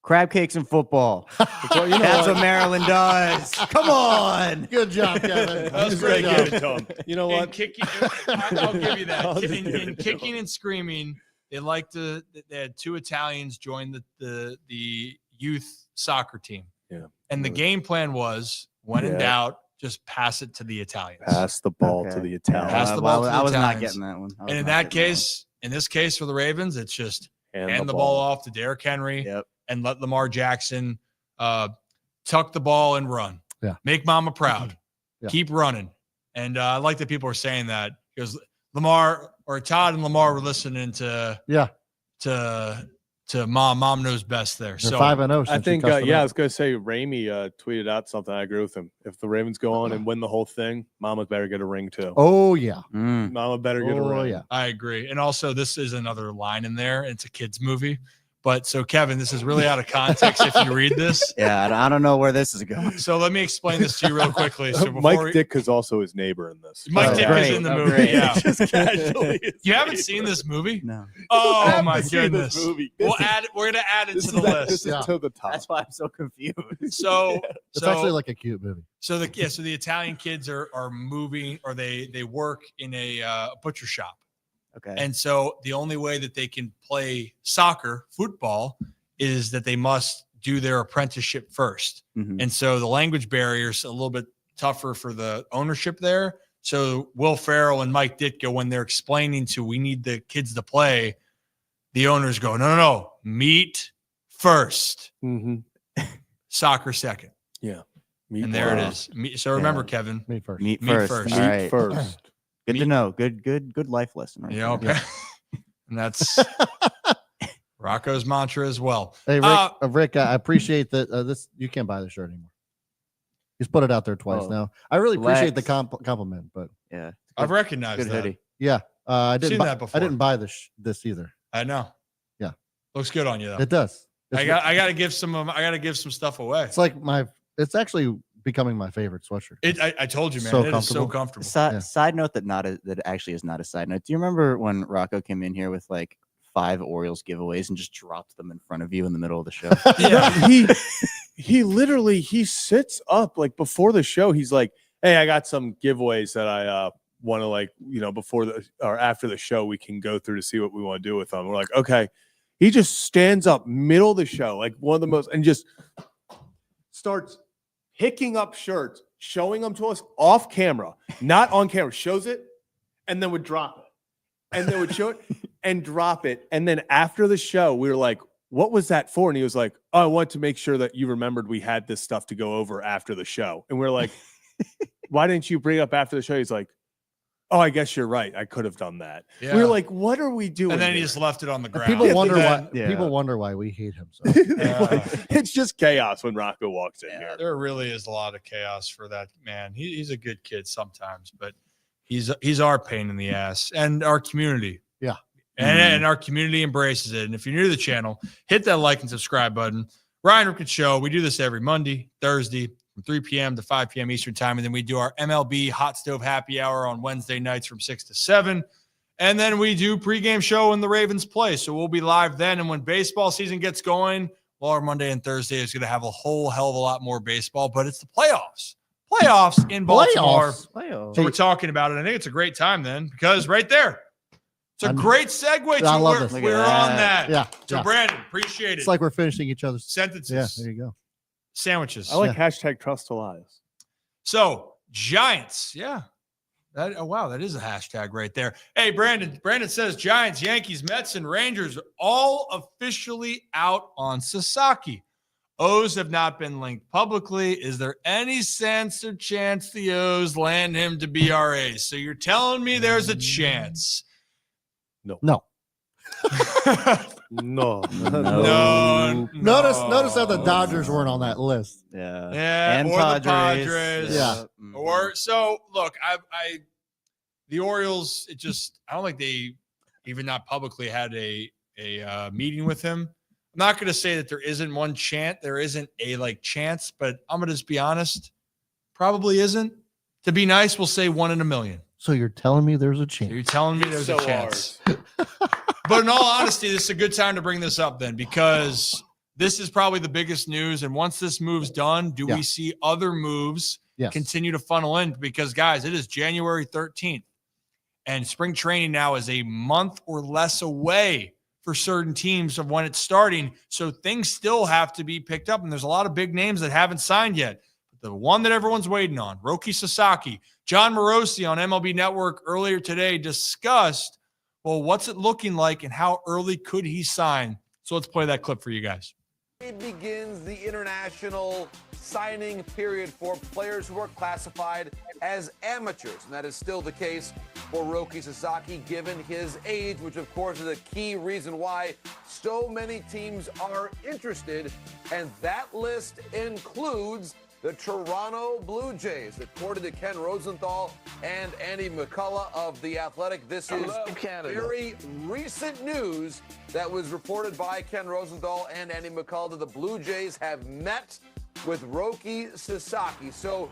Crab cakes and football. That's what Maryland does. Come on. Good job, Kevin. That was Good pretty job. good. You know In what? kicking, I'll give you that. I'll In give it to kicking him. and screaming, they had 2 Italians join the youth soccer team. Yeah. And the game plan was, when in Yeah. doubt, just pass it to the Italians. Pass the ball to Okay. the Italian. Pass the ball to the I was not Italians. getting that one. And in that case, in this case for the Ravens, it's just hand the ball off to Derrick Henry Yep. and let Lamar Jackson tuck the ball and run. Yeah. Make mama proud. Yeah. Keep running. And I like that people are saying that because Lamar or Todd and Lamar were listening to mom. Mom knows best there. They're So 5-0. I think, I was going to say, Ramey tweeted out something. I agree with him. If the Ravens go on and win the whole thing, Mama better get a ring too. Oh yeah. Mama better get a Oh ring. yeah. I agree. And also, this is another line in there. It's a kid's movie. But so, Kevin, this is really out of context if you read this. Yeah, I don't know where this is going. So let me explain this to you real quickly. So before Mike Dick is also his neighbor in this. Mike Dick is great. in the Oh, movie. great. Yeah. Just casually. his You haven't neighbor. seen this movie? No. Oh my Seen goodness. this movie. We're gonna add it This to is the that- list. This Yeah. is to the top. That's why I'm so confused. So It's actually like a cute movie. so the Italian kids are moving, or they work in a butcher shop. Okay. And so the only way that they can play soccer, football, is that they must do their apprenticeship first. Mhm. And so the language barrier is a little bit tougher for the ownership there. So Will Ferrell and Mike Ditka, when they're explaining we need the kids to play, the owners go, no, meat first, soccer second. Yeah. And there it is. So remember, Kevin, Me first. Meat Meat first. first. All Meat right. first. Good Meat- to know. Good life lesson. Right you there. know, okay. And that's Rocco's mantra as well. Hey Rick, I appreciate that. This you can't buy the shirt anymore. He's put it out there twice Oh. now. I really appreciate the Flex. compliment, but Yeah. I've recognized Good that. hoodie. yeah, I didn't. Seen Buy, that before. I didn't buy this either. I know. Yeah. Looks good on you though. It does. I got to give some stuff away. It's like it's actually becoming my favorite sweatshirt. I told you, man. So It is so comfortable. comfortable. Yeah. Side note that actually is not a side note. Do you remember when Rocco came in here with like 5 Orioles giveaways and just dropped them in front of you in the middle of the show? Yeah. He literally sits up like before the show. He's like, hey, I got some giveaways that I want to before or after the show we can go through to see what we want to do with them. We're like, okay. He just stands up middle of the show, like one of the most, and just starts picking up shirts, showing them to us off camera, not on camera, shows it, and then would drop it. And then would show it and drop it. And then after the show, we were like, what was that for? And he was like, oh, I want to make sure that you remembered we had this stuff to go over after the show. And we're like, why didn't you bring it up after the show? He's like, oh, I guess you're right. I could have done that. Yeah. We were like, what are we doing? And then he here? just left it on the ground. People wonder then- why. yeah. People wonder why we hate him so. Like, it's just chaos when Rocco walks in here. There really is a lot of chaos for that man. He's a good kid sometimes, but he's our pain in the ass and our community. Yeah. And our community embraces it. And if you're new to the channel, hit that like and subscribe button. Ryan Ripken Show. We do this every Monday, Thursday from 3 p.m. to 5 p.m. Eastern time. And then we do our MLB Hot Stove Happy Hour on Wednesday nights from 6 to 7. And then we do pregame show when the Ravens play. So we'll be live then. And when baseball season gets going, well, our Monday and Thursday is going to have a whole hell of a lot more baseball, but it's the playoffs. Playoffs in Baltimore. Playoffs. So we're talking about it. I think it's a great time then because right there, it's a great segue to I love where this. we're on that. Yeah. So yeah. Brandon, appreciate it. It's like we're finishing each other's sentences. Yeah, there you go. Sandwiches. I like hashtag trust Elias. So Giants. Yeah. Wow, that is a hashtag right there. Hey, Brandon. Brandon says Giants, Yankees, Mets, and Rangers all officially out on Sasaki. O's have not been linked publicly. Is there any sense or chance the O's land him to BRAs? So you're telling me there's a chance? No. No. No. Notice how the Dodgers weren't on that list. Yeah. Yeah, And or Padres. the Padres. Yeah. Or so look, the Orioles, I don't think they even not publicly had a meeting with him. I'm not going to say that there isn't one chance. There isn't a chance, but I'm going to just be honest. Probably isn't. To be nice, we'll say 1 in a million. So you're telling me there's a chance? You're telling me there's So a chance. But in all honesty, this is a good time to bring this up then, because this is probably the biggest news. And once this move's done, do we see other moves continue to funnel in? Because guys, it is January 13th and spring training now is a month or less away for certain teams of when it's starting. So things still have to be picked up. And there's a lot of big names that haven't signed yet. The one that everyone's waiting on, Roki Sasaki. John Morosi on MLB Network earlier today discussed, well, what's it looking like and how early could he sign? So let's play that clip for you guys. It begins the international signing period for players who are classified as amateurs, and that is still the case for Roki Sasaki, given his age, which of course is a key reason why so many teams are interested, and that list includes the Toronto Blue Jays. According to Ken Rosenthal and Andy McCullough of The Athletic, this is very recent news that was reported by Ken Rosenthal and Andy McCullough that the Blue Jays have met with Roki Sasaki. So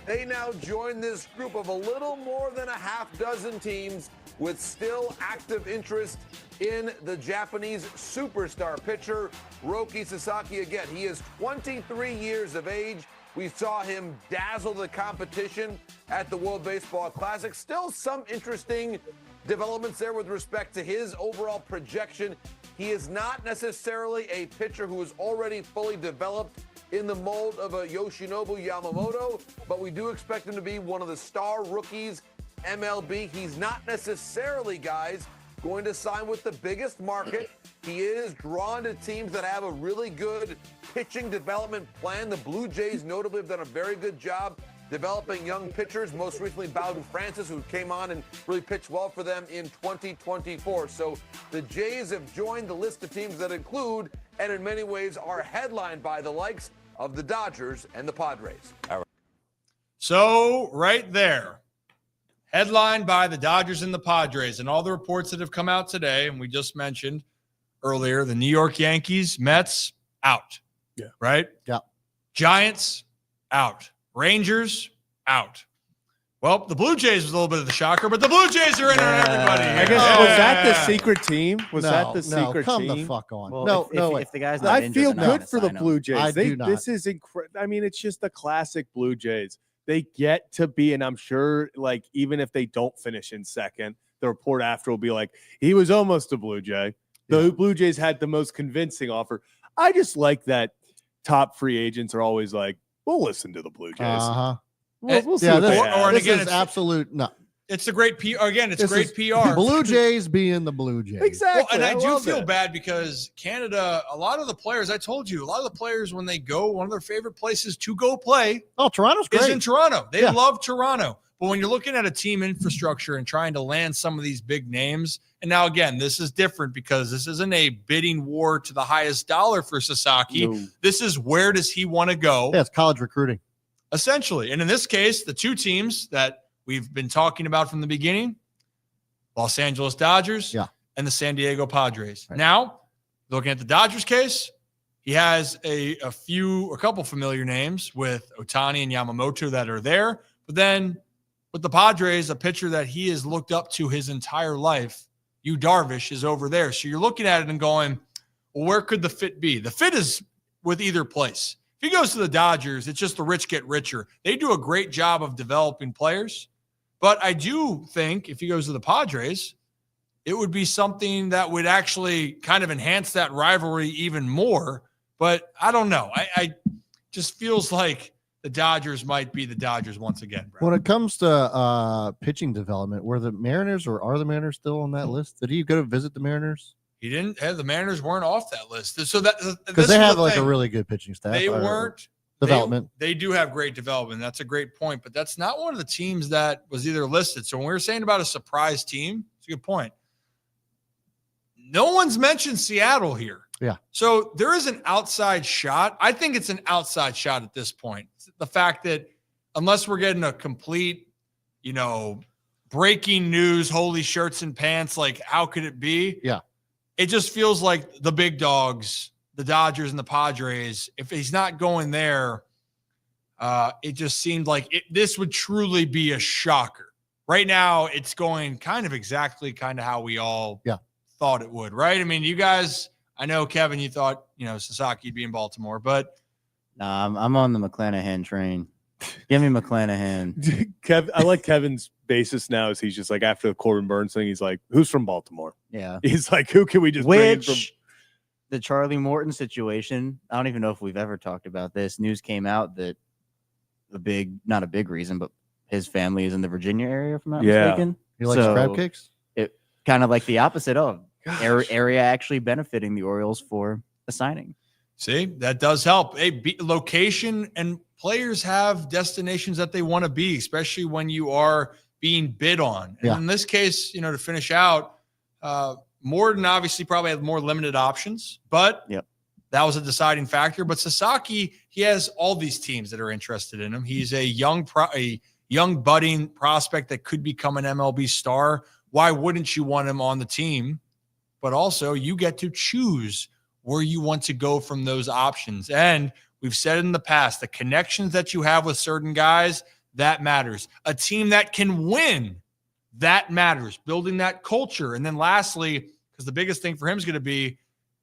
they now join this group of a little more than a half dozen teams with still active interest in the Japanese superstar pitcher, Roki Sasaki. Again, he is 23 years of age. We saw him dazzle the competition at the World Baseball Classic. Still some interesting developments there with respect to his overall projection. He is not necessarily a pitcher who is already fully developed in the mold of a Yoshinobu Yamamoto, but we do expect him to be one of the star rookies MLB. He's not necessarily, guys, going to sign with the biggest market. He is drawn to teams that have a really good pitching development plan. The Blue Jays notably have done a very good job developing young pitchers, most recently Bowden Francis, who came on and really pitched well for them in 2024. So the Jays have joined the list of teams that include, and in many ways are headlined by, the likes of the Dodgers and the Padres. So right there, headlined by the Dodgers and the Padres, and all the reports that have come out today, and we just mentioned earlier, the New York Yankees, Mets, out. Yeah. Right? Yeah. Giants, out. Rangers, out. Well, the Blue Jays was a little bit of the shocker, but the Blue Jays are in on everybody. I guess, was that the secret team? Was that the secret come team? the fuck on. Well, if the guy's not I injured, feel they're not good for gonna the sign Blue him. Jays. I do not. This is incredible. I mean, it's just the classic Blue Jays. They get to be, and I'm sure, even if they don't finish in second, the report after will be like, he was almost a Blue Jay. The Blue Jays had the most convincing offer. I just like that top free agents are always like, We'll listen to the Blue Jays. Uh-huh. We'll see Yeah, what they this, have. and this again, is it's- absolute no. It's a great PR. Again, it's This great is PR. Blue Jays being the Blue Jays. Exactly. Well, and I do love feel it. bad because Canada, a lot of the players, I told you, a lot of the players, when they go, one of their favorite places to go play Oh, Toronto's is great. in Toronto. They Yeah. love Toronto. But when you're looking at a team infrastructure and trying to land some of these big names, and now again, this is different because this isn't a bidding war to the highest dollar for Sasaki. No. This is where does he want to go, Yeah, it's college recruiting. essentially. And in this case, the two teams that we've been talking about from the beginning, Los Angeles Dodgers and the San Diego Padres. Right. Now, looking at the Dodgers case, he has a couple familiar names with Ohtani and Yamamoto that are there. But then with the Padres, a pitcher that he has looked up to his entire life, Yu Darvish, is over there. So you're looking at it and going, well, where could the fit be? The fit is with either place. If he goes to the Dodgers, it's just the rich get richer. They do a great job of developing players. But I do think if he goes to the Padres, it would be something that would actually kind of enhance that rivalry even more. But I don't know. I just feels like the Dodgers might be the Dodgers once again, Brad. When it comes to pitching development, were the Mariners or are the Mariners still on that list? Did he go to visit the Mariners? He didn't. The Mariners weren't off that list. So that Because they have like a really good pitching staff. They or weren't. development. They do have great development. That's a great point, but that's not one of the teams that was either listed. So when we were saying about a surprise team, it's a good point. No one's mentioned Seattle here. Yeah. So there is an outside shot. I think it's an outside shot at this point. The fact that unless we're getting a complete, breaking news, holy shirts and pants, like how could it be? Yeah. It just feels like the big dogs, the Dodgers and the Padres, if he's not going there, it just seemed like this would truly be a shocker. Right now, it's going kind of exactly how we all thought it would, right? I mean, you guys, I know, Kevin, you thought, Sasaki would be in Baltimore, but. Nah, I'm on the McClanahan train. Give me McClanahan. I like Kevin's basis now is he's just like after the Corbin Burns thing, he's like, who's from Baltimore? Yeah. He's like, who can we just bring in from the Charlie Morton situation? I don't even know if we've ever talked about this. News came out that not a big reason, but his family is in the Virginia area, if I'm not mistaken. He likes crab cakes? It kind of like the opposite of area actually benefiting the Orioles for a signing. See, that does help. Location and players have destinations that they want to be, especially when you are being bid on. And in this case, to finish out, Morton obviously probably had more limited options, but that was a deciding factor. But Sasaki, he has all these teams that are interested in him. He's a young budding prospect that could become an MLB star. Why wouldn't you want him on the team? But also, you get to choose where you want to go from those options. And we've said in the past, the connections that you have with certain guys, that matters. A team that can win, that matters. Building that culture. And then lastly, because the biggest thing for him is going to be,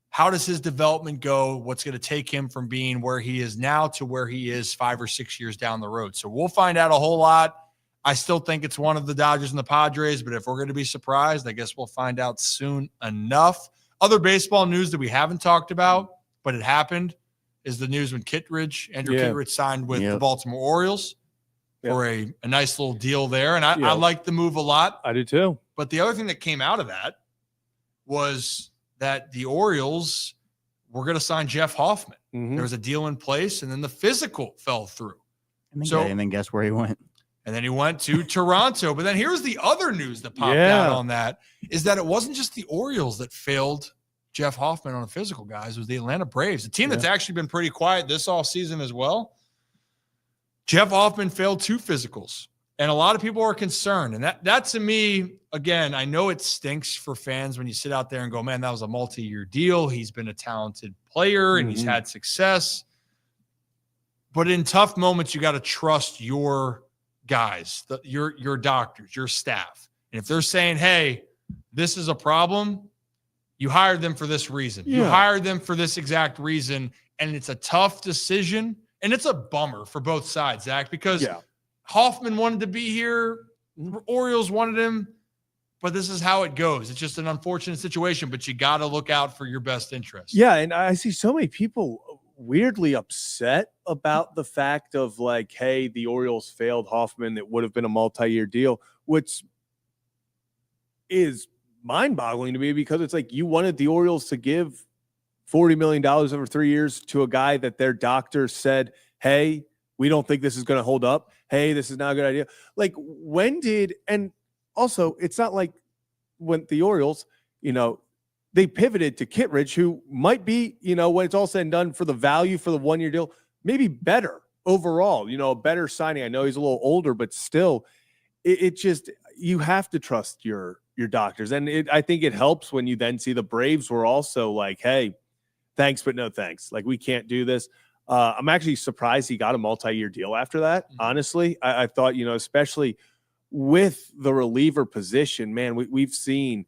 how does his development go? What's going to take him from being where he is now to where he is 5 or 6 years down the road? So we'll find out a whole lot. I still think it's one of the Dodgers and the Padres, but if we're going to be surprised, I guess we'll find out soon enough. Other baseball news that we haven't talked about, but it happened, is the news when Andrew Kittredge signed with the Baltimore Orioles for a nice little deal there. And I like the move a lot. I do too. But the other thing that came out of that was that the Orioles were going to sign Jeff Hoffman. Mm-hmm. There was a deal in place, and then the physical fell through. And then guess where he went? And then he went to Toronto. But then here's the other news that popped out on that, is that it wasn't just the Orioles that failed Jeff Hoffman on a physical, guys. It was the Atlanta Braves, a team that's actually been pretty quiet this offseason as well. Jeff Hoffman failed 2 physicals, and a lot of people are concerned. And that to me, again, I know it stinks for fans when you sit out there and go, man, that was a multi-year deal. He's been a talented player, and he's had success. But in tough moments, you got to trust your guys, your doctors, your staff. And if they're saying, hey, this is a problem, you hired them for this reason. You hired them for this exact reason. And it's a tough decision. And it's a bummer for both sides, Zach, because Hoffman wanted to be here. Orioles wanted him. But this is how it goes. It's just an unfortunate situation, but you got to look out for your best interest. Yeah, and I see so many people weirdly upset about the fact of like, hey, the Orioles failed Hoffman. It would have been a multi-year deal, which is mind-boggling to me because it's like you wanted the Orioles to give $40 million over 3 years to a guy that their doctor said, hey, we don't think this is going to hold up. Hey, this is not a good idea. Like and also it's not like when the Orioles, they pivoted to Kittredge, who might be, when it's all said and done for the value for the 1 year deal, maybe better overall, a better signing. I know he's a little older, but still it just, you have to trust your doctors. And I think it helps when you then see the Braves were also like, hey, thanks, but no thanks. Like, we can't do this. I'm actually surprised he got a multi-year deal after that. Honestly, I thought, especially with the reliever position, man, we've seen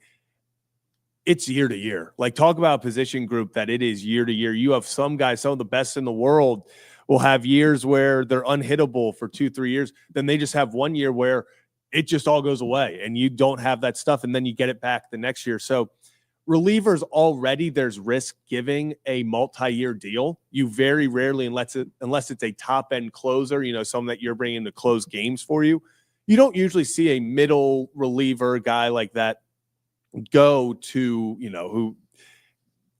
it's year to year. Like, talk about a position group that it is year to year. You have some guys, some of the best in the world will have years where they're unhittable for 2-3 years. Then they just have 1 year where it just all goes away and you don't have that stuff. And then you get it back the next year. So relievers already, there's risk giving a multi-year deal. You very rarely, unless it's a top-end closer, someone that you're bringing to close games for you, you don't usually see a middle reliever guy like that go to, who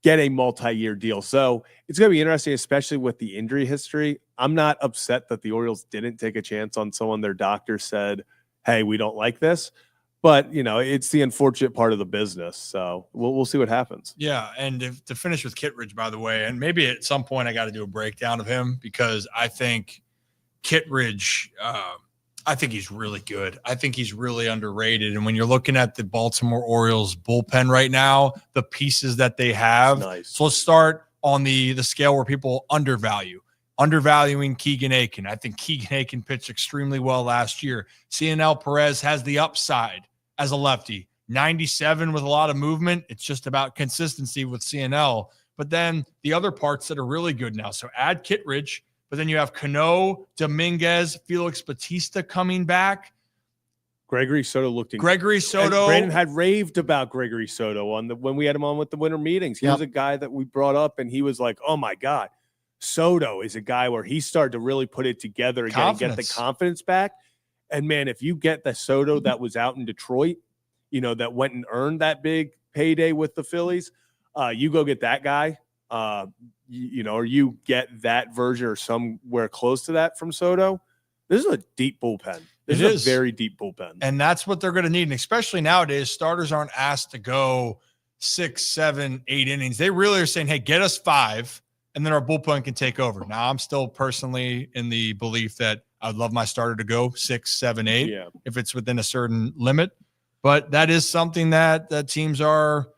get a multi-year deal. So it's going to be interesting, especially with the injury history. I'm not upset that the Orioles didn't take a chance on someone their doctor said, hey, we don't like this. But, it's the unfortunate part of the business. So we'll see what happens. Yeah. And to finish with Kittredge, by the way, and maybe at some point I got to do a breakdown of him because I think Kittredge, I think he's really good. I think he's really underrated. And when you're looking at the Baltimore Orioles bullpen right now, the pieces that they have. Nice. So let's start on the scale where people undervaluing Keegan Aiken. I think Keegan Aiken pitched extremely well last year. CNL Perez has the upside as a lefty. 97 with a lot of movement. It's just about consistency with CNL. But then the other parts that are really good now. So add Kittredge, but then you have Cano, Dominguez, Felix Bautista coming back. Gregory Soto Gregory Soto. Brandon had raved about Gregory Soto when we had him on with the winter meetings. He was a guy that we brought up, and he was like, oh, my God. Soto is a guy where he started to really put it together again and get the confidence back. And, man, if you get the Soto that was out in Detroit, that went and earned that big payday with the Phillies, you go get that guy, or you get that version or somewhere close to that from Soto. This is a deep bullpen. This is a very deep bullpen. And that's what they're going to need. And especially nowadays, starters aren't asked to go 6, 7, 8 innings. They really are saying, hey, get us 5. And then our bullpen can take over. Now, I'm still personally in the belief that I'd love my starter to go 6, 7, 8 if it's within a certain limit. But that is something that teams are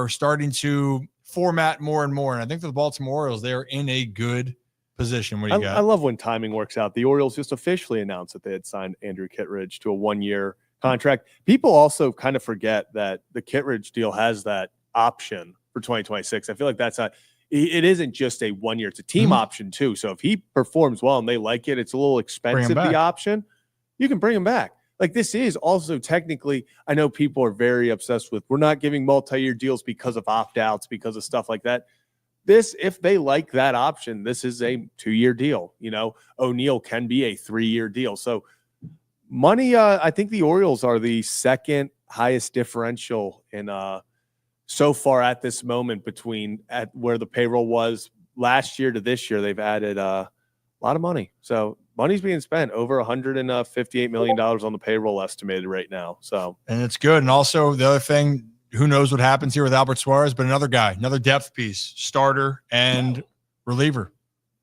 starting to format more and more. And I think for the Baltimore Orioles, they're in a good position. What do you got? I love when timing works out. The Orioles just officially announced that they had signed Andrew Kittredge to a 1-year contract. People also kind of forget that the Kittredge deal has that option for 2026. I feel like it isn't just a 1 year, it's a team option too. So if he performs well and they like it, it's a little expensive, the option, you can bring him back. Like, this is also technically, I know people are very obsessed with, we're not giving multi-year deals because of opt-outs, because of stuff like that. This, if they like that option, this is a 2-year deal. O'Neal can be a 3-year deal. So money, I think the Orioles are the second highest differential in so far at this moment between at where the payroll was last year to this year. They've added a lot of money. So money's being spent, over $158 million on the payroll estimated right now. So, and it's good. And also the other thing, who knows what happens here with Albert Suarez, but another guy, another depth piece, starter and reliever,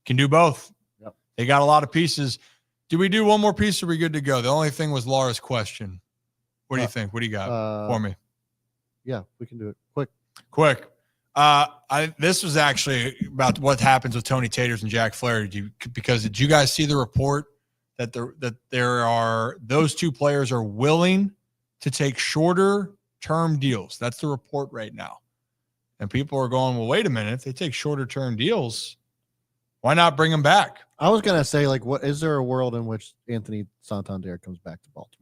can do both. Yep. They got a lot of pieces. Do we do one more piece or are we good to go? The only thing was Laura's question. What do you think? What do you got for me? Yeah, we can do it quick. This was actually about what happens with Tony Taters and Jack Flaherty. Did you guys see the report that there are those two players are willing to take shorter term deals? That's the report right now. And people are going, well, wait a minute. If they take shorter term deals, why not bring them back? I was going to say, like, what is there a world in which Anthony Santander comes back to Baltimore?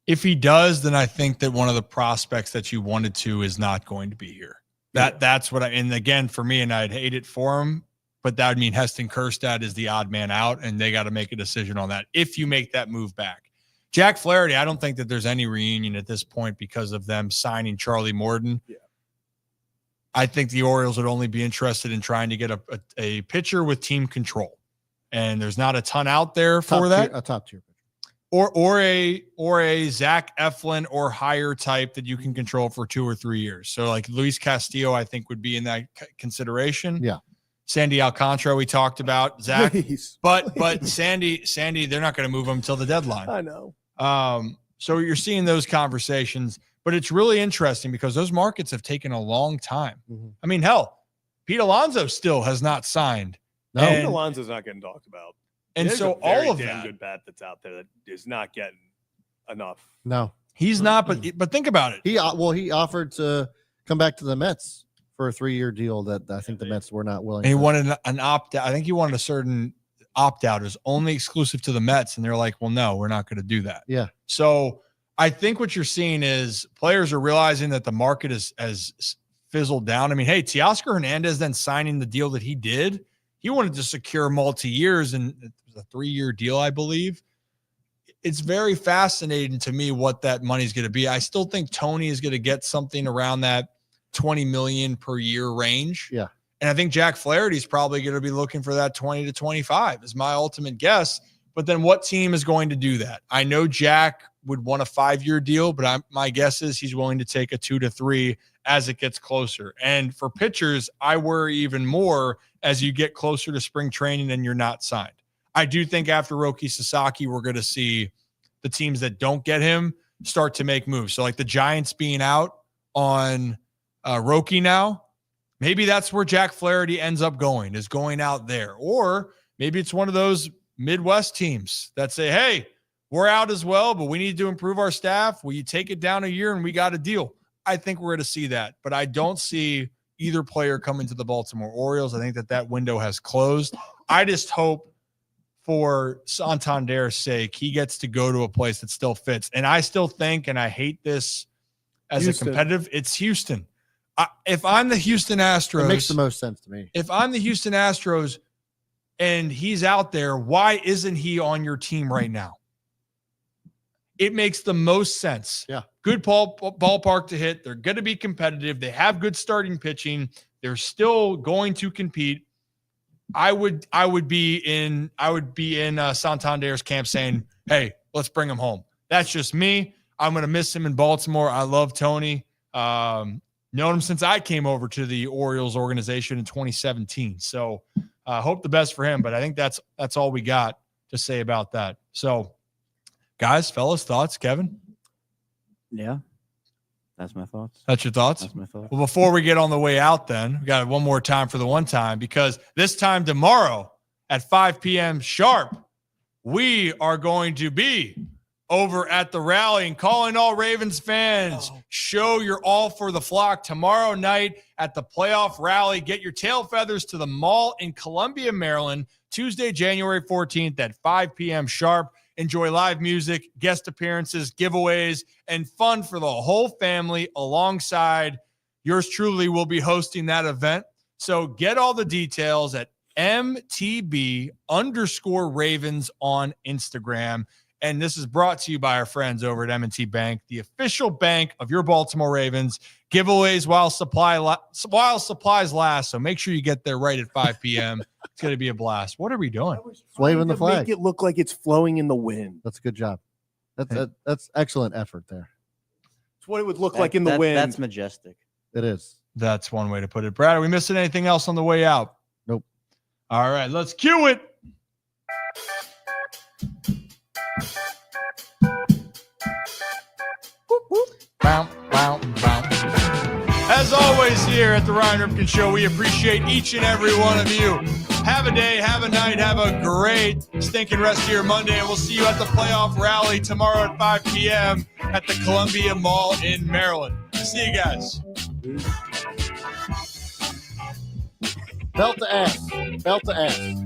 If he does, then I think that one of the prospects that you wanted to is not going to be here. That's what and again, for me, and I'd hate it for him, but that would mean Heston Kjerstad is the odd man out, and they got to make a decision on that if you make that move back. Jack Flaherty, I don't think that there's any reunion at this point because of them signing Charlie Morton. Yeah. I think the Orioles would only be interested in trying to get a pitcher with team control. And there's not a ton out there for that. A top tier pitcher. Or a Zach Eflin or higher type that you can control for 2 or 3 years. So like Luis Castillo, I think would be in that consideration. Yeah. Sandy Alcantara, we talked about. Zach, Please. but Sandy, they're not going to move him until the deadline. I know. So you're seeing those conversations, but it's really interesting because those markets have taken a long time. Mm-hmm. I mean, hell, Pete Alonso still has not signed. No, Pete Alonso's not getting talked about. And There's so a very all of damn that good bat that's out there that is not getting enough. No, he's not. But think about it. He offered to come back to the Mets for a 3-year deal that I think the Mets were not willing. And he wanted an opt out. I think he wanted a certain opt out is only exclusive to the Mets, and they're like, "Well, no, we're not going to do that." Yeah. So I think what you're seeing is players are realizing that the market has fizzled down. I mean, hey, Teoscar Hernandez then signing the deal that he did. He wanted to secure multi-years, and it was a 3-year deal, I believe. It's very fascinating to me what that money's going to be. I still think Tony is going to get something around that $20 million per year range. Yeah. And I think Jack Flaherty is probably going to be looking for that 20 to 25 is my ultimate guess. But then what team is going to do that? I know Jack would want a 5-year deal, but my guess is he's willing to take a 2 to 3 as it gets closer. And for pitchers, I worry even more as you get closer to spring training and you're not signed. I do think after Roki Sasaki, we're going to see the teams that don't get him start to make moves. So like the Giants being out on Roki now, maybe that's where Jack Flaherty ends up going, is going out there. Or maybe it's one of those Midwest teams that say, hey, we're out as well, but we need to improve our staff. Will you take it down a year and we got a deal? I think we're going to see that, but I don't see either player coming to the Baltimore Orioles. I think that window has closed. I just hope for Santander's sake, he gets to go to a place that still fits. And I still think, and I hate this as Houston. a competitive, it's Houston. If I'm the Houston Astros, It makes the most sense to me. if I'm the Houston Astros and he's out there, why isn't he on your team right now? It makes the most sense. Yeah. Good ballpark to hit. They're going to be competitive. They have good starting pitching. They're still going to compete. I would be in Santander's camp saying, hey, let's bring him home. That's just me. I'm going to miss him in Baltimore. I love Tony. Known him since I came over to the Orioles organization in 2017. So hope the best for him, but I think that's all we got to say about that. So guys, fellas, thoughts? Kevin? Yeah. That's my thoughts. That's your thoughts? That's my thoughts. Well, before we get on the way out, then we got one more time for the one time, because this time tomorrow at 5 p.m. sharp, we are going to be over at the rally and calling all Ravens fans. Show your all for the flock tomorrow night at the playoff rally. Get your tail feathers to the mall in Columbia, Maryland, Tuesday, January 14th at 5 p.m. sharp. Enjoy live music, guest appearances, giveaways, and fun for the whole family alongside yours truly will be hosting that event. So get all the details at MTB_Ravens on Instagram. And this is brought to you by our friends over at M&T Bank, the official bank of your Baltimore Ravens. Giveaways while supplies last. So make sure you get there right at 5 p.m. It's going to be a blast. What are we doing? Waving the flag. Make it look like it's flowing in the wind. That's a good job. That's excellent effort there. It's what it would look like in the wind. That's majestic. It is. That's one way to put it. Brad, are we missing anything else on the way out? Nope. All right, let's cue it. Bow, bow, bow. As always here at the Ryan Ripken Show, we appreciate each and every one of you. Have a day, have a night, have a great stinking rest of your Monday, and we'll see you at the playoff rally tomorrow at 5 p.m. at the Columbia Mall in Maryland. See you guys. Belt to ass. Belt to ass.